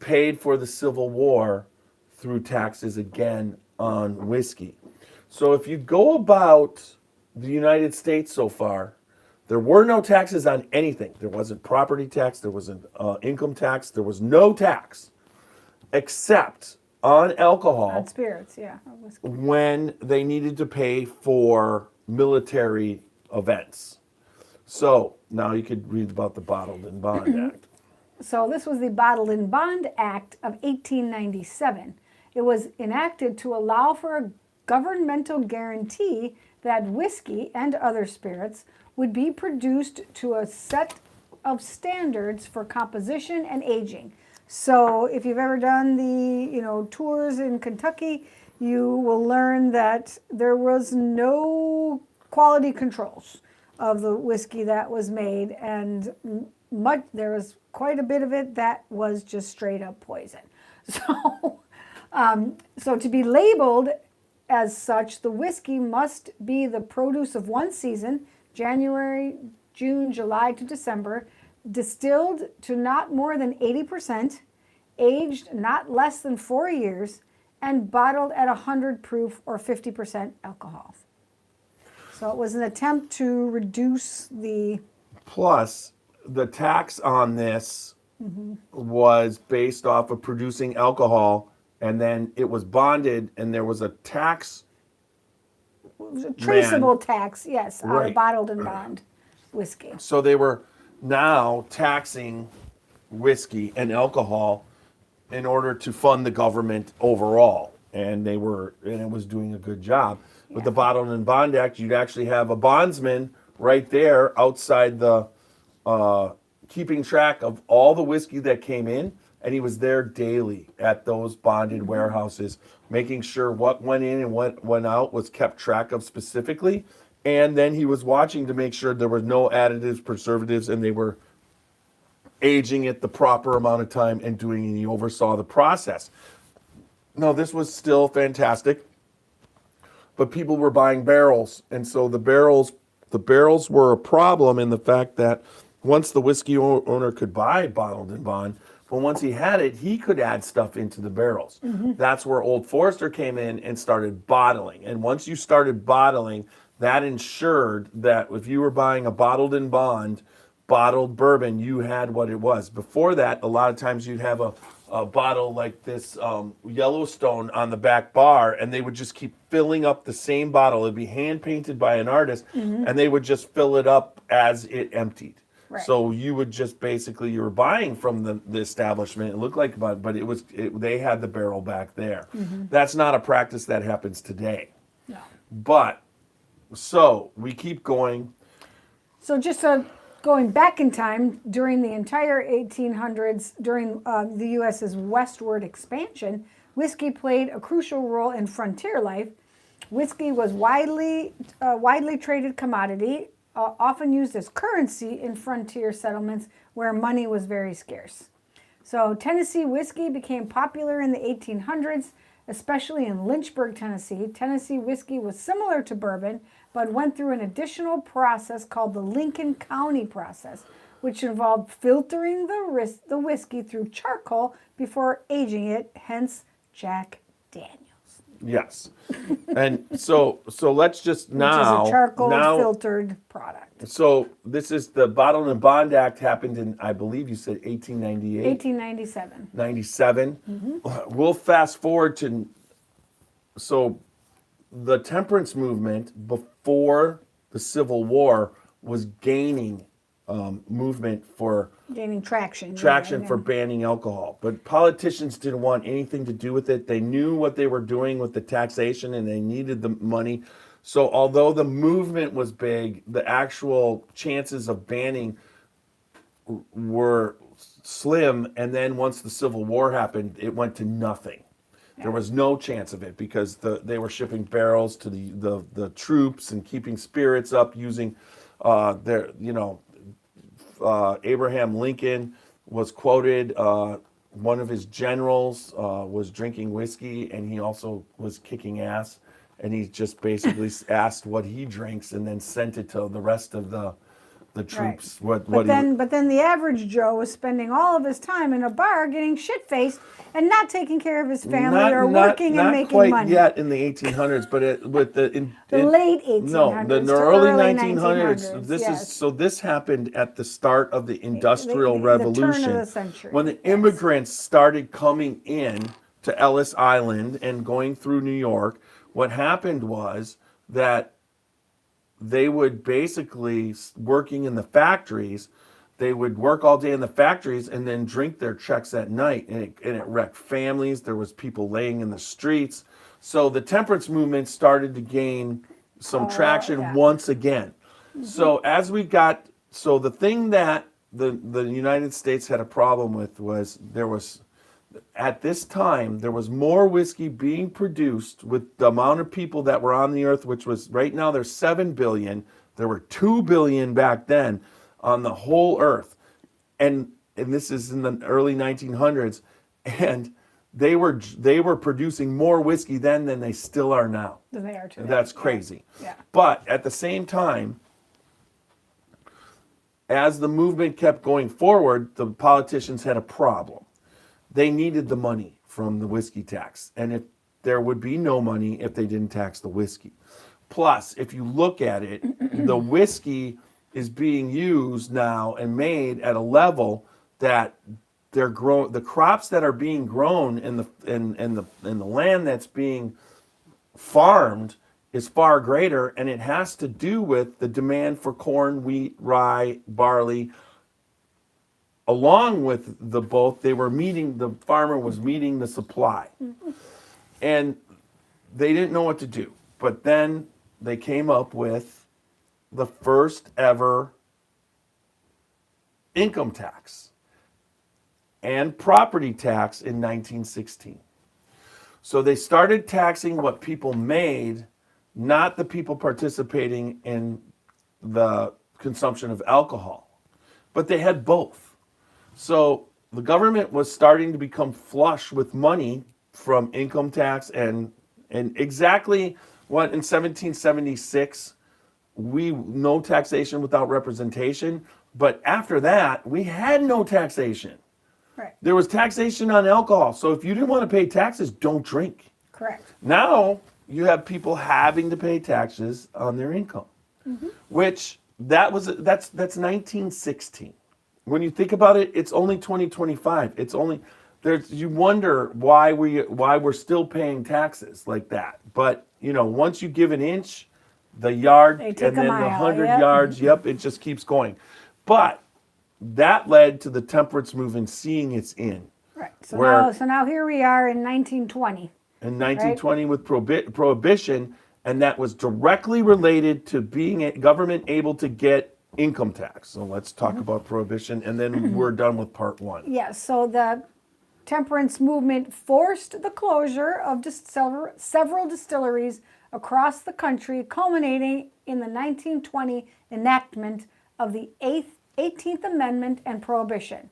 Speaker 1: paid for the Civil War through taxes again on whiskey. So if you go about the United States so far, there were no taxes on anything. There wasn't property tax, there wasn't income tax, there was no tax except on alcohol
Speaker 2: On spirits, yeah. Whiskey.
Speaker 1: when they needed to pay for military events. So now you could read about the Bottled and Bond Act.
Speaker 2: So this was the Bottled and Bond Act of 1897. It was enacted to allow for a governmental guarantee that whiskey and other spirits would be produced to a set of standards for composition and aging. So if you've ever done the tours in Kentucky, you will learn that there was no quality controls of the whiskey that was made, and there was quite a bit of it that was just straight up poison. So to be labeled as such, the whiskey must be the produce of one season, January, June, July to December, distilled to not more than 80%, aged not less than 4 years, and bottled at 100 proof or 50% alcohol. So it was an attempt to reduce the...
Speaker 1: Plus, the tax on this was based off of producing alcohol, and then it was bonded, and there was a tax.
Speaker 2: traceable tax, yes, on
Speaker 1: Right.
Speaker 2: bottled and bond whiskey.
Speaker 1: So they were now taxing whiskey and alcohol in order to fund the government overall, and it was doing a good job. With the Bottled and Bond Act, you'd actually have a bondsman right there outside the keeping track of all the whiskey that came in, and he was there daily at those bonded warehouses, making sure what went in and what went out was kept track of specifically, and then he was watching to make sure there were no additives, preservatives, and they were aging it the proper amount of time and and he oversaw the process. No, this was still fantastic, but people were buying barrels, and so the barrels were a problem in the fact that once the whiskey owner could buy bottled and bond, but once he had it, he could add stuff into the barrels. That's where Old Forester came in and started bottling. And once you started bottling, that ensured that if you were buying a bottled and bond, bottled bourbon, you had what it was. Before that, a lot of times you'd have a bottle like this Yellowstone on the back bar, and they would just keep filling up the same bottle. It'd be hand painted by an artist, and they would just fill it up as it emptied.
Speaker 2: Right.
Speaker 1: So you would just basically, you were buying from the establishment. It looked like, but they had the barrel back there. That's not a practice that happens today.
Speaker 2: No.
Speaker 1: But so we keep going.
Speaker 2: So just going back in time, during the entire 1800s, during the U.S.'s westward expansion, whiskey played a crucial role in frontier life. Whiskey was widely traded commodity, often used as currency in frontier settlements where money was very scarce. So Tennessee whiskey became popular in the 1800s, especially in Lynchburg, Tennessee. Tennessee whiskey was similar to bourbon, but went through an additional process called the Lincoln County process, which involved filtering the whiskey through charcoal before aging it, hence Jack Daniels.
Speaker 1: Yes. And so let's just now.
Speaker 2: Which is a charcoal
Speaker 1: now,
Speaker 2: filtered product.
Speaker 1: So this is the Bottled and Bond Act happened in, I believe you said 1898.
Speaker 2: 1897.
Speaker 1: 97. We'll fast forward to, so the temperance movement before the Civil War was gaining movement for
Speaker 2: Gaining traction.
Speaker 1: traction for banning alcohol. But politicians didn't want anything to do with it. They knew what they were doing with the taxation and they needed the money. So although the movement was big, the actual chances of banning were slim. And then once the Civil War happened, it went to nothing. There was no chance of it because they were shipping barrels to the troops and keeping spirits up using Abraham Lincoln was quoted, one of his generals was drinking whiskey and he also was kicking ass, and he just basically asked what he drinks and then sent it to the rest of the the
Speaker 2: Right.
Speaker 1: troops. What
Speaker 2: But
Speaker 1: he,
Speaker 2: then the average Joe was spending all of his time in a bar getting shit-faced and not taking care of his family or working and making
Speaker 1: quite
Speaker 2: money.
Speaker 1: yet in the 1800s, but with
Speaker 2: The late
Speaker 1: no,
Speaker 2: 1800s
Speaker 1: the
Speaker 2: to
Speaker 1: early
Speaker 2: early
Speaker 1: 1900s. This
Speaker 2: yes.
Speaker 1: is so. This happened at the start of the Industrial
Speaker 2: the
Speaker 1: Revolution,
Speaker 2: turn of the century,
Speaker 1: when the
Speaker 2: yes.
Speaker 1: immigrants started coming in to Ellis Island and going through New York. What happened was that they would basically, working in the factories, they would work all day in the factories and then drink their checks at night, and it wrecked families. There was people laying in the streets. So the temperance movement started to gain some traction
Speaker 2: yeah.
Speaker 1: once again. So as we got, so the thing that the United States had a problem with was at this time, there was more whiskey being produced with the amount of people that were on the earth, which was right now there's 7 billion. There were 2 billion back then on the whole earth. And this is in the early 1900s. And they were producing more whiskey then than they still are now.
Speaker 2: Than they are today.
Speaker 1: That's crazy.
Speaker 2: Yeah.
Speaker 1: But at the same time, as the movement kept going forward, the politicians had a problem. They needed the money from the whiskey tax. And if there would be no money if they didn't tax the whiskey. Plus, if you look at it, the whiskey is being used now and made at a level that they're grown. The crops that are being grown in the land that's being farmed is far greater, and it has to do with the demand for corn, wheat, rye, barley. Along with the both, the farmer was meeting the supply. And they didn't know what to do. But then they came up with the first ever income tax and property tax in 1916. So they started taxing what people made, not the people participating in the consumption of alcohol. But they had both. So the government was starting to become flush with money from income tax and exactly what in 1776 no taxation without representation, but after that we had no taxation.
Speaker 2: Right.
Speaker 1: There was taxation on alcohol. So if you didn't want to pay taxes, don't drink.
Speaker 2: Correct.
Speaker 1: Now you have people having to pay taxes on their income, which that's 1916. When you think about it, it's only 2025. It's only you wonder why we're still paying taxes like that. But once you give an inch, the yard,
Speaker 2: They
Speaker 1: and
Speaker 2: take a
Speaker 1: then the
Speaker 2: mile,
Speaker 1: 100
Speaker 2: yep.
Speaker 1: yards, it just keeps going. But that led to the temperance movement seeing its end.
Speaker 2: Right. So
Speaker 1: Where-
Speaker 2: now here we are in 1920.
Speaker 1: In 1920 with Prohibition, and that was directly related to being a government able to get income tax. So let's talk about Prohibition, and then we're done with part one.
Speaker 2: Yes, so the temperance movement forced the closure of several distilleries across the country, culminating in the 1920 enactment of the 18th Amendment and Prohibition.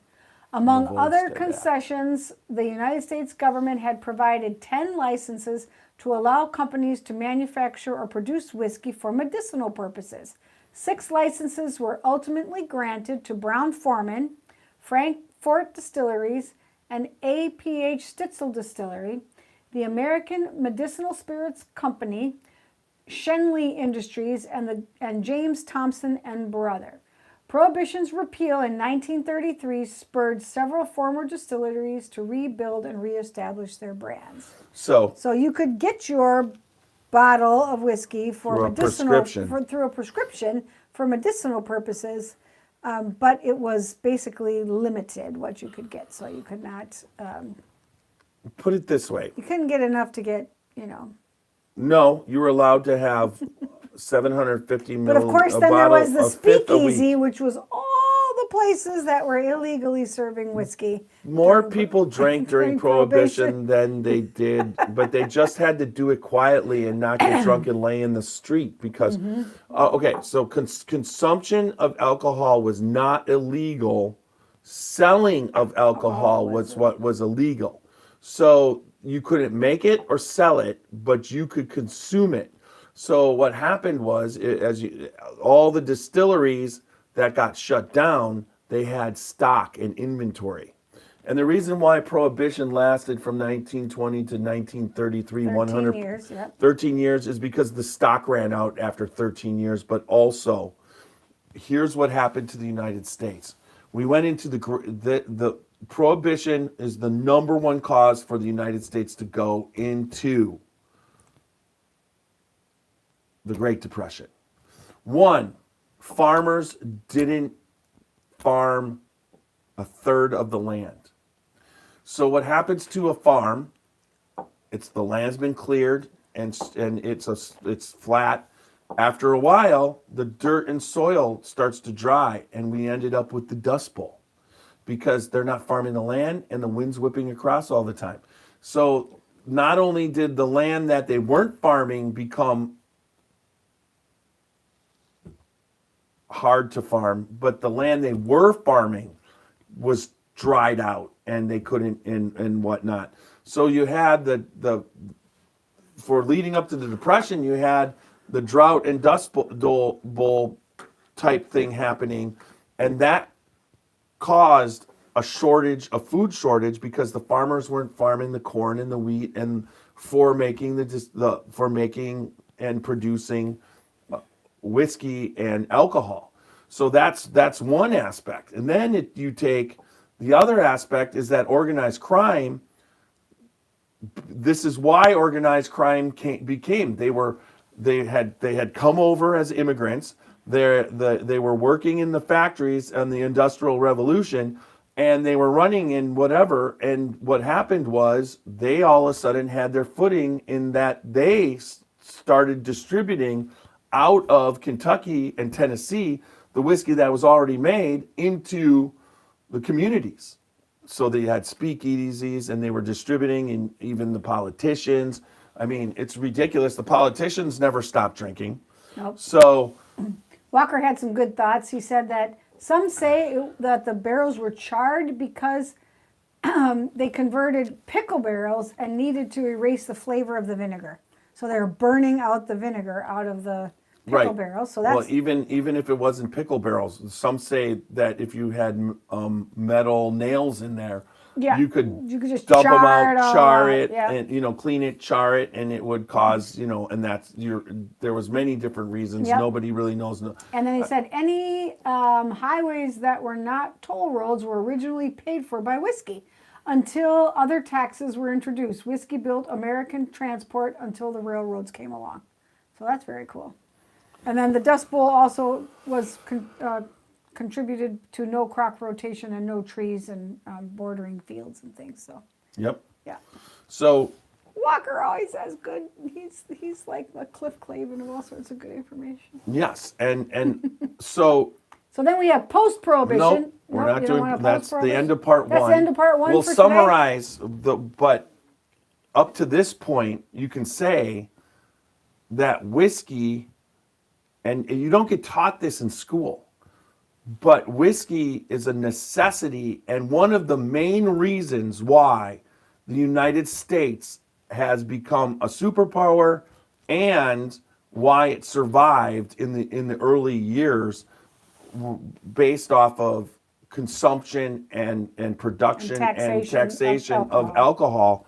Speaker 2: Among
Speaker 1: votes
Speaker 2: other
Speaker 1: did that.
Speaker 2: concessions, the United States government had provided 10 licenses to allow companies to manufacture or produce whiskey for medicinal purposes. 6 licenses were ultimately granted to Brown-Forman, Frankfort Distilleries, and A.P.H. Stitzel Distillery, the American Medicinal Spirits Company, Shenley Industries, and James Thompson and Brother. Prohibition's repeal in 1933 spurred several former distilleries to rebuild and reestablish their brands.
Speaker 1: So
Speaker 2: So you could get your bottle of whiskey for
Speaker 1: Through a
Speaker 2: medicinal
Speaker 1: prescription.
Speaker 2: through a prescription for medicinal purposes, but it was basically limited what you could get. So you could not,
Speaker 1: put it this way.
Speaker 2: you couldn't get enough to get,
Speaker 1: No, you were allowed to have 750
Speaker 2: But of
Speaker 1: milliliters.
Speaker 2: course, then there was the
Speaker 1: a fifth a week.
Speaker 2: speakeasy, which was all the places that were illegally serving whiskey.
Speaker 1: More
Speaker 2: during-
Speaker 1: people drank during Prohibition than they did, but they just had to do it quietly and not get drunk and lay in the street because, okay, so consumption of alcohol was not illegal. Selling of alcohol was what was illegal. So you couldn't make it or sell it, but you could consume it. So what happened was, all the distilleries that got shut down, they had stock and inventory. And the reason why Prohibition lasted from 1920 to 1933,
Speaker 2: 13 years, yep.
Speaker 1: 13 years, is because the stock ran out after 13 years. But also, here's what happened to the United States. We went into the Prohibition is the number one cause for the United States to go into the Great Depression. One, farmers didn't farm a third of the land. So what happens to a farm? It's the land's been cleared and it's flat. After a while, the dirt and soil starts to dry, and we ended up with the Dust Bowl because they're not farming the land and the wind's whipping across all the time. So not only did the land that they weren't farming become hard to farm, but the land they were farming was dried out and they couldn't and whatnot. So you had for leading up to the Depression, you had the drought and dust bowl type thing happening, and that caused a food shortage because the farmers weren't farming the corn and the wheat and for making and producing whiskey and alcohol. So that's one aspect. And then you take the other aspect is that organized crime. This is why organized crime became. They had come over as immigrants. They were working in the factories and the Industrial Revolution, and they were running in whatever. And what happened was they all of a sudden had their footing in that they started distributing out of Kentucky and Tennessee the whiskey that was already made into the communities. So they had speakeasies and they were distributing, and even the politicians. I mean, it's ridiculous. The politicians never stopped drinking.
Speaker 2: Nope.
Speaker 1: So
Speaker 2: Walker had some good thoughts. He said that some say that the barrels were charred because they converted pickle barrels and needed to erase the flavor of the vinegar. So they were burning out the vinegar out of the pickle barrels. So that's
Speaker 1: well, even if it wasn't pickle barrels, some say that if you had metal nails in there, you could
Speaker 2: just
Speaker 1: dump them
Speaker 2: char
Speaker 1: out, char it,
Speaker 2: yeah.
Speaker 1: and clean it, char it, and it would cause and there was many different reasons.
Speaker 2: Yep.
Speaker 1: Nobody really knows.
Speaker 2: And then he said any highways that were not toll roads were originally paid for by whiskey until other taxes were introduced. Whiskey built American transport until the railroads came along. So that's very cool. And then the Dust Bowl also was contributed to no crop rotation and no trees and bordering fields and things. So
Speaker 1: Yep.
Speaker 2: yeah.
Speaker 1: So
Speaker 2: Walker always has good. He's like a Cliff Clavin of all sorts of good information.
Speaker 1: yes, and so.
Speaker 2: So then we have post-prohibition.
Speaker 1: Nope, we're not
Speaker 2: you don't
Speaker 1: doing.
Speaker 2: want
Speaker 1: That's the
Speaker 2: post-prohibition?
Speaker 1: end of part one.
Speaker 2: That's the end of part one.
Speaker 1: We'll
Speaker 2: for
Speaker 1: summarize but up to this point, you can say that whiskey, and you don't get taught this in school, but whiskey is a necessity and one of the main reasons why the United States has become a superpower and why it survived in the early years based off of consumption and production and taxation of alcohol.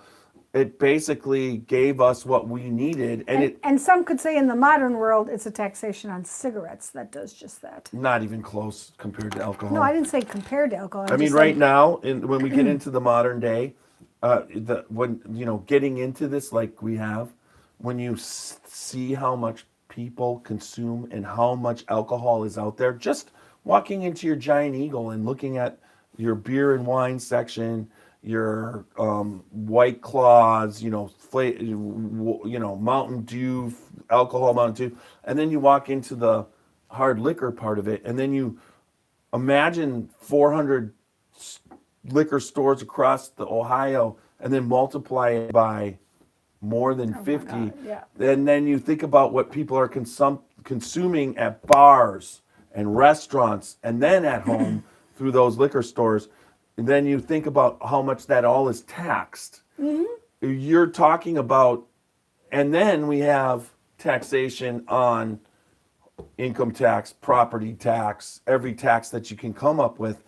Speaker 1: It basically gave us what we needed,
Speaker 2: And some could say in the modern world, it's a taxation on cigarettes that does just that.
Speaker 1: not even close compared to alcohol.
Speaker 2: No, I didn't say compared to alcohol.
Speaker 1: I mean, right now, when we get into the modern day, getting into this like we have, when you see how much people consume and how much alcohol is out there, just walking into your Giant Eagle and looking at your beer and wine section, your White Claws, Mountain Dew, alcohol Mountain Dew, and then you walk into the hard liquor part of it, and then you imagine 400 liquor stores across the Ohio, and then multiply it by more than 50.
Speaker 2: God, yeah.
Speaker 1: And then you think about what people are consuming at bars and restaurants, and then at home through those liquor stores. And then you think about how much that all is taxed. Mm-hmm. You're talking about, and then we have taxation on income tax, property tax, every tax that you can come up with.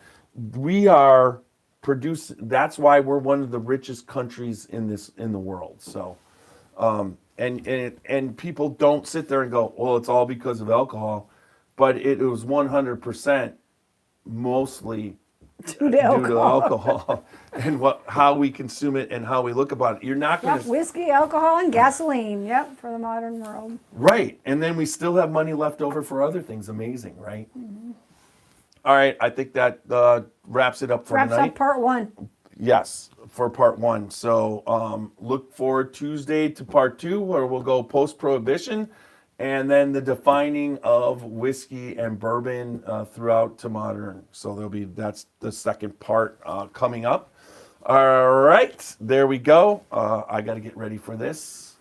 Speaker 1: We are producing. That's why we're one of the richest countries in the world. So, and people don't sit there and go, well, it's all because of alcohol, but it was 100% mostly
Speaker 2: Due to
Speaker 1: due to
Speaker 2: alcohol.
Speaker 1: alcohol and how we consume it and how we look about it. You're not going
Speaker 2: Yep,
Speaker 1: to
Speaker 2: whiskey, alcohol, and gasoline. Yep, for the modern world.
Speaker 1: right, and then we still have money left over for other things. Amazing, right? All right, I think that wraps it up for
Speaker 2: Wraps
Speaker 1: tonight.
Speaker 2: up part one.
Speaker 1: Yes, for part one. So look forward Tuesday to part two, where we'll go post-prohibition, and then the defining of whiskey and bourbon throughout to modern. So that's the second part coming up. All right, there we go. I got to get ready for this.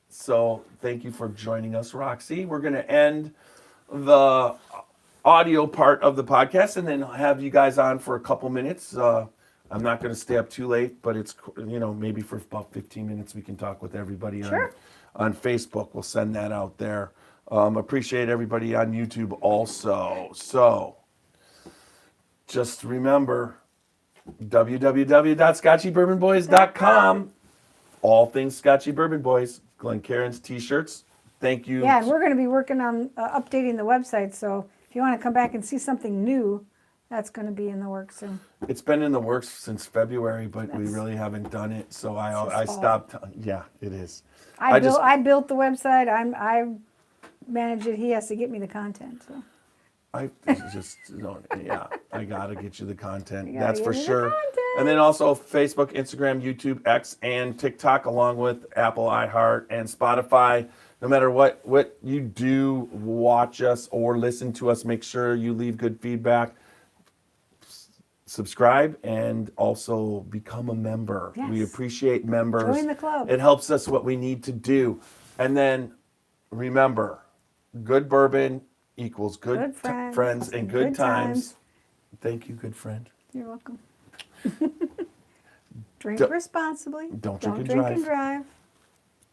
Speaker 1: So thank you for joining us, Roxy. We're going to end the audio part of the podcast and then have you guys on for a couple minutes. I'm not going to stay up too late, but it's, maybe for about 15 minutes we can talk with everybody on Facebook. We'll send that out there. Appreciate everybody on YouTube also. So just remember, www.scotchybourbonboys.com. All things Scotchy Bourbon Boys. Glencairn's t-shirts. Thank you.
Speaker 2: Yeah, and we're going to be working on updating the website. So if you want to come back and see something new, that's going to be in the works soon.
Speaker 1: It's been in the works since February, but we
Speaker 2: That's-
Speaker 1: really haven't done it. So I
Speaker 2: his fault.
Speaker 1: stopped. Yeah, it is.
Speaker 2: I built the website. I manage it. He has to get me the content. So.
Speaker 1: I gotta get you the content.
Speaker 2: You gotta
Speaker 1: That's
Speaker 2: get
Speaker 1: for
Speaker 2: me the
Speaker 1: sure.
Speaker 2: content.
Speaker 1: And then also Facebook, Instagram, YouTube, X, and TikTok, along with Apple, iHeart, and Spotify. No matter what you do, watch us or listen to us. Make sure you leave good feedback. Subscribe and also become a member.
Speaker 2: Yes.
Speaker 1: We appreciate members.
Speaker 2: Join the club.
Speaker 1: It helps us what we need to do. And then remember, good bourbon equals good friends and good times. Thank you, good friend.
Speaker 2: You're welcome. Drink
Speaker 1: Don't-
Speaker 2: responsibly.
Speaker 1: don't drink and
Speaker 2: drink and
Speaker 1: drive.
Speaker 2: drive.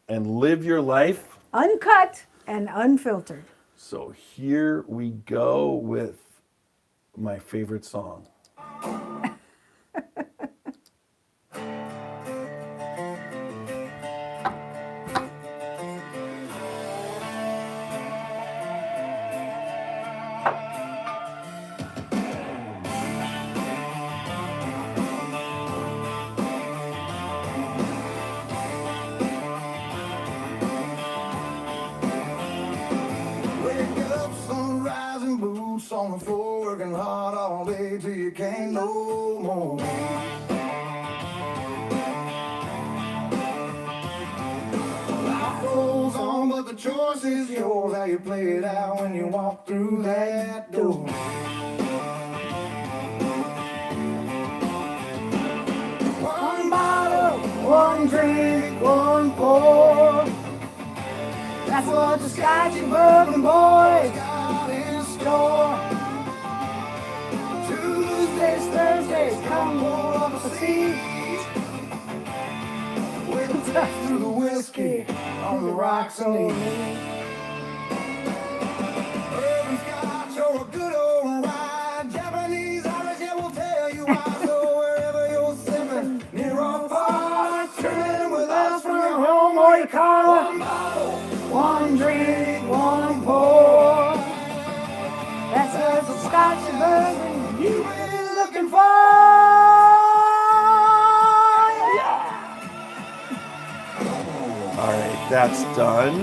Speaker 1: And live your life.
Speaker 2: Uncut and unfiltered.
Speaker 1: So here we go with my favorite song.
Speaker 3: Wake up, sunrise and boots on the floor, working hard all day till you can't no more. Life goes on, but the choice is yours. How you play it out when you walk through that door. One bottle, one drink, one pour. That's what the Scotchy Bourbon Boys got in store. Tuesdays, Thursdays, come roll up a seat. We'll touch through the whiskey on the rocks and Bourbon Scotch or a good old ride. Japanese Irish, yeah, we'll tell you why. So wherever you're sipping, near or far, turn in with us from your home or your car. One bottle, one drink, one pour. That's us, the Scotch bourbon you've been looking for. Yeah.
Speaker 1: All right, that's done.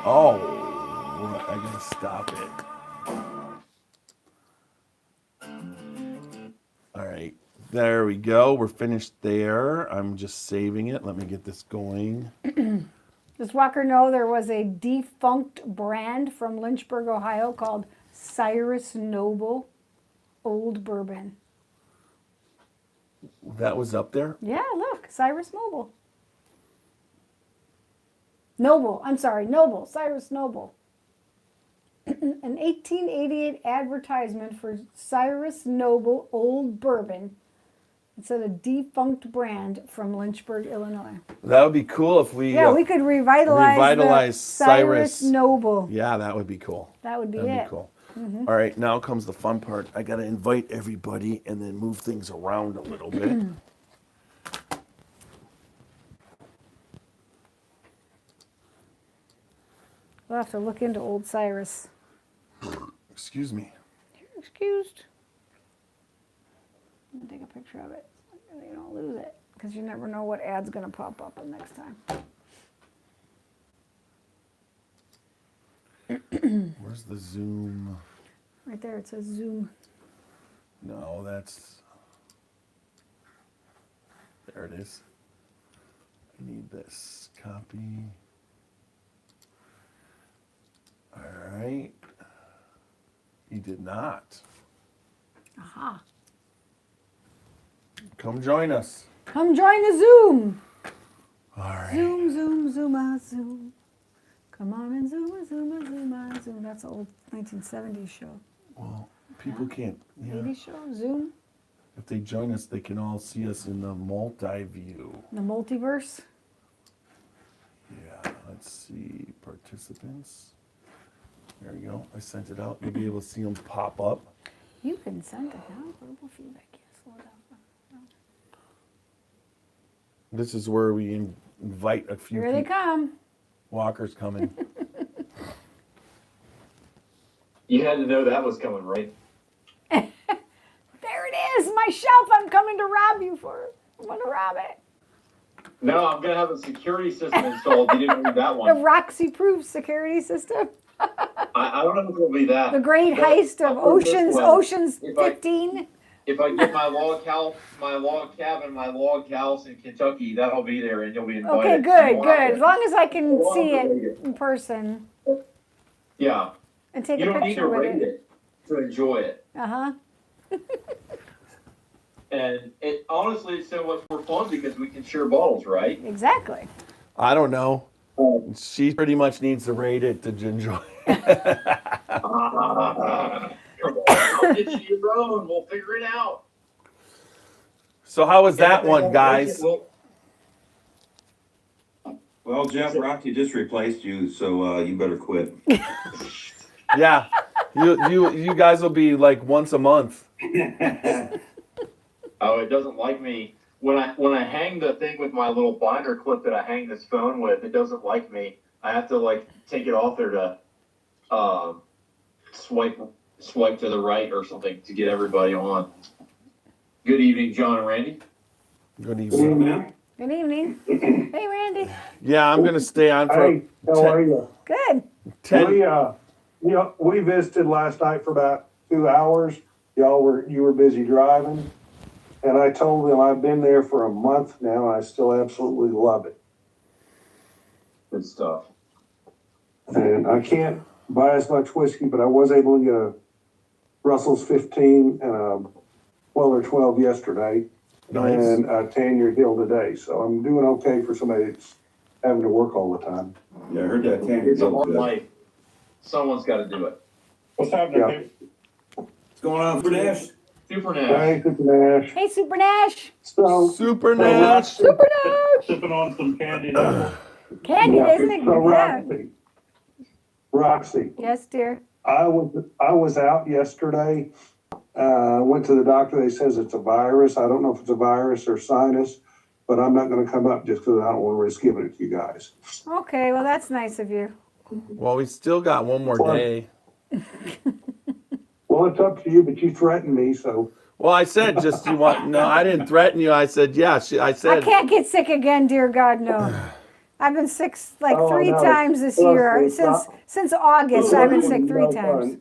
Speaker 1: Oh, I gotta stop it. All right, there we go. We're finished there. I'm just saving it. Let me get this going.
Speaker 2: Does Walker know there was a defunct brand from Lynchburg, Ohio called Cyrus Noble Old Bourbon?
Speaker 1: That was up there?
Speaker 2: Yeah, look, Cyrus Noble. Noble, Cyrus Noble. An 1888 advertisement for Cyrus Noble Old Bourbon. It's a defunct brand from Lynchburg, Illinois.
Speaker 1: That would be cool if we...
Speaker 2: Yeah, we could revitalize the Cyrus
Speaker 1: Cyrus.
Speaker 2: Noble.
Speaker 1: Yeah, that would be cool.
Speaker 2: That would be
Speaker 1: That'd
Speaker 2: it.
Speaker 1: be cool. All right, now comes the fun part. I got to invite everybody and then move things around a little bit.
Speaker 2: We'll have to look into Old Cyrus.
Speaker 1: Excuse me.
Speaker 2: You're excused. I'm gonna take a picture of it so you don't lose it, because you never know what ad's gonna pop up the next time.
Speaker 1: Where's the zoom?
Speaker 2: Right there, it says Zoom.
Speaker 1: No, that's... There it is. I need this copy. All right. He did not.
Speaker 2: Aha.
Speaker 1: Come join us.
Speaker 2: Come join the Zoom.
Speaker 1: All right.
Speaker 2: Zoom, zoom. Come on and zoom. That's an old 1970s show.
Speaker 1: Well, people can't... Yeah.
Speaker 2: 80s show, Zoom.
Speaker 1: If they join us, they can all see us in the multi-view.
Speaker 2: The multiverse.
Speaker 1: Yeah, let's see. Participants. There you go. I sent it out. You'll be able to see them pop up.
Speaker 2: You can send it now. Verbal feedback. Yes, slow down.
Speaker 1: This is where we invite a few
Speaker 2: Here they
Speaker 1: people.
Speaker 2: come.
Speaker 1: Walker's coming.
Speaker 4: You had to know that was coming, right?
Speaker 2: There it is, my shelf. I'm coming to rob you for it. I'm going to rob it.
Speaker 4: No, I'm gonna have a security system installed. You didn't read that
Speaker 2: The
Speaker 4: one.
Speaker 2: Roxy-proof security system.
Speaker 4: I don't know if it'll be that.
Speaker 2: The great
Speaker 4: But
Speaker 2: heist of
Speaker 4: I'll put it this way.
Speaker 2: Ocean's
Speaker 4: If I-
Speaker 2: 15.
Speaker 4: If I get my log cabin, my log house in Kentucky, that'll be there, and you'll be invited.
Speaker 2: Okay,
Speaker 4: You
Speaker 2: good,
Speaker 4: won't
Speaker 2: good.
Speaker 4: have
Speaker 2: As
Speaker 4: to-
Speaker 2: long as I can
Speaker 4: you won't
Speaker 2: see
Speaker 4: have to
Speaker 2: it
Speaker 4: rate
Speaker 2: in person
Speaker 4: Yeah,
Speaker 2: and take
Speaker 4: you
Speaker 2: a
Speaker 4: don't need
Speaker 2: picture
Speaker 4: to
Speaker 2: with
Speaker 4: rate
Speaker 2: it.
Speaker 4: it to enjoy it.
Speaker 2: Uh-huh.
Speaker 4: And it honestly, it's so much more fun because we can share bottles, right?
Speaker 2: Exactly.
Speaker 1: I don't know. She pretty much needs to rate it to enjoy.
Speaker 4: Come on, I'll get you your own. We'll figure it out.
Speaker 1: So how was that
Speaker 4: And if they
Speaker 1: one,
Speaker 4: don't
Speaker 1: guys?
Speaker 4: rate it,
Speaker 5: Well, Jeff Rocky just replaced you, so you better quit.
Speaker 1: Yeah, you guys will be like once a month.
Speaker 4: Oh, it doesn't like me. When I hang the thing with my little binder clip that I hang this phone with, it doesn't like me. I have to like take it off there to swipe to the right or something to get everybody on. Good evening, John and Randy.
Speaker 1: Good evening.
Speaker 2: Good evening. Hey, Randy.
Speaker 1: Yeah, I'm gonna stay on for
Speaker 6: Hey, how are you?
Speaker 2: Good.
Speaker 1: 10.
Speaker 6: We visited last night for about 2 hours. You were busy driving. And I told them I've been there for a month now and I still absolutely love it.
Speaker 4: Good stuff.
Speaker 6: And I can't buy as much whiskey, but I was able to get a Russell's 15 and a Weller 12 yesterday.
Speaker 1: Nice.
Speaker 6: And a Tannier Hill today. So I'm doing okay for somebody that's having to work all the time.
Speaker 5: Yeah, I heard that.
Speaker 4: It's a hard life. Someone's got to do it.
Speaker 7: What's happening?
Speaker 6: Yeah.
Speaker 7: Dave?
Speaker 5: What's going on, Dash?
Speaker 4: Super Nash.
Speaker 6: Hey, Super Nash.
Speaker 2: Hey, Super Nash.
Speaker 6: So,
Speaker 1: Super Nash.
Speaker 2: Super Nash.
Speaker 7: Sipping on some Candied Apple.
Speaker 2: Candy,
Speaker 6: yeah,
Speaker 2: isn't it?
Speaker 6: so
Speaker 2: Yeah.
Speaker 6: Roxy.
Speaker 2: Yes, dear.
Speaker 6: I was out yesterday. Went to the doctor. They says it's a virus. I don't know if it's a virus or sinus, but I'm not going to come up just because I don't want to risk giving it to you guys.
Speaker 2: Okay, well, that's nice of you.
Speaker 1: Well, we still got one more day.
Speaker 6: Well, it's up to you, but you threatened me, so
Speaker 1: Well, I said just you want. No, I didn't threaten you. I said yeah. I
Speaker 2: I
Speaker 1: said
Speaker 2: can't get sick again, dear God, no. I've been sick like
Speaker 6: Oh,
Speaker 2: 3
Speaker 6: no.
Speaker 2: times this
Speaker 6: Well,
Speaker 2: year.
Speaker 6: it's not-
Speaker 2: Since August, I've been sick
Speaker 6: No
Speaker 2: 3
Speaker 6: fun.
Speaker 2: times.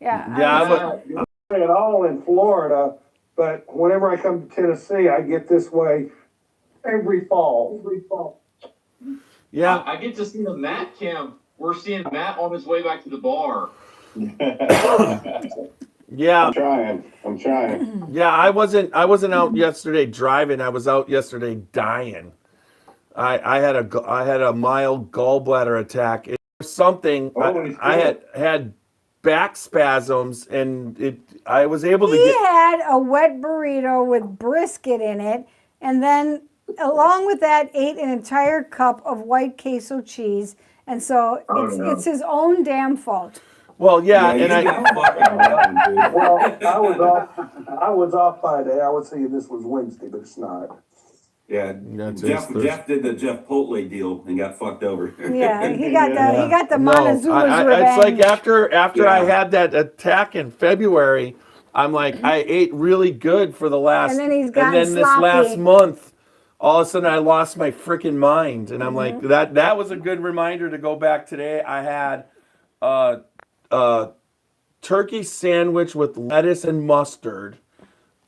Speaker 2: Yeah.
Speaker 1: Yeah,
Speaker 2: I-
Speaker 1: but
Speaker 6: at all in Florida. But whenever I come to Tennessee, I get this way every fall.
Speaker 1: yeah.
Speaker 4: I get to see the Matt cam. We're seeing Matt on his way back to the bar.
Speaker 1: Yeah,
Speaker 8: I'm trying.
Speaker 1: yeah. I wasn't out yesterday driving. I was out yesterday dying. I had a mild gallbladder attack. It was something.
Speaker 8: Holy
Speaker 1: I
Speaker 8: shit.
Speaker 1: had back spasms, and I was able to
Speaker 2: He
Speaker 1: get.
Speaker 2: had a wet burrito with brisket in it, and then along with that, ate an entire cup of white queso cheese. And so it's his own damn fault.
Speaker 1: Well, yeah,
Speaker 5: you
Speaker 1: and I.
Speaker 5: got fucked on that one, dude.
Speaker 6: Well, I was off by a day. I was thinking this was Wednesday, but it's not.
Speaker 5: Yeah,
Speaker 1: That's
Speaker 5: Jeff
Speaker 1: it.
Speaker 5: Jeff did the Jeff Potley deal and got fucked over.
Speaker 2: Yeah, he got the
Speaker 1: No,
Speaker 2: Montezuma's revenge.
Speaker 1: it's like after I
Speaker 5: Yeah.
Speaker 1: had that attack in February, I'm like, I ate really good for the last,
Speaker 2: And then he's
Speaker 1: and
Speaker 2: gotten
Speaker 1: then this
Speaker 2: sloppy.
Speaker 1: last month, all of a sudden I lost my freaking mind, and I'm like,
Speaker 2: Mm-hmm.
Speaker 1: that was a good reminder to go back today. I had turkey sandwich with lettuce and mustard,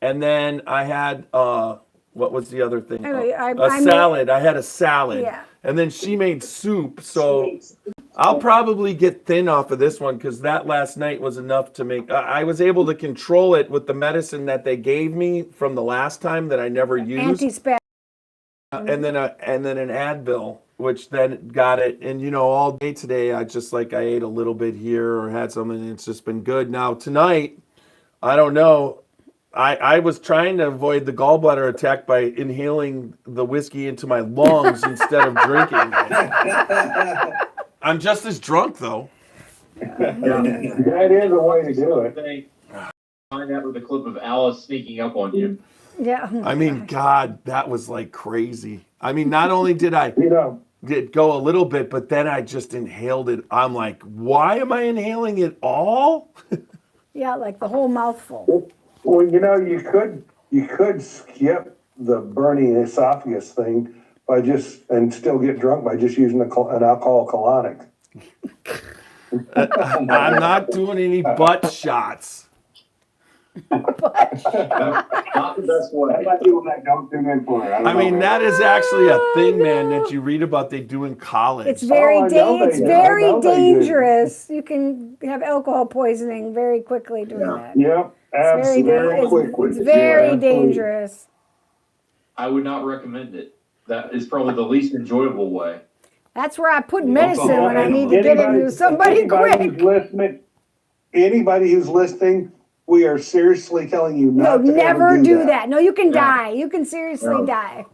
Speaker 1: and then I had what was the other thing?
Speaker 2: Anyway, I made-
Speaker 1: salad. I had a salad.
Speaker 2: Yeah.
Speaker 1: And then she made soup, so I'll probably get thin off of this one because that last night was enough to make. I was able to control it with the medicine that they gave me from the last time that I never used,
Speaker 2: Anti-spasm.
Speaker 1: and then an Advil, which then got it. And all day today, I ate a little bit here or had something, and it's just been good. Now tonight, I don't know. I was trying to avoid the gallbladder attack by inhaling the whiskey into my lungs instead of drinking. I'm just as drunk though.
Speaker 6: That is a way to do it.
Speaker 4: Find out with a clip of Alice sneaking up on you.
Speaker 2: Yeah.
Speaker 1: I mean, God, that was like crazy. I mean, not only did I
Speaker 6: You
Speaker 1: go a little bit, but then I just inhaled it. I'm like, why am I inhaling it all?
Speaker 2: Yeah, like the whole mouthful.
Speaker 6: well, you could skip the burning esophagus thing and still get drunk by just using an alcohol colonic.
Speaker 1: I'm not doing any butt shots.
Speaker 4: Not the best way.
Speaker 6: People that don't tune in for it.
Speaker 1: I mean, that is actually a thing, man, that you read about they do in college.
Speaker 2: It's very,
Speaker 6: Oh, I know
Speaker 2: it's
Speaker 6: they do.
Speaker 2: very
Speaker 6: I know they do.
Speaker 2: dangerous. You can have alcohol poisoning very quickly doing that.
Speaker 6: Yep, absolutely. Very quickly.
Speaker 2: It's very
Speaker 6: Yeah,
Speaker 2: dangerous.
Speaker 4: I would not recommend it. That is probably the least enjoyable way.
Speaker 2: That's where I put medicine when I need to get into somebody
Speaker 6: Anybody
Speaker 2: quick.
Speaker 6: Anybody who's listening, we are seriously telling you
Speaker 2: No,
Speaker 6: not to
Speaker 2: never
Speaker 6: ever
Speaker 2: do that. No, you can
Speaker 4: Yeah.
Speaker 2: die. You can seriously
Speaker 4: No.
Speaker 2: die.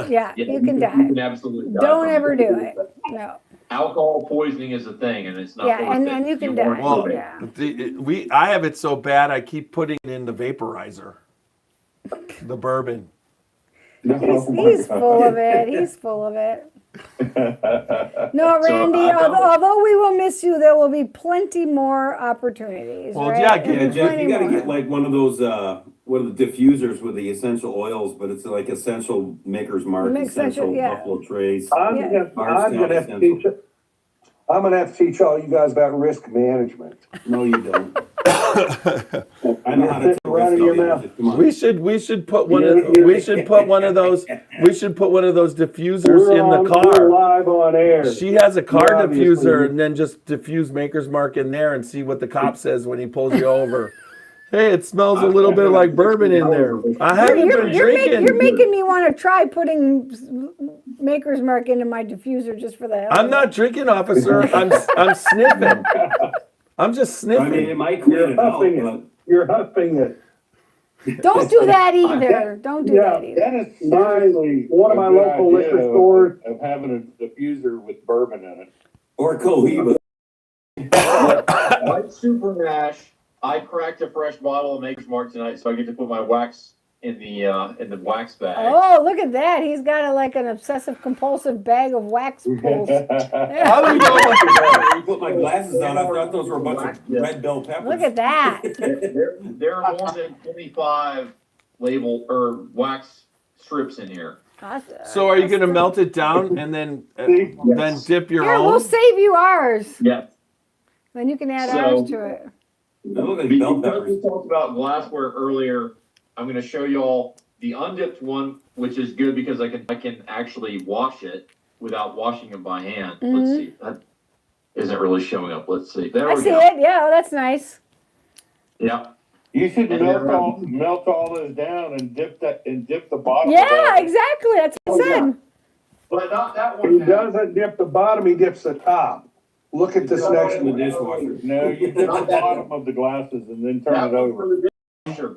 Speaker 2: Yeah, you can die.
Speaker 4: You can absolutely die.
Speaker 2: Don't
Speaker 4: from
Speaker 2: ever do it. No.
Speaker 4: Alcohol poisoning is a thing, and it's not.
Speaker 2: Yeah,
Speaker 4: worth
Speaker 2: and
Speaker 4: it.
Speaker 2: you can
Speaker 4: won't
Speaker 2: die.
Speaker 1: Well,
Speaker 4: do it.
Speaker 2: Yeah.
Speaker 1: I have it so bad, I keep putting it in the vaporizer. The bourbon.
Speaker 2: He's full of it. He's full of it. No,
Speaker 4: So,
Speaker 2: Randy,
Speaker 4: I don't-
Speaker 2: although we will miss you, there will be plenty more opportunities.
Speaker 1: Well,
Speaker 2: right?
Speaker 1: yeah,
Speaker 5: Yeah, Jeff,
Speaker 2: Plenty
Speaker 5: you gotta
Speaker 2: more.
Speaker 5: get like one of those, one of the diffusers with the essential oils, but it's like essential Maker's Mark,
Speaker 2: Makes sense,
Speaker 5: essential
Speaker 2: yeah.
Speaker 5: Buffalo Trace.
Speaker 6: I'm
Speaker 2: Yeah.
Speaker 6: gonna have to teach all you guys about risk management.
Speaker 5: No, you don't. I know how to
Speaker 6: Sit right in your mouth.
Speaker 5: Come on.
Speaker 1: We should put one of those diffusers
Speaker 6: We're
Speaker 1: in the
Speaker 6: We're
Speaker 1: car.
Speaker 6: live on air.
Speaker 1: She has a car
Speaker 6: Yeah, obviously.
Speaker 1: diffuser, and then just diffuse Maker's Mark in there and see what the cop says when he pulls you over. Hey, it smells a little bit like bourbon in there. I haven't been drinking.
Speaker 2: You're making me want to try putting Maker's Mark into my diffuser just for the hell.
Speaker 1: I'm
Speaker 2: of
Speaker 1: not drinking, officer. I'm sniffing. I'm just
Speaker 5: I mean, it
Speaker 1: sniffing.
Speaker 5: might clean
Speaker 6: You're
Speaker 5: it out,
Speaker 6: huffing
Speaker 5: but
Speaker 6: it. You're huffing it.
Speaker 2: it. Don't do that either. Don't do
Speaker 6: Yeah,
Speaker 2: that either.
Speaker 8: That is seriously
Speaker 6: one of my
Speaker 8: a good
Speaker 6: local
Speaker 8: idea
Speaker 6: liquor stores-
Speaker 8: of having a diffuser with bourbon in it.
Speaker 5: or Cohiba.
Speaker 4: White Super Mash. I cracked a fresh bottle of Maker's Mark tonight, so I get to put my wax in the wax bag.
Speaker 2: Oh, look at that. He's got like an obsessive compulsive bag of wax pulls.
Speaker 1: How do we know what
Speaker 5: You put my glasses on, I thought those were a bunch of red bell peppers.
Speaker 2: Look at that.
Speaker 4: There are more than 25 label or wax strips in here.
Speaker 1: So are you going to melt it down and then dip your
Speaker 2: Here,
Speaker 1: own?
Speaker 2: we'll save you ours.
Speaker 4: Yes.
Speaker 2: Then you can add
Speaker 4: So-
Speaker 2: ours to it.
Speaker 5: They look like bell
Speaker 4: Because
Speaker 5: peppers.
Speaker 4: we talked about glassware earlier, I'm going to show you all the undipped one, which is good because I can actually wash it without washing it by hand. Let's see. That isn't really showing up. Let's see. There
Speaker 2: I
Speaker 4: we
Speaker 2: see
Speaker 4: go.
Speaker 2: it. Yeah, that's nice.
Speaker 4: Yeah.
Speaker 8: You should
Speaker 4: And
Speaker 8: melt all this down and dip the bottom.
Speaker 2: Yeah,
Speaker 8: of that.
Speaker 2: exactly. That's what I said.
Speaker 4: But not that
Speaker 6: He
Speaker 4: one. Matt.
Speaker 6: doesn't dip the bottom, he dips the top. Look at this next
Speaker 5: In the
Speaker 6: one.
Speaker 5: dishwasher.
Speaker 8: No, you dip the
Speaker 4: Not that
Speaker 8: bottom of the glasses and then turn
Speaker 4: That
Speaker 8: it
Speaker 4: one
Speaker 8: over
Speaker 4: for the dishwasher.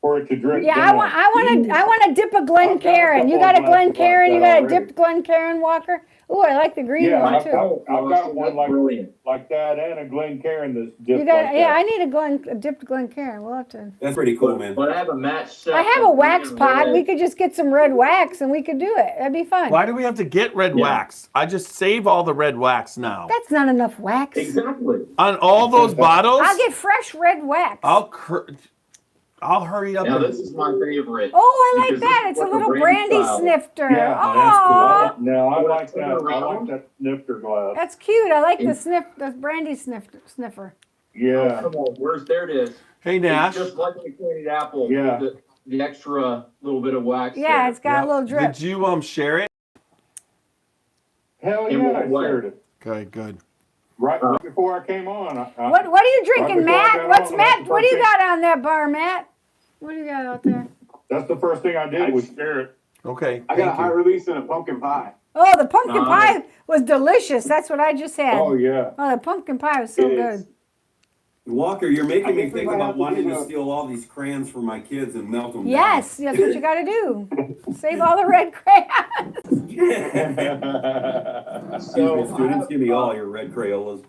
Speaker 8: for it to drip
Speaker 2: Yeah,
Speaker 8: down.
Speaker 2: I want to dip a Glencairn. You got a Glencairn? You got a dipped Glencairn, Walker? Ooh, I like the green
Speaker 8: Yeah,
Speaker 2: one
Speaker 8: I've
Speaker 2: too.
Speaker 8: got one
Speaker 4: Brilliant.
Speaker 8: like that and a Glencairn that's dipped
Speaker 2: You got?
Speaker 8: like
Speaker 2: Yeah,
Speaker 8: that.
Speaker 2: I need a dipped Glencairn. We'll have to.
Speaker 5: That's pretty cool, man.
Speaker 4: But I have a match set.
Speaker 2: I have a
Speaker 4: of
Speaker 2: wax
Speaker 4: green and
Speaker 2: pot.
Speaker 4: red.
Speaker 2: We could just get some red wax and we could do it. That'd be fun.
Speaker 1: Why do we have to get red
Speaker 4: Yeah.
Speaker 1: wax? I just save all the red wax now.
Speaker 2: That's not enough wax.
Speaker 4: Exactly.
Speaker 1: On all those bottles,
Speaker 2: I'll get fresh red wax.
Speaker 1: I'll hurry up.
Speaker 4: Now
Speaker 1: and-
Speaker 4: this is my favorite.
Speaker 2: Oh, I like
Speaker 4: because
Speaker 2: that.
Speaker 4: this
Speaker 2: It's
Speaker 4: is
Speaker 2: a
Speaker 4: like
Speaker 2: little
Speaker 4: brandy
Speaker 2: brandy
Speaker 4: style.
Speaker 2: snifter.
Speaker 8: Yeah,
Speaker 2: Oh,
Speaker 8: No, I like
Speaker 4: Turn it
Speaker 8: that. I like
Speaker 4: around.
Speaker 8: that snifter glass.
Speaker 2: that's cute. I like the brandy sniffer.
Speaker 8: Yeah.
Speaker 4: Come on, there it is.
Speaker 1: Hey, Nash.
Speaker 4: It's just like the candied apple.
Speaker 8: Yeah.
Speaker 4: The extra little bit of wax.
Speaker 2: Yeah,
Speaker 4: there.
Speaker 2: it's got a little drip.
Speaker 1: Did you share it?
Speaker 8: Hell
Speaker 4: In
Speaker 8: yeah,
Speaker 4: what
Speaker 8: I
Speaker 4: way?
Speaker 8: shared it.
Speaker 1: Okay, good.
Speaker 8: Right before I came on.
Speaker 2: What are you drinking,
Speaker 8: before I
Speaker 2: Matt?
Speaker 8: got
Speaker 2: What's
Speaker 8: on,
Speaker 2: Matt?
Speaker 8: that's the
Speaker 2: What do you
Speaker 8: first
Speaker 2: got on that bar, Matt? What do you got out there?
Speaker 8: That's the first thing I did was share it.
Speaker 1: Okay.
Speaker 9: I got a
Speaker 1: thank
Speaker 9: high
Speaker 1: you.
Speaker 9: release and a pumpkin pie.
Speaker 2: Oh, the pumpkin
Speaker 4: Nice.
Speaker 2: pie was delicious. That's what I just had.
Speaker 8: Oh yeah.
Speaker 2: Oh, the pumpkin pie was so
Speaker 9: It
Speaker 2: good.
Speaker 9: is.
Speaker 5: Walker, you're making me
Speaker 9: guess we
Speaker 5: think
Speaker 9: might
Speaker 5: about
Speaker 9: have to
Speaker 5: wanting
Speaker 9: do
Speaker 5: to
Speaker 9: a-
Speaker 5: steal all these crayons from my kids and melt them.
Speaker 2: Yes, that's what you got to do. Save all the red crayons.
Speaker 4: So
Speaker 5: Students, give me all your red Crayolas.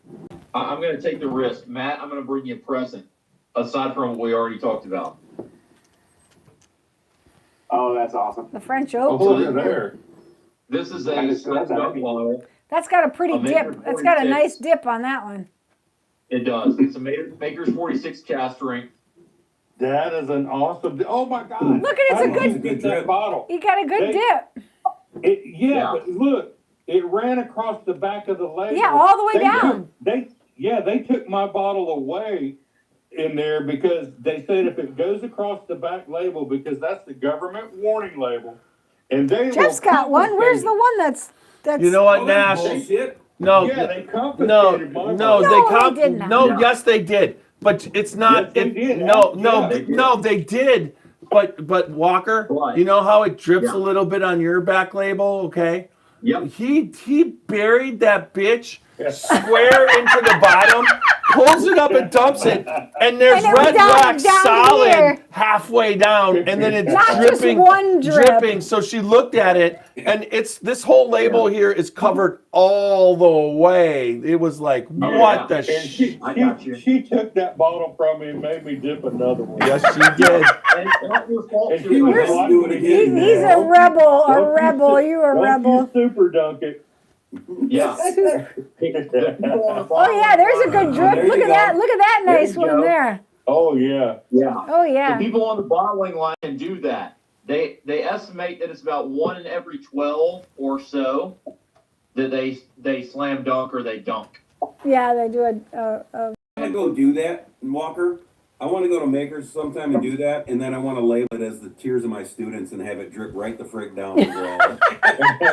Speaker 4: I'm going to take the risk. Matt, I'm going to bring you a present, aside from what we already talked about.
Speaker 9: Oh, that's awesome.
Speaker 2: The French
Speaker 8: Oh,
Speaker 2: oak.
Speaker 8: look at there.
Speaker 4: This is
Speaker 9: I
Speaker 4: a
Speaker 9: just grabbed
Speaker 4: split
Speaker 9: that.
Speaker 4: up bottle.
Speaker 2: That's got a pretty
Speaker 4: A Maker
Speaker 2: dip. That's got a
Speaker 4: 46.
Speaker 2: nice dip on that one.
Speaker 4: It does. It's a Maker's 46 cast strength.
Speaker 8: That is an awesome. Oh my God!
Speaker 2: Look at it, it's
Speaker 8: How
Speaker 2: a
Speaker 8: did
Speaker 2: good-
Speaker 8: you get that bottle.
Speaker 2: You got a good
Speaker 8: They-
Speaker 2: dip.
Speaker 8: Yeah, but look, it ran across the back of the label.
Speaker 2: Yeah, all the way
Speaker 8: They
Speaker 2: down.
Speaker 8: They took my bottle away in there because they said if it goes across the back label, because that's the government warning label, and they
Speaker 2: Jeff's got one. Where's the one that's?
Speaker 1: You know what,
Speaker 5: Oh, that's
Speaker 1: Nash?
Speaker 5: bullshit.
Speaker 1: No,
Speaker 8: Yeah, they confiscated
Speaker 1: no,
Speaker 8: my
Speaker 1: no,
Speaker 8: bottle.
Speaker 2: No, they did not.
Speaker 1: no,
Speaker 4: Yeah.
Speaker 1: yes, they did. But it's not.
Speaker 8: Yes, they did.
Speaker 1: No,
Speaker 8: Yeah,
Speaker 1: no,
Speaker 4: they did.
Speaker 1: no, they did. But Walker,
Speaker 4: Why?
Speaker 1: you know how it drips
Speaker 4: Yeah.
Speaker 1: a little bit on your back label, okay?
Speaker 4: Yep.
Speaker 1: He buried that bitch square into the bottom, pulls it up and dumps it, and there's
Speaker 2: And it was
Speaker 1: red
Speaker 2: down
Speaker 1: wax solid
Speaker 2: here.
Speaker 1: halfway down, and then it's
Speaker 2: Not just
Speaker 1: dripping,
Speaker 2: one drip.
Speaker 1: dripping. So she looked at it, and it's this whole label here is covered all the way. It was like,
Speaker 4: Oh,
Speaker 1: what
Speaker 4: yeah.
Speaker 1: the
Speaker 8: And
Speaker 1: shit?
Speaker 4: I got you.
Speaker 8: she took that bottle from me and made me dip another one.
Speaker 1: Yes, she did.
Speaker 4: And it's not your fault.
Speaker 8: And
Speaker 4: too.
Speaker 8: she was
Speaker 5: Let's
Speaker 8: like,
Speaker 5: do it again.
Speaker 2: He's a rebel. A rebel. You a
Speaker 8: Don't
Speaker 2: rebel.
Speaker 8: you super dunk it.
Speaker 4: Yeah.
Speaker 2: Oh yeah, there's a good drip.
Speaker 5: There
Speaker 2: Look
Speaker 5: you
Speaker 2: at
Speaker 5: go.
Speaker 2: that. Look at that
Speaker 4: There
Speaker 2: nice
Speaker 4: you
Speaker 2: one
Speaker 4: go.
Speaker 2: there.
Speaker 8: Oh yeah.
Speaker 4: Yeah.
Speaker 2: Oh
Speaker 4: The
Speaker 2: yeah.
Speaker 4: people on the bottling line can do that. They estimate that it's about 1 in every 12 or so that they slam dunk or they dunk.
Speaker 2: Yeah, they do a
Speaker 5: I want to go do that, Walker. I want to go to Makers sometime and do that, and then I want to label it as the tears of my students and have it drip right the frick down the wall.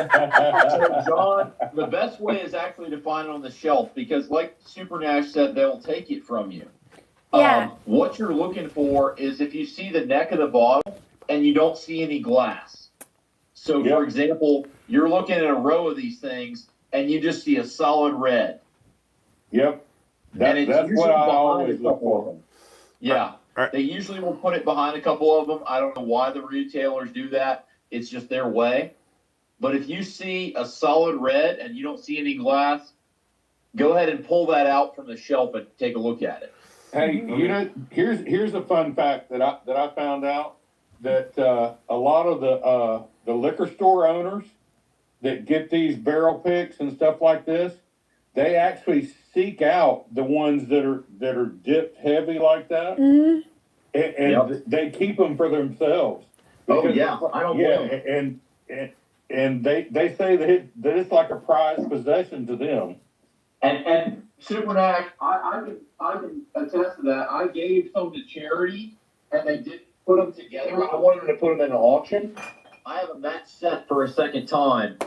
Speaker 4: So, John, the best way is actually to find it on the shelf because, like Super Nash said, they'll take it from you.
Speaker 2: Yeah.
Speaker 4: What you're looking for is if you see the neck of the bottle and you don't see any glass. So,
Speaker 8: Yep.
Speaker 4: for example, you're looking at a row of these things and you just see a solid red.
Speaker 8: Yep.
Speaker 4: And it's
Speaker 8: That's
Speaker 4: usually
Speaker 8: what I
Speaker 4: behind
Speaker 8: always
Speaker 4: a
Speaker 8: look
Speaker 4: couple of
Speaker 8: for.
Speaker 4: them. Yeah.
Speaker 1: Right.
Speaker 4: They usually will put it behind a couple of them. I don't know why the retailers do that. It's just their way. But if you see a solid red and you don't see any glass, go ahead and pull that out from the shelf and take a look at it.
Speaker 8: Hey, you know, here's a fun fact that I found out that a lot of the liquor store owners that get these barrel picks and stuff like this, they actually seek out the ones that are dipped heavy like that,
Speaker 2: Mhm.
Speaker 8: and
Speaker 4: Yep.
Speaker 8: they keep them for themselves.
Speaker 4: Oh,
Speaker 8: Because-
Speaker 4: yeah. I don't blame them.
Speaker 8: and they say that it's like a prized possession to them.
Speaker 4: And Super Nash, I can attest to that. I gave some to charity, and they didn't put them together. I wanted them to put them in an auction. I have a match set for a second time.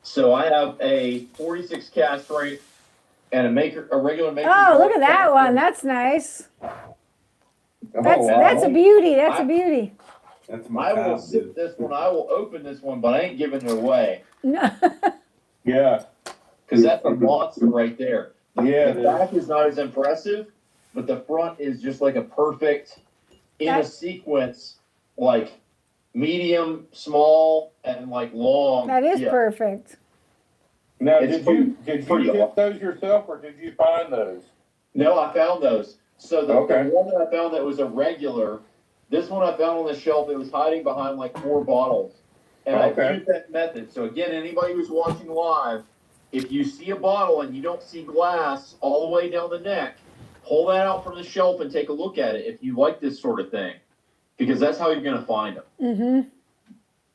Speaker 4: So I have a 46 cast strength and a regular maker.
Speaker 2: Oh, look at that one. That's nice. That's a beauty. That's a beauty.
Speaker 5: That's
Speaker 4: I
Speaker 5: my
Speaker 4: will
Speaker 5: cop,
Speaker 4: sip
Speaker 5: dude.
Speaker 4: this one. I will open this one, but I ain't giving it away
Speaker 2: No.
Speaker 8: Yeah,
Speaker 4: because that's a monster right there.
Speaker 8: Yeah,
Speaker 4: The
Speaker 8: it
Speaker 4: back is not as impressive, but the front is just like a perfect in a
Speaker 2: That-
Speaker 4: sequence, like medium, small, and like long.
Speaker 2: That is
Speaker 4: Yeah.
Speaker 2: perfect.
Speaker 8: now,
Speaker 4: It's
Speaker 8: did
Speaker 4: pretty
Speaker 8: you get those yourself, or did you find those?
Speaker 4: No, I found those. So the
Speaker 8: Okay.
Speaker 4: one that I found that was a regular, this one I found on the shelf. It was hiding behind like 4 bottles, and I
Speaker 8: Okay.
Speaker 4: used that method. So again, anybody who's watching live, if you see a bottle and you don't see glass all the way down the neck, pull that out from the shelf and take a look at it if you like this sort of thing, because that's how you're going to find them.
Speaker 2: Mm-hmm.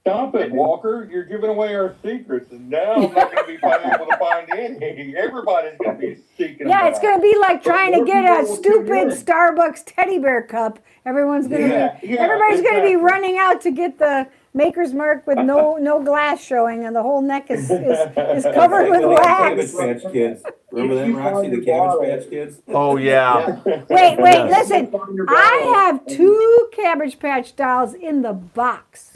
Speaker 8: Stop it, Walker. You're giving away our secrets, and now I'm not going to be able to find any. Everybody's going to be seeking
Speaker 2: Yeah,
Speaker 8: them
Speaker 2: it's
Speaker 8: out.
Speaker 2: going to be like trying to
Speaker 4: more
Speaker 2: get
Speaker 4: people
Speaker 2: a
Speaker 4: will tune
Speaker 2: stupid
Speaker 4: in.
Speaker 2: Starbucks teddy bear cup. Everyone's going to
Speaker 8: Yeah,
Speaker 2: be,
Speaker 8: yeah,
Speaker 2: everybody's going to be
Speaker 8: exactly.
Speaker 2: running out to get the Maker's Mark with no glass showing, and the whole neck is covered with
Speaker 5: Like the Cabbage
Speaker 2: wax.
Speaker 5: Patch Kids. Remember
Speaker 4: If
Speaker 5: that,
Speaker 4: you
Speaker 5: Roxy?
Speaker 4: find
Speaker 5: The
Speaker 4: your
Speaker 5: Cabbage
Speaker 4: bottle-
Speaker 5: Patch Kids?
Speaker 1: Oh yeah.
Speaker 2: Wait,
Speaker 1: Yes.
Speaker 2: listen.
Speaker 4: Find your
Speaker 2: I
Speaker 4: bottle
Speaker 2: have
Speaker 4: and-
Speaker 2: 2 Cabbage Patch dolls in the box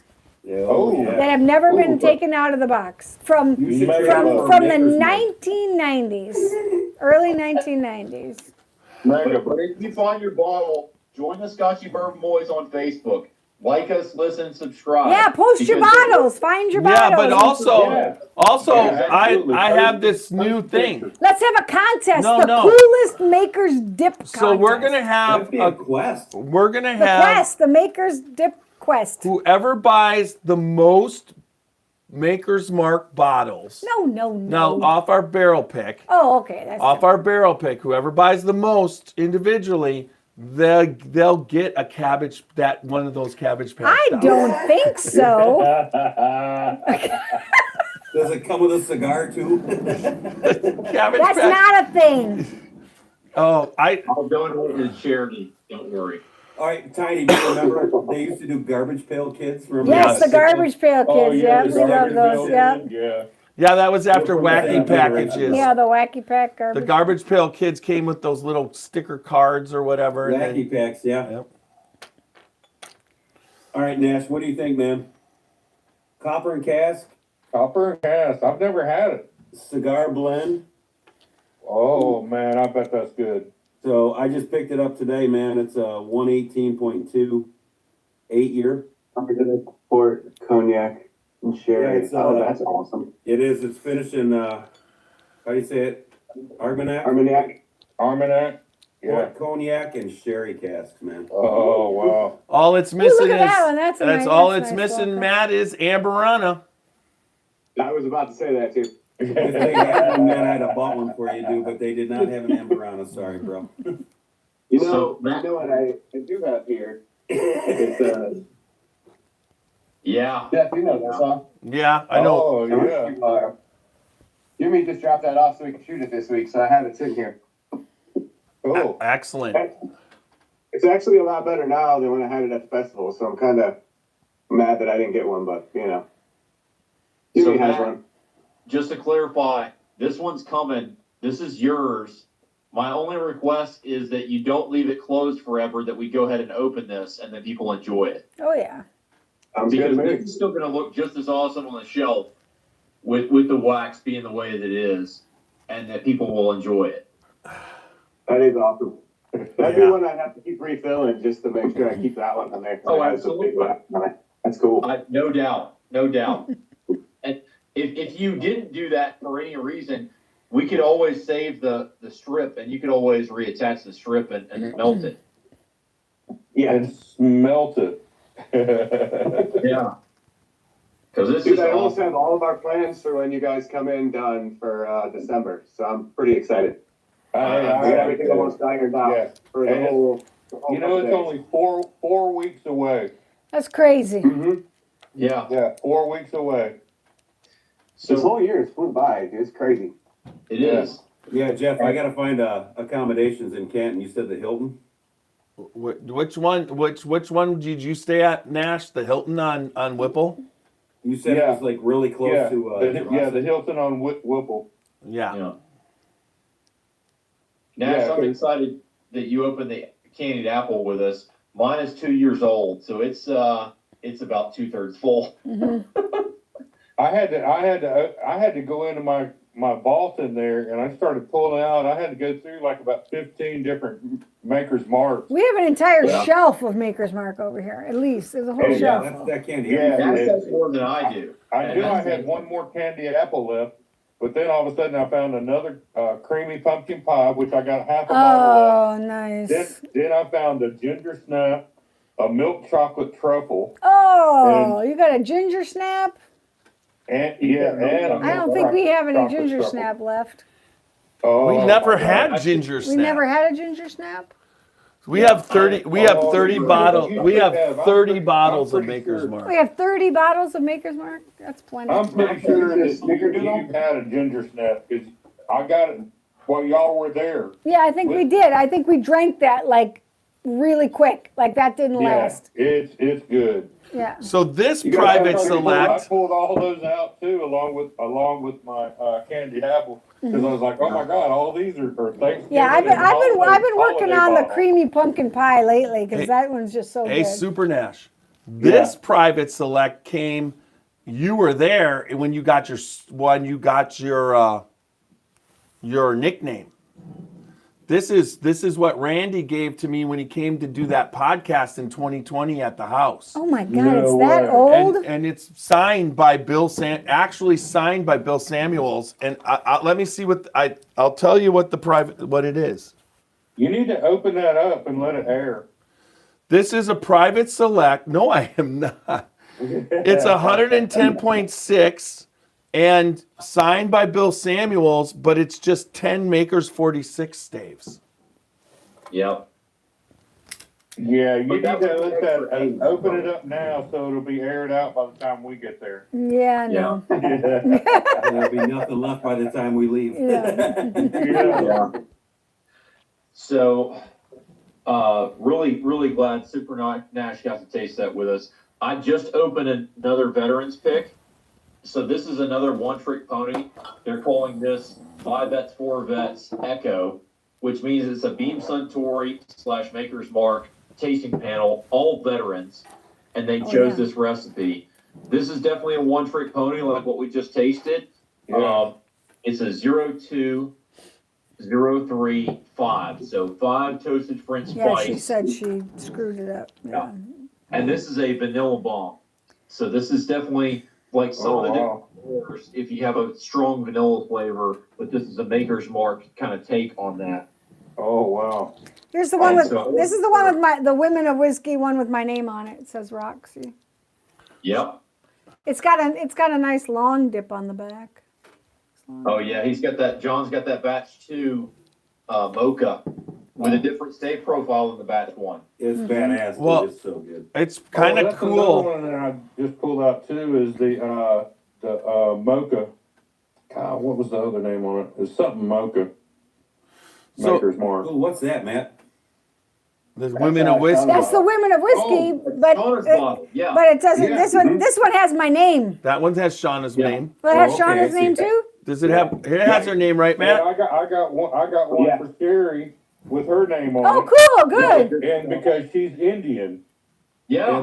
Speaker 8: Oh.
Speaker 2: that have never been
Speaker 8: Ooh.
Speaker 2: taken out of the box from
Speaker 5: You should
Speaker 8: From-
Speaker 5: trade them for
Speaker 2: from the
Speaker 5: Maker's Mark.
Speaker 2: 1990s, early 1990s.
Speaker 8: Mega
Speaker 4: But if you find your bottle, join the Scotchy Bourbon Boys on Facebook. Like us, listen, subscribe.
Speaker 2: Yeah, post your
Speaker 4: Because-
Speaker 2: bottles. Find your
Speaker 1: Yeah,
Speaker 2: bottles.
Speaker 1: but also,
Speaker 8: Yeah.
Speaker 1: also,
Speaker 8: Yeah, absolutely.
Speaker 1: I have this new thing.
Speaker 2: Let's have a contest.
Speaker 1: No,
Speaker 2: the
Speaker 1: no.
Speaker 2: coolest Maker's Dip contest.
Speaker 1: So we're gonna have
Speaker 5: That'd be a quest.
Speaker 1: we're gonna
Speaker 2: the
Speaker 1: have
Speaker 2: quest, the Maker's Dip quest.
Speaker 1: whoever buys the most Maker's Mark bottles.
Speaker 2: No.
Speaker 1: Now off our barrel pick,
Speaker 2: Oh, okay. That's
Speaker 1: off our barrel pick, whoever buys the most individually, they'll get a one of those Cabbage Patch
Speaker 2: I
Speaker 1: dolls.
Speaker 2: don't think so.
Speaker 5: Does it come with a cigar too?
Speaker 1: Cabbage
Speaker 2: That's
Speaker 1: Patch.
Speaker 2: not a thing.
Speaker 1: Oh,
Speaker 4: I'll donate it to charity. Don't worry.
Speaker 5: All right, Tiny, do you remember they used to do Garbage Pail Kids? Remember
Speaker 2: Yes,
Speaker 5: that?
Speaker 2: the Garbage Pail Kids.
Speaker 8: Oh,
Speaker 2: yeah,
Speaker 8: the
Speaker 2: we love
Speaker 8: Garbage
Speaker 2: those.
Speaker 8: Pail
Speaker 2: Yeah.
Speaker 8: Kid, yeah.
Speaker 1: yeah, that was after
Speaker 5: From the
Speaker 1: Wacky
Speaker 5: same
Speaker 1: Packages.
Speaker 5: generation.
Speaker 2: Yeah, the Wacky Pack
Speaker 1: The
Speaker 2: garbage.
Speaker 1: Garbage Pail Kids came with those little sticker cards or whatever. and then-
Speaker 5: Wacky Packs, yeah.
Speaker 1: Yep.
Speaker 5: All right, Nash, what do you think, man? Copper and cask,
Speaker 8: Copper and cast. I've never had it.
Speaker 5: cigar blend.
Speaker 8: Oh, man, I bet that's good.
Speaker 5: So I just picked it up today, man. It's a 118.2 8-year.
Speaker 9: I'm gonna pour cognac and sherry.
Speaker 5: Yeah, it's,
Speaker 9: Oh, that's awesome.
Speaker 5: It is. It's finished in, how do you say it? Armagnac?
Speaker 9: Armagnac.
Speaker 8: Armagnac? Yeah.
Speaker 5: Cognac and sherry casks, man.
Speaker 8: Oh, wow.
Speaker 1: All it's missing
Speaker 2: look
Speaker 1: is
Speaker 2: at that one. That's a nice-
Speaker 1: all
Speaker 2: that's
Speaker 1: it's
Speaker 2: nice
Speaker 1: missing,
Speaker 2: walker.
Speaker 1: Matt, is Amberana.
Speaker 9: I was about to say that too.
Speaker 5: If they had one, man, I'd have bought one for you, dude, but they did not have an Amberana. Sorry, bro.
Speaker 9: You know,
Speaker 4: So, Matt-
Speaker 9: you know what I do have here? It's
Speaker 4: Yeah.
Speaker 9: Jeff, you know this, huh?
Speaker 1: Yeah, I know.
Speaker 8: Oh, yeah.
Speaker 9: Jimmy just dropped that off so we can shoot it this week, so I have it sitting here.
Speaker 8: Cool.
Speaker 1: Excellent.
Speaker 9: It's actually a lot better now than when I had it at the festival, so I'm kind of mad that I didn't get one, but you know. Jimmy
Speaker 4: So,
Speaker 9: has
Speaker 4: Matt,
Speaker 9: one.
Speaker 4: just to clarify, this one's coming. This is yours. My only request is that you don't leave it closed forever, that we go ahead and open this and then people enjoy it.
Speaker 2: Oh, yeah.
Speaker 9: Sounds good
Speaker 4: Because
Speaker 9: to
Speaker 4: this
Speaker 9: me.
Speaker 4: is still going to look just as awesome on the shelf with the wax being the way that it is, and that people will enjoy it.
Speaker 9: That is awesome. That'd
Speaker 1: Yeah.
Speaker 9: be one I'd have to keep refilling just to make sure I keep that one on there.
Speaker 4: Oh,
Speaker 9: That's a big
Speaker 4: absolutely.
Speaker 9: one. That's cool.
Speaker 4: No doubt, no doubt. And if you didn't do that for any reason, we could always save the strip, and you could always reattach the strip and melt it.
Speaker 9: Yeah.
Speaker 8: And smelt it.
Speaker 4: Yeah. Because this
Speaker 9: Dude,
Speaker 4: is
Speaker 9: I almost
Speaker 4: awesome.
Speaker 9: have all of our plans for when you guys come in done for December, so I'm pretty excited. We got everything almost ironed out
Speaker 8: Yeah.
Speaker 9: for the
Speaker 8: And
Speaker 9: whole.
Speaker 8: You know, it's only four weeks away.
Speaker 2: That's crazy.
Speaker 9: Mm-hmm.
Speaker 4: Yeah.
Speaker 8: Yeah, 4 weeks away.
Speaker 9: This
Speaker 4: So
Speaker 9: whole year has flew by, dude. It's crazy.
Speaker 4: it is.
Speaker 5: Yeah, Jeff, I gotta find accommodations in Canton. You said the Hilton?
Speaker 1: Which one did you stay at, Nash? The Hilton on Whipple?
Speaker 5: You said it
Speaker 8: Yeah.
Speaker 5: was like really close
Speaker 8: Yeah,
Speaker 5: to,
Speaker 8: the Hilton on Whipple.
Speaker 1: Yeah.
Speaker 4: Yeah. Nash,
Speaker 8: Yeah,
Speaker 4: I'm excited that you opened the Candied Apple with us. Mine is 2 years old, so it's about 2/3 full.
Speaker 8: I had to go into my vault in there, and I started pulling out. I had to go through like about 15 different Maker's Marks.
Speaker 2: We have an entire
Speaker 4: Yeah.
Speaker 2: shelf of Maker's Mark over here. At least there's a whole
Speaker 8: Yeah,
Speaker 2: shelf.
Speaker 5: That's
Speaker 2: full.
Speaker 5: that candy.
Speaker 8: Yeah.
Speaker 4: That's more than I do.
Speaker 8: I knew I had one more Candied Apple left, but then all of a sudden I found another creamy pumpkin pie, which I got half a bottle of.
Speaker 2: Oh, nice.
Speaker 8: Then I found a ginger snap, a milk chocolate truffle,
Speaker 2: Oh, you got a ginger snap?
Speaker 8: and
Speaker 2: I don't think we have any
Speaker 8: chocolate
Speaker 2: ginger
Speaker 8: truffle.
Speaker 2: snap left.
Speaker 8: Oh,
Speaker 1: We never
Speaker 8: my
Speaker 1: had
Speaker 8: God.
Speaker 1: ginger
Speaker 2: We
Speaker 1: snap.
Speaker 2: never had a ginger snap?
Speaker 1: We have 30. We have
Speaker 8: Oh,
Speaker 1: 30
Speaker 8: you
Speaker 1: bottles.
Speaker 8: should
Speaker 1: We have
Speaker 8: have. I'm
Speaker 1: 30
Speaker 8: pretty-
Speaker 1: bottles
Speaker 8: I'm
Speaker 1: of
Speaker 8: pretty
Speaker 1: Maker's
Speaker 8: sure.
Speaker 1: Mark.
Speaker 2: We have 30 bottles of Maker's Mark? That's plenty.
Speaker 8: I'm pretty sure that you had a ginger snap because I got it while y'all were there.
Speaker 2: Yeah, I think we did. I think we drank that like really quick. Like that didn't last.
Speaker 8: It's good.
Speaker 2: Yeah.
Speaker 1: So this
Speaker 8: You got
Speaker 1: private
Speaker 8: that? I
Speaker 1: select.
Speaker 8: pulled all those out too, along with my Candied Apple, because I was like, oh my God, all these are Thanksgiving.
Speaker 2: Yeah, I've been
Speaker 8: and holiday
Speaker 2: working on the
Speaker 8: bottles.
Speaker 2: creamy pumpkin pie lately because
Speaker 1: Hey-
Speaker 2: that one's just so
Speaker 1: Hey,
Speaker 2: good.
Speaker 1: Super Nash. This private select came. You were there when you got your nickname. This is what Randy gave to me when he came to do that podcast in 2020 at the house.
Speaker 2: Oh my God,
Speaker 8: No
Speaker 2: it's that
Speaker 8: way.
Speaker 2: old?
Speaker 1: And it's signed by actually signed by Bill Samuels. And let me see I'll tell you what it is.
Speaker 8: You need to open that up and let it air.
Speaker 1: This is a private select. No, I am not. It's 110.6 and signed by Bill Samuels, but it's just 10 Makers 46 staves.
Speaker 4: Yep.
Speaker 8: Yeah, you
Speaker 4: But
Speaker 8: need
Speaker 4: that
Speaker 8: to
Speaker 4: was
Speaker 8: let
Speaker 4: extra
Speaker 8: that
Speaker 4: eight.
Speaker 8: open it up now so it'll be aired out by the time we get there.
Speaker 2: Yeah, no.
Speaker 5: There'll be nothing left by the time we leave.
Speaker 2: Yeah.
Speaker 4: Yeah. So, really, really glad Super Nash got to taste that with us. I just opened another veterans pick. So this is another one-trick pony. They're calling this 5 Vets, 4 Vets Echo, which means it's a Beam Suntory / Maker's Mark tasting panel, all veterans, and they chose
Speaker 2: yeah.
Speaker 4: this recipe. This is definitely a one-trick pony like what we just tasted.
Speaker 8: Yeah.
Speaker 4: It's a 0.203.5. So 5 toasted French
Speaker 2: Yeah,
Speaker 4: spice.
Speaker 2: she said she screwed it up. Yeah.
Speaker 4: And this is a vanilla bomb. So this is definitely like some
Speaker 8: Oh,
Speaker 4: of the
Speaker 8: wow.
Speaker 4: different flavors. If you have a strong vanilla flavor, but this is a Maker's Mark kind of take on that.
Speaker 8: Oh, wow.
Speaker 2: Here's the one
Speaker 4: And
Speaker 2: with,
Speaker 4: so-
Speaker 2: this is the one with the Women of Whiskey one with my name on it. It says Roxy.
Speaker 4: Yep.
Speaker 2: It's got a nice long dip on the back.
Speaker 4: Oh yeah, John's got that batch 2 mocha with a different stave profile than the batch 1.
Speaker 5: It's badass.
Speaker 1: Well-
Speaker 5: It's so good.
Speaker 1: It's kind of
Speaker 8: that's another
Speaker 1: cool.
Speaker 8: one that I just pulled out too is the mocha. God, what was the other name on it? It's something mocha.
Speaker 1: So-
Speaker 8: Maker's Mark.
Speaker 5: Oh, what's that, Matt?
Speaker 1: The Women of Whiskey.
Speaker 2: That's the Women of Whiskey, but
Speaker 4: Shauna's bottle, yeah.
Speaker 2: it doesn't.
Speaker 8: Yeah.
Speaker 2: This one has my name.
Speaker 1: That one has Shauna's
Speaker 4: Yeah.
Speaker 1: name.
Speaker 2: Will it have
Speaker 8: Oh, okay,
Speaker 2: Shauna's
Speaker 8: I see.
Speaker 2: name too?
Speaker 1: Does it have? It has her name, right,
Speaker 8: Yeah,
Speaker 1: Matt?
Speaker 8: I got one
Speaker 9: Yeah.
Speaker 8: for Sherry with her name on
Speaker 2: Oh,
Speaker 8: it.
Speaker 2: cool, good.
Speaker 8: And because she's Indian,
Speaker 4: Yeah.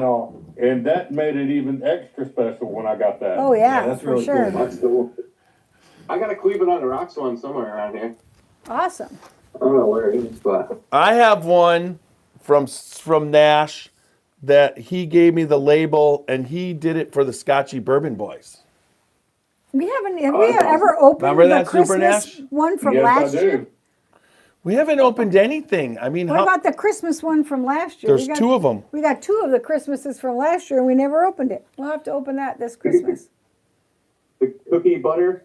Speaker 8: and that made it even extra special when I got that.
Speaker 2: Oh yeah,
Speaker 5: that's
Speaker 2: for
Speaker 5: really
Speaker 2: sure.
Speaker 5: cool.
Speaker 9: That's cool. I got a Cleveland on the Rocks one somewhere around here.
Speaker 2: Awesome.
Speaker 9: I don't know where it is, but
Speaker 1: I have one from Nash that he gave me the label, and he did it for the Scotchy Bourbon Boys.
Speaker 2: We haven't. Have
Speaker 9: Oh,
Speaker 2: we
Speaker 9: that's
Speaker 2: ever
Speaker 9: awesome.
Speaker 2: opened
Speaker 1: Remember
Speaker 2: the
Speaker 1: that, Super
Speaker 2: Christmas
Speaker 1: Nash?
Speaker 2: one from
Speaker 8: Yes,
Speaker 2: last
Speaker 8: I do.
Speaker 2: year?
Speaker 1: We haven't opened anything. I mean,
Speaker 2: What about the Christmas one from last year?
Speaker 1: there's 2 of them.
Speaker 2: We got 2 of the Christmases from last year, and we never opened it. We'll have to open that this Christmas.
Speaker 9: the cookie butter,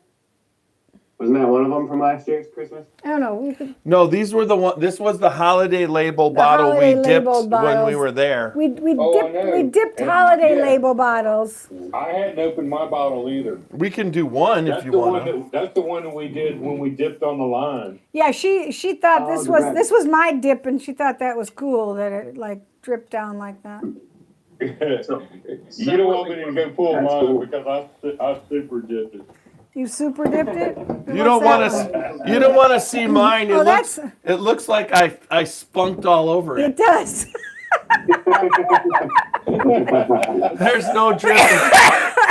Speaker 9: wasn't that one of them from last year's Christmas?
Speaker 2: I don't know. We could.
Speaker 1: No, these were the one. This was the holiday label
Speaker 2: The
Speaker 1: bottle
Speaker 2: holiday
Speaker 1: we dipped
Speaker 2: labeled
Speaker 1: when we
Speaker 2: bottles.
Speaker 1: were there.
Speaker 2: We
Speaker 8: Oh, I know.
Speaker 2: dipped
Speaker 8: And-
Speaker 2: holiday
Speaker 8: yeah.
Speaker 2: label bottles.
Speaker 8: I hadn't opened my bottle either.
Speaker 1: We can do one if
Speaker 8: That's
Speaker 1: you
Speaker 8: the
Speaker 1: want
Speaker 8: one.
Speaker 1: to.
Speaker 8: That's the one that we did when we dipped on the line.
Speaker 2: Yeah, she thought
Speaker 9: Oh,
Speaker 2: this
Speaker 9: the
Speaker 2: was my dip, and she thought that was cool that it like dripped down like that.
Speaker 4: So,
Speaker 8: You don't want me to go pull
Speaker 9: That's
Speaker 8: mine
Speaker 9: cool.
Speaker 8: because I super dipped it.
Speaker 2: You super dipped it.
Speaker 1: You don't want
Speaker 2: to.
Speaker 1: to. You don't want to see mine.
Speaker 2: Oh,
Speaker 1: It looks like I spunked all over
Speaker 2: It
Speaker 1: it.
Speaker 2: does.
Speaker 1: There's no drip.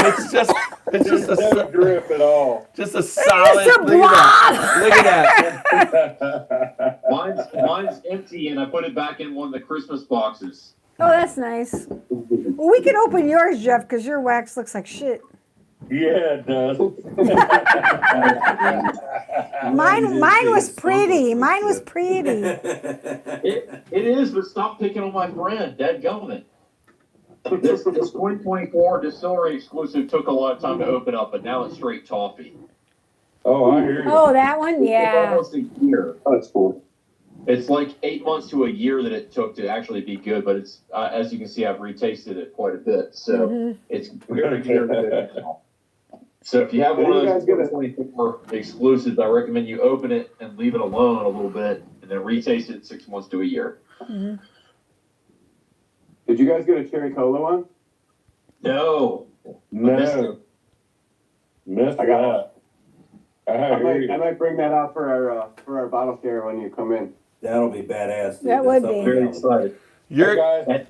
Speaker 1: It's just
Speaker 8: No drip at all.
Speaker 1: just a solid.
Speaker 2: It's a
Speaker 1: Look at that.
Speaker 4: Mine's empty, and I put it back in one of the Christmas boxes.
Speaker 2: Oh, that's nice. Well, we can open yours, Jeff, because your wax looks like shit.
Speaker 8: Yeah, it does.
Speaker 2: Mine was pretty. Mine was pretty.
Speaker 4: It is, but stop picking on my friend, dadgummit. This 2024 distillery exclusive took a lot of time to open up, but now it's straight toffee.
Speaker 8: Oh, I hear you.
Speaker 2: Oh, that one?
Speaker 4: It's
Speaker 2: Yeah.
Speaker 4: almost a year.
Speaker 6: Oh, that's cool.
Speaker 4: It's like 8 months to a year that it took to actually be good, but it's as you can see, I've retasted it quite a bit, so it's very good now. So if you have one of those 2024 exclusives, I recommend you open it and leave it alone a little bit, and then retaste it 6 months to a year.
Speaker 9: Did you guys get a cherry cola one?
Speaker 4: No,
Speaker 8: No. Missed
Speaker 9: I got
Speaker 8: that. I hear you.
Speaker 9: I might bring that out for our bottle share when you come in.
Speaker 5: That'll be badass. dude.
Speaker 2: That would
Speaker 5: That's
Speaker 2: be.
Speaker 4: very
Speaker 5: something else.
Speaker 4: excited.
Speaker 1: You're.
Speaker 8: Hey, guys,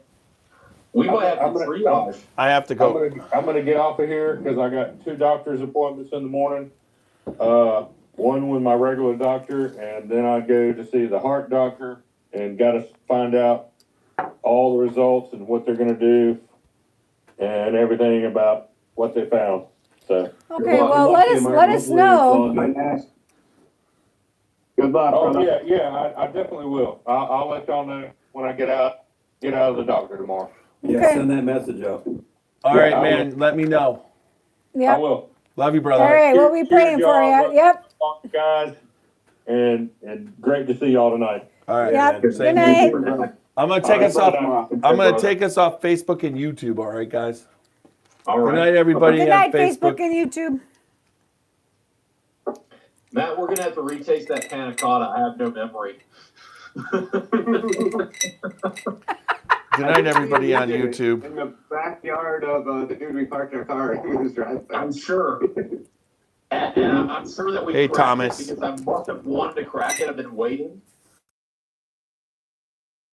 Speaker 4: We might have
Speaker 8: I'm
Speaker 4: to
Speaker 8: gonna-
Speaker 4: triage.
Speaker 1: I have to go.
Speaker 8: I'm gonna get off of here because I got 2 doctor's appointments in the morning. One with my regular doctor, and then I go to see the heart doctor and got to find out all the results and what they're gonna do and everything about what they found. So,
Speaker 2: Okay, well, let us know.
Speaker 9: Good luck.
Speaker 8: oh
Speaker 9: brother.
Speaker 8: yeah, I definitely will. I'll let y'all know when I get out of the doctor tomorrow.
Speaker 5: Yeah,
Speaker 2: Okay.
Speaker 5: send that message out.
Speaker 1: All right,
Speaker 8: I
Speaker 1: man. Let me know.
Speaker 8: I
Speaker 2: Yep.
Speaker 8: will.
Speaker 1: Love you,
Speaker 2: All
Speaker 1: brother.
Speaker 2: right, we'll be praying for you. Yep.
Speaker 8: Guys, and great to see y'all tonight.
Speaker 1: All right,
Speaker 2: Yep.
Speaker 1: man. Same
Speaker 2: Good
Speaker 1: here.
Speaker 2: night.
Speaker 1: I'm gonna take us off. I'm gonna
Speaker 9: brother.
Speaker 1: take us off Facebook and YouTube. All right, guys.
Speaker 4: All
Speaker 1: Good
Speaker 4: right,
Speaker 1: night, everybody
Speaker 2: Good
Speaker 1: on
Speaker 2: night,
Speaker 1: Facebook.
Speaker 2: Facebook and YouTube.
Speaker 4: Matt. We're gonna have to retaste that panna cotta. I have no memory.
Speaker 1: Good night, everybody on YouTube.
Speaker 9: In the backyard of the dude we parked our car in his driveway.
Speaker 4: I'm sure. And I'm sure that we
Speaker 1: Hey,
Speaker 4: cracked
Speaker 1: Thomas.
Speaker 4: it because I must have wanted to crack it. I've been waiting.